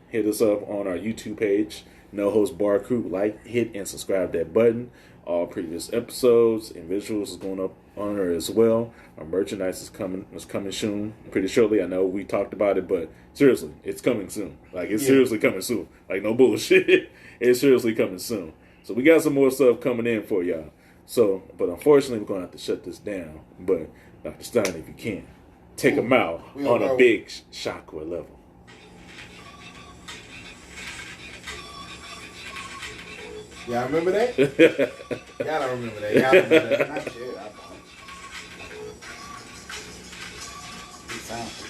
hit us up on our YouTube page, No Host Bar Crew. Like, hit, and subscribe that button. All previous episodes and visuals is going up on there as well. Our merchandise is coming soon, pretty shortly. I know we talked about it, but seriously, it's coming soon. Like, it's seriously coming soon. Like, no bullshit. It's seriously coming soon. So we got some more stuff coming in for y'all. So, but unfortunately, we're going to have to shut this down. But Dr. Stein, if you can, take them out on a big chakra level. Y'all remember that? Y'all don't remember that. Y'all remember that. Not shit, I don't. It sounds